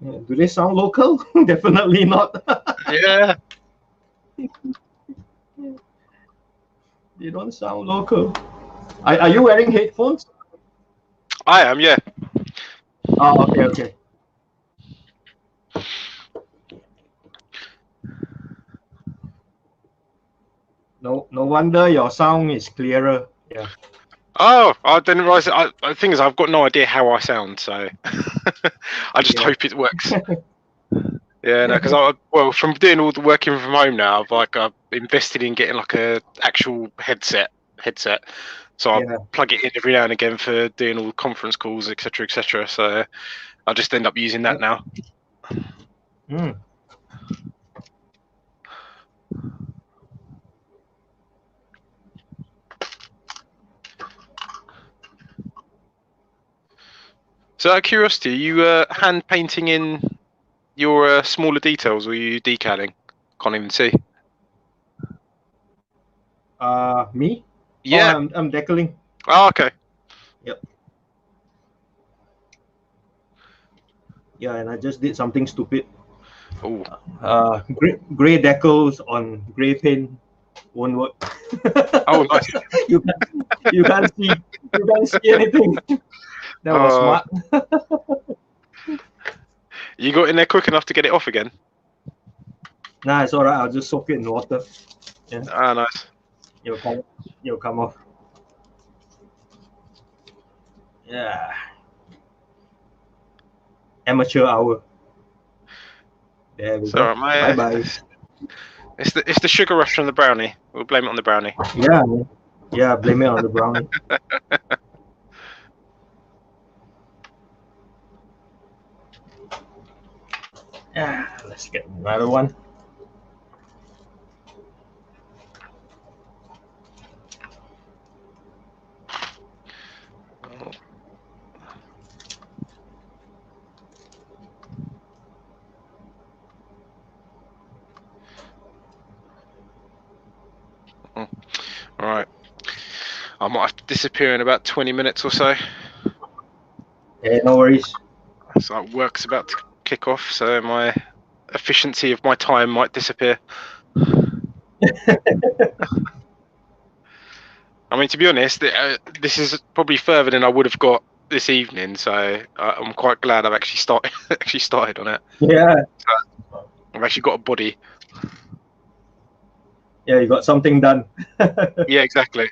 Do they sound local? Definitely not. Yeah. They don't sound local. Are you wearing headphones? I am, yeah. Oh, okay. No wonder your sound is clearer. Yeah. Oh, I didn't realize. The thing is, I've got no idea how I sound, so I just hope it works. Yeah, no, because from doing all the working from home now, I've invested in getting like a actual headset. So I plug it in every now and again for doing all the conference calls, etc. So I just end up using that now. So out of curiosity, are you hand painting in your smaller details, or are you decaling? Can't even see. Me? Yeah. Oh, I'm decaling. Oh, okay. Yep. Yeah, and I just did something stupid. Oh. Gray decals on gray paint won't work. Oh, nice. you can't see anything. That was smart. You got in there quick enough to get it off again? Nah, it's alright. I'll just soak it in water. Yeah. Ah, nice. It'll come off. Yeah. Amateur hour. There we go. Alright, Bye mate. bye. It's the sugar rush from the brownie. We'll blame it on the brownie. Yeah, man. Yeah, blame it on the brownie. Yeah, let's get another one. Alright. I might have to disappear in about 20 minutes or so. Yeah, no worries. So work's about to kick off, so my efficiency of my time might disappear. I mean, to be honest, this is probably further than I would have got this evening, so I'm quite glad I've actually started on it. Yeah. So I've actually got a body. Yeah, you got something done. Yeah, exactly.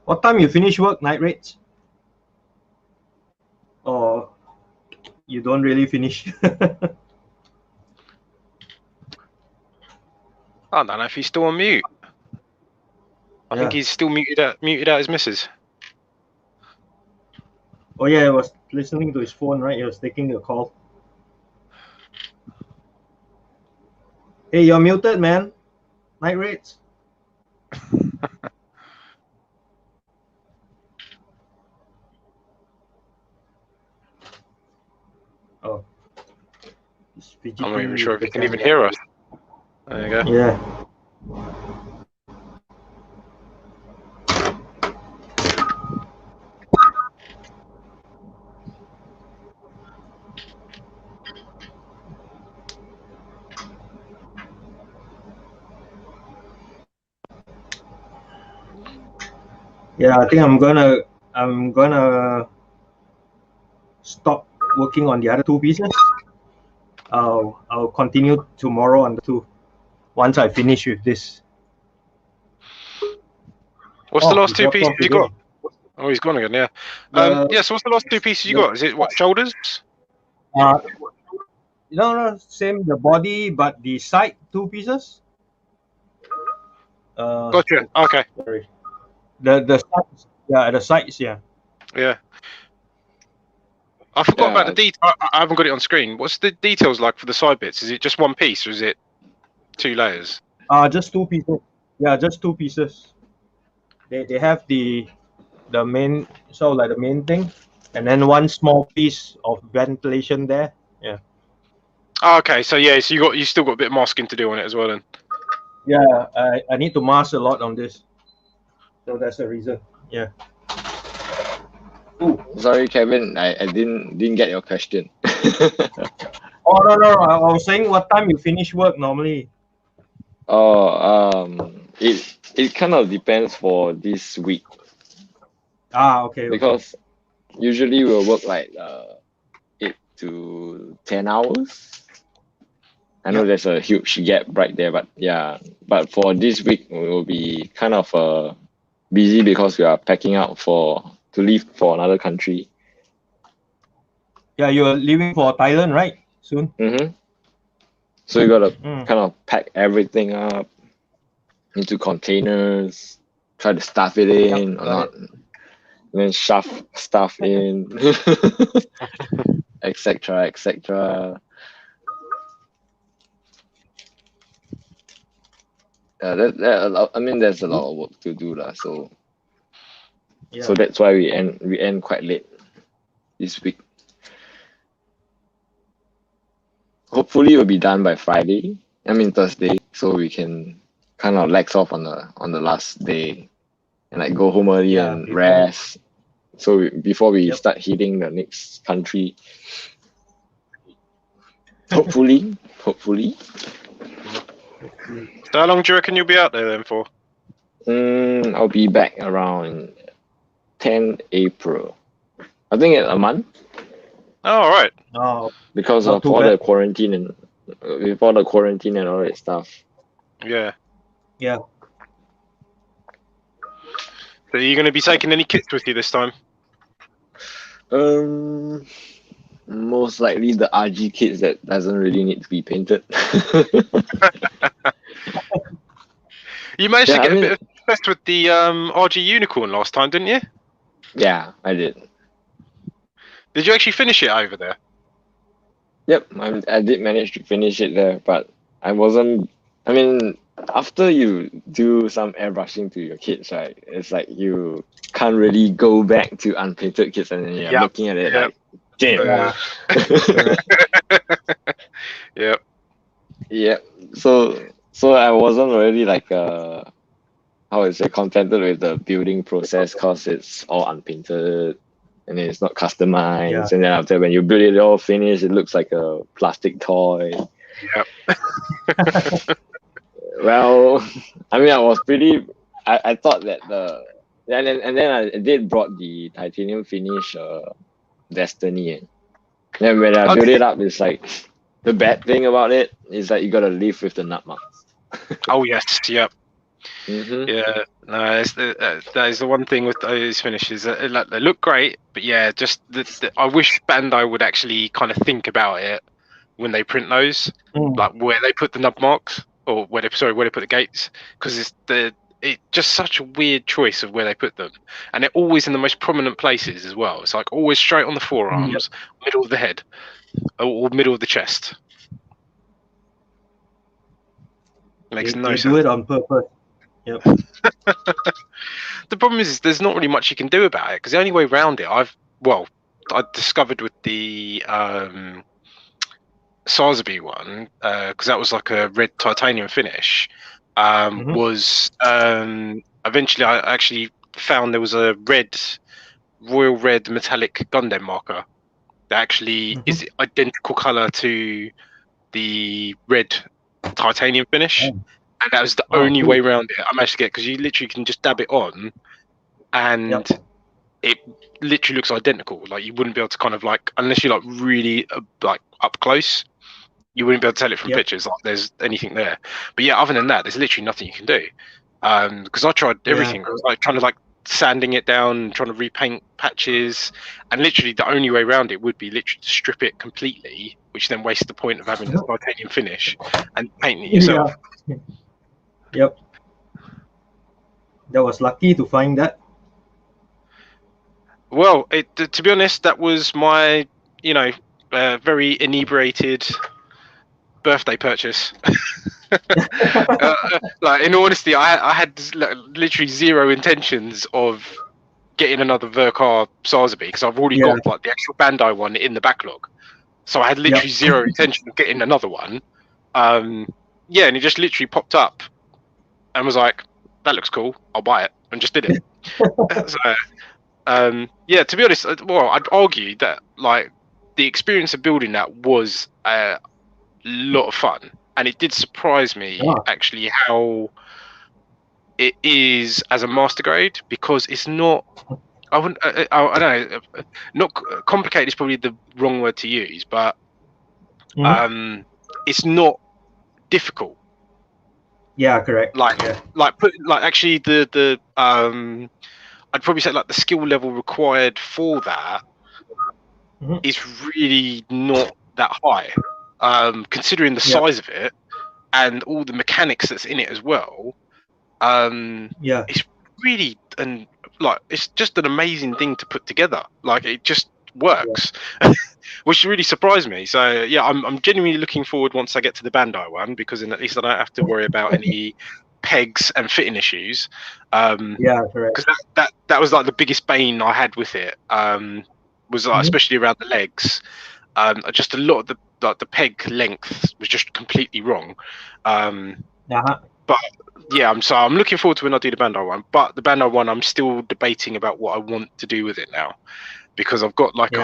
What time you finish work, night rates? Or you don't really finish? I don't know if he's still on mute. I think he's still muted out his missus. Oh yeah, he was listening to his phone, right? He was taking a call. Hey, you're muted, man. Night rates. Oh. I'm not even sure if he can even hear us. There you go. Yeah. Yeah, I think I'm gonna stop working on the other two pieces. I'll continue tomorrow on the two once I finish with this. What's the last two pieces you got? Oh, he's gone again. Yeah. Yeah. So what's the last two pieces you got? Is it what, shoulders? No, same the body, but the side two pieces. Gotcha. Okay. Sorry. The sides, yeah, the sides, yeah. Yeah. I forgot about the detail. I haven't got it on screen. What's the details like for the side bits? Is it just one piece or is it two layers? Just two pieces. Yeah, just two pieces. They have the main, so like the main thing, and then one small piece of ventilation there. Yeah. Oh, okay. So yeah, so you still got a bit of masking to do on it as well then. Yeah, I need to mask a lot on this. So that's the reason. Yeah. Ooh. Sorry, Kevin, I didn't get your question. Oh no, I was saying what time you finish work normally. Oh, it kind of depends for this week. Okay. Because usually we'll work like 8 to 10 hours. I know there's a huge gap right there, but yeah. But for this week, we will be kind of busy because we are packing out to leave for another country. Yeah, you're leaving for Thailand, right? Soon. So you gotta kind of pack everything up into containers, try to stuff it in or not, and then shove stuff in, etc., etc. I mean, there's a lot of work to do, lah. So that's why we end quite late this week. Hopefully, we'll be done by Friday. I mean Thursday, so we can kind of lax off on the last day and like go home early and rest. So before we start hitting the next country, hopefully. So how long do you reckon you'll be out there then for? I'll be back around 10 April. I think a month. Oh, all right. Oh, because of all the quarantine and all that stuff. Yeah. Yeah. So are you going to be taking any kits with you this time? Most likely the RG kits that doesn't really need to be painted. You managed to get a bit obsessed with the RG Unicorn last time, didn't you? Yeah, I did. Did you actually finish it over there? Yep, I did manage to finish it there, but I wasn't. I mean, after you do some airbrushing to your kits, right? It's like you can't really go back to unpainted kits, and then you're looking at it like, damn. Yep. Yep. So I wasn't really like how is it contented with the building process because it's all unpainted and it's not customized, and then after when you build it all finished, it looks like a plastic toy. Yep. Well, I mean, I was pretty. I thought that and then I did brought the titanium finish Destiny in. Then when I build it up, it's like the bad thing about it is that you gotta live with the nut marks. Oh yes, yep. Yeah, no, that is the one thing with those finishes. They look great, but yeah, just I wish Bandai would actually kind of think about it when they print those, like where they put the nub marks or where they put the gates, because it's just such a weird choice of where they put them, and they're always in the most prominent places as well. It's like always straight on the forearms, middle of the head, or middle of the chest. Makes no sense. They do it on purpose. Yep. The problem is there's not really much you can do about it, because the only way around it I discovered with the Sazabi one, because that was like a red titanium finish, was eventually I actually found there was a royal red metallic Gundam marker that actually is identical color to the red titanium finish. And that was the only way around it I managed to get, because you literally can just dab it on and it literally looks identical. Like you wouldn't be able to kind of like, unless you're like really like up close, you wouldn't be able to tell it from pictures like there's anything there. But yeah, other than that, there's literally nothing you can do. Because I tried everything. I was like trying to like sanding it down, trying to repaint patches, and literally the only way around it would be literally to strip it completely, which then wastes the point of having the titanium finish and painting it yourself. Yep. That was lucky to find that. Well, to be honest, that was my, very inebriated birthday purchase. Like, in all honesty, I had literally zero intentions of getting another Verkar Sazabi, because I've already got like the actual Bandai one in the backlog. So I had literally zero intention of getting another one. And it just literally popped up and was like, that looks cool, I'll buy it, and just did it. So, to be honest, well, I'd argue that like the experience of building that was a lot of fun, and it did surprise me actually how it is as a master grade, because it's not. I don't know. Not complicated is probably the wrong word to use, but it's not difficult. Yeah, correct. Like Yeah. Actually I'd probably say like the skill level required for that Mhm. is really not that high, considering the Yep. size of it and all the mechanics that's in it as well. Yeah. It's really it's just an amazing thing to put together. Like it just works, which really surprised me. So yeah, I'm genuinely looking forward once I get to the Bandai one, because then at least I don't have to worry about any pegs and fitting issues. Yeah, correct. Because that was like the biggest bane I had with it. Was like, especially around the legs. Just a lot of the peg length was just completely wrong. Uh-huh. But yeah, I'm looking forward to when I do the Bandai one. But the Bandai one, I'm still debating about what I want to do with it now, because I've got like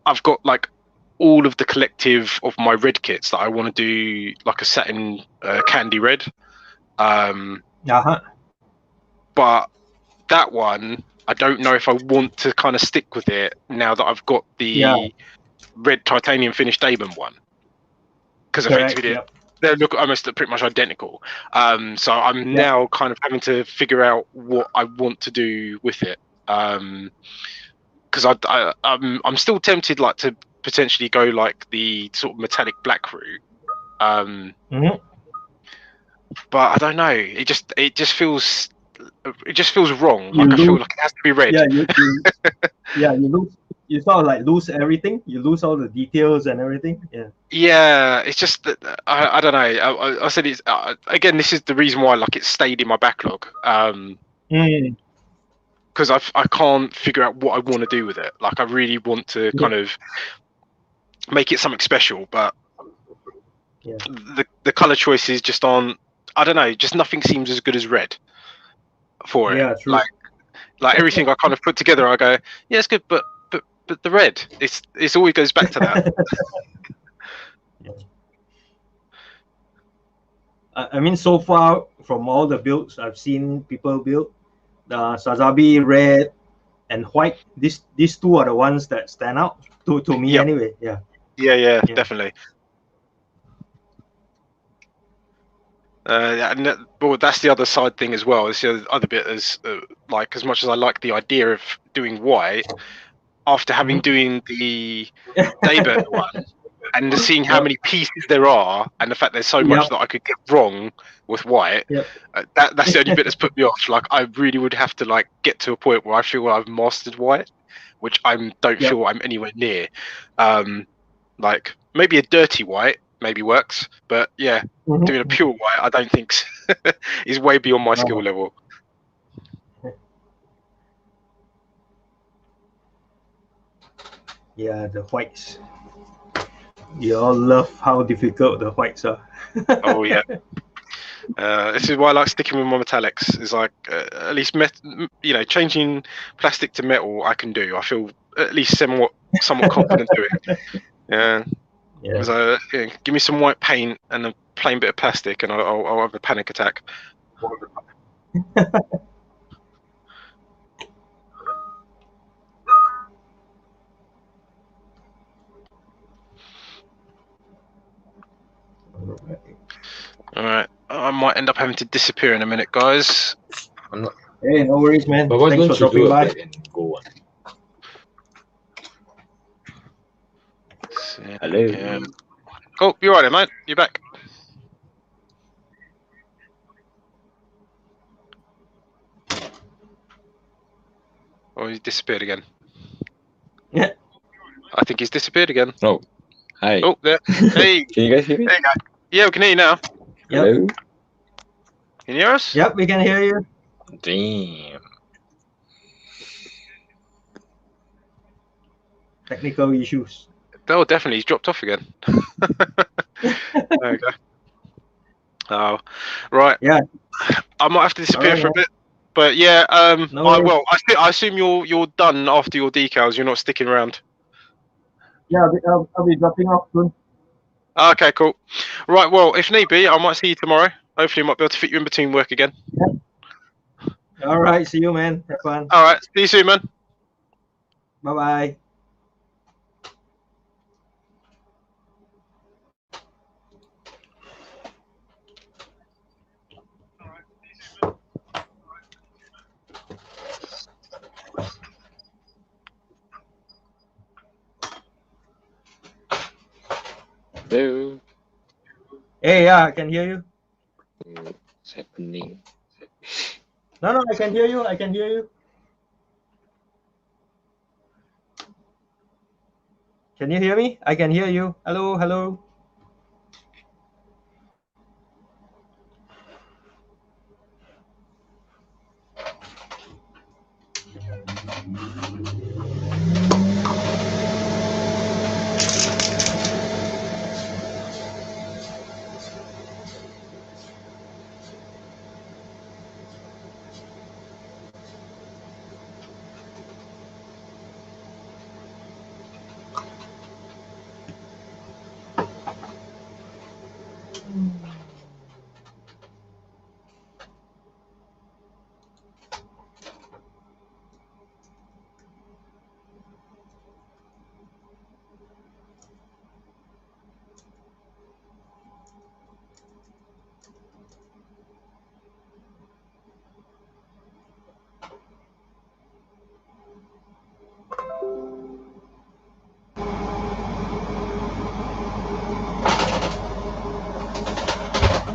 I've got like all of the collective of my red kits that I want to do, like a satin candy red. Uh-huh. But that one, I don't know if I want to kind of stick with it now that I've got the red titanium finished Daemon one, because effectively they look almost pretty much identical. So I'm now kind of having to figure out what I want to do with it. Because I'm still tempted like to potentially go like the sort of metallic black route. But I don't know. It just feels wrong. Like I feel like it has to be red. Yeah, you sort of like lose everything. You lose all the details and everything. Yeah. Yeah, it's just that I don't know. I said it's again. This is the reason why like it stayed in my backlog. Because I can't figure out what I want to do with it. Like I really want to kind of make it something special, but the color choices just aren't. I don't know. Just nothing seems as good as red for it. Yeah, true. Like everything I kind of put together, I go, yeah, it's good, but the red, it's always goes back to that. I mean, so far from all the builds I've seen people build, the Sazabi red and white, these two are the ones that stand out to me anyway. Yeah, definitely. But that's the other side thing as well. It's the other bit is like, as much as I like the idea of doing white, after having doing the Daybird one and seeing how many pieces there are, and the fact there's so much that I could get wrong with white, that's the only bit that's put me off. Like I really would have to like get to a point where I feel I've mastered white, which I don't feel I'm anywhere near. Like maybe a dirty white maybe works, but yeah, doing a pure white I don't think is way beyond my skill level. Yeah, the whites. You all love how difficult the whites are. Oh yeah. This is why I like sticking with my metallics. Is like at least changing plastic to metal I can do. I feel at least somewhat confident doing. Yeah. So give me some white paint and a plain bit of plastic, and I'll have a panic attack. All right. I might end up having to disappear in a minute, guys. Hey, no worries, man. But why Thanks don't for you do dropping a by. and go on? Hello. Oh, you're right, mate. You're back. Oh, he's disappeared again. Yeah. I think he's disappeared again. Oh, hi. Oh, there. Hey. Can you guys hear me? There you go. Yeah, we can hear you now. Hello. Can you hear us? Yep, we can hear you. Damn. Technical issues. Oh, definitely. He's dropped off again. There we go. Oh, right. Yeah. I might have to disappear for a bit. But yeah, I assume you're done after your decals. You're not sticking around. Yeah, I'll be dropping off soon. Okay, cool. Right, well, if need be, I might see you tomorrow. Hopefully, I might be able to fit you in between work again. Yeah. All right, see you, man. Have fun. All right, see you soon, man. Bye-bye. Hello. Hey, yeah, I can hear you. What's happening? No, I can hear you. I can hear you. Can you hear me? I can hear you. Hello, hello.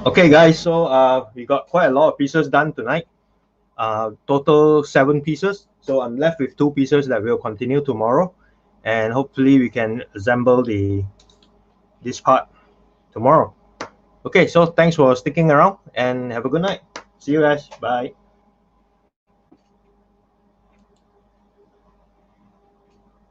Okay, guys, so we got quite a lot of pieces done tonight. Total 7 pieces. So I'm left with 2 pieces that will continue tomorrow, and hopefully we can assemble this part tomorrow. Okay, so thanks for sticking around and have a good night. See you guys. Bye.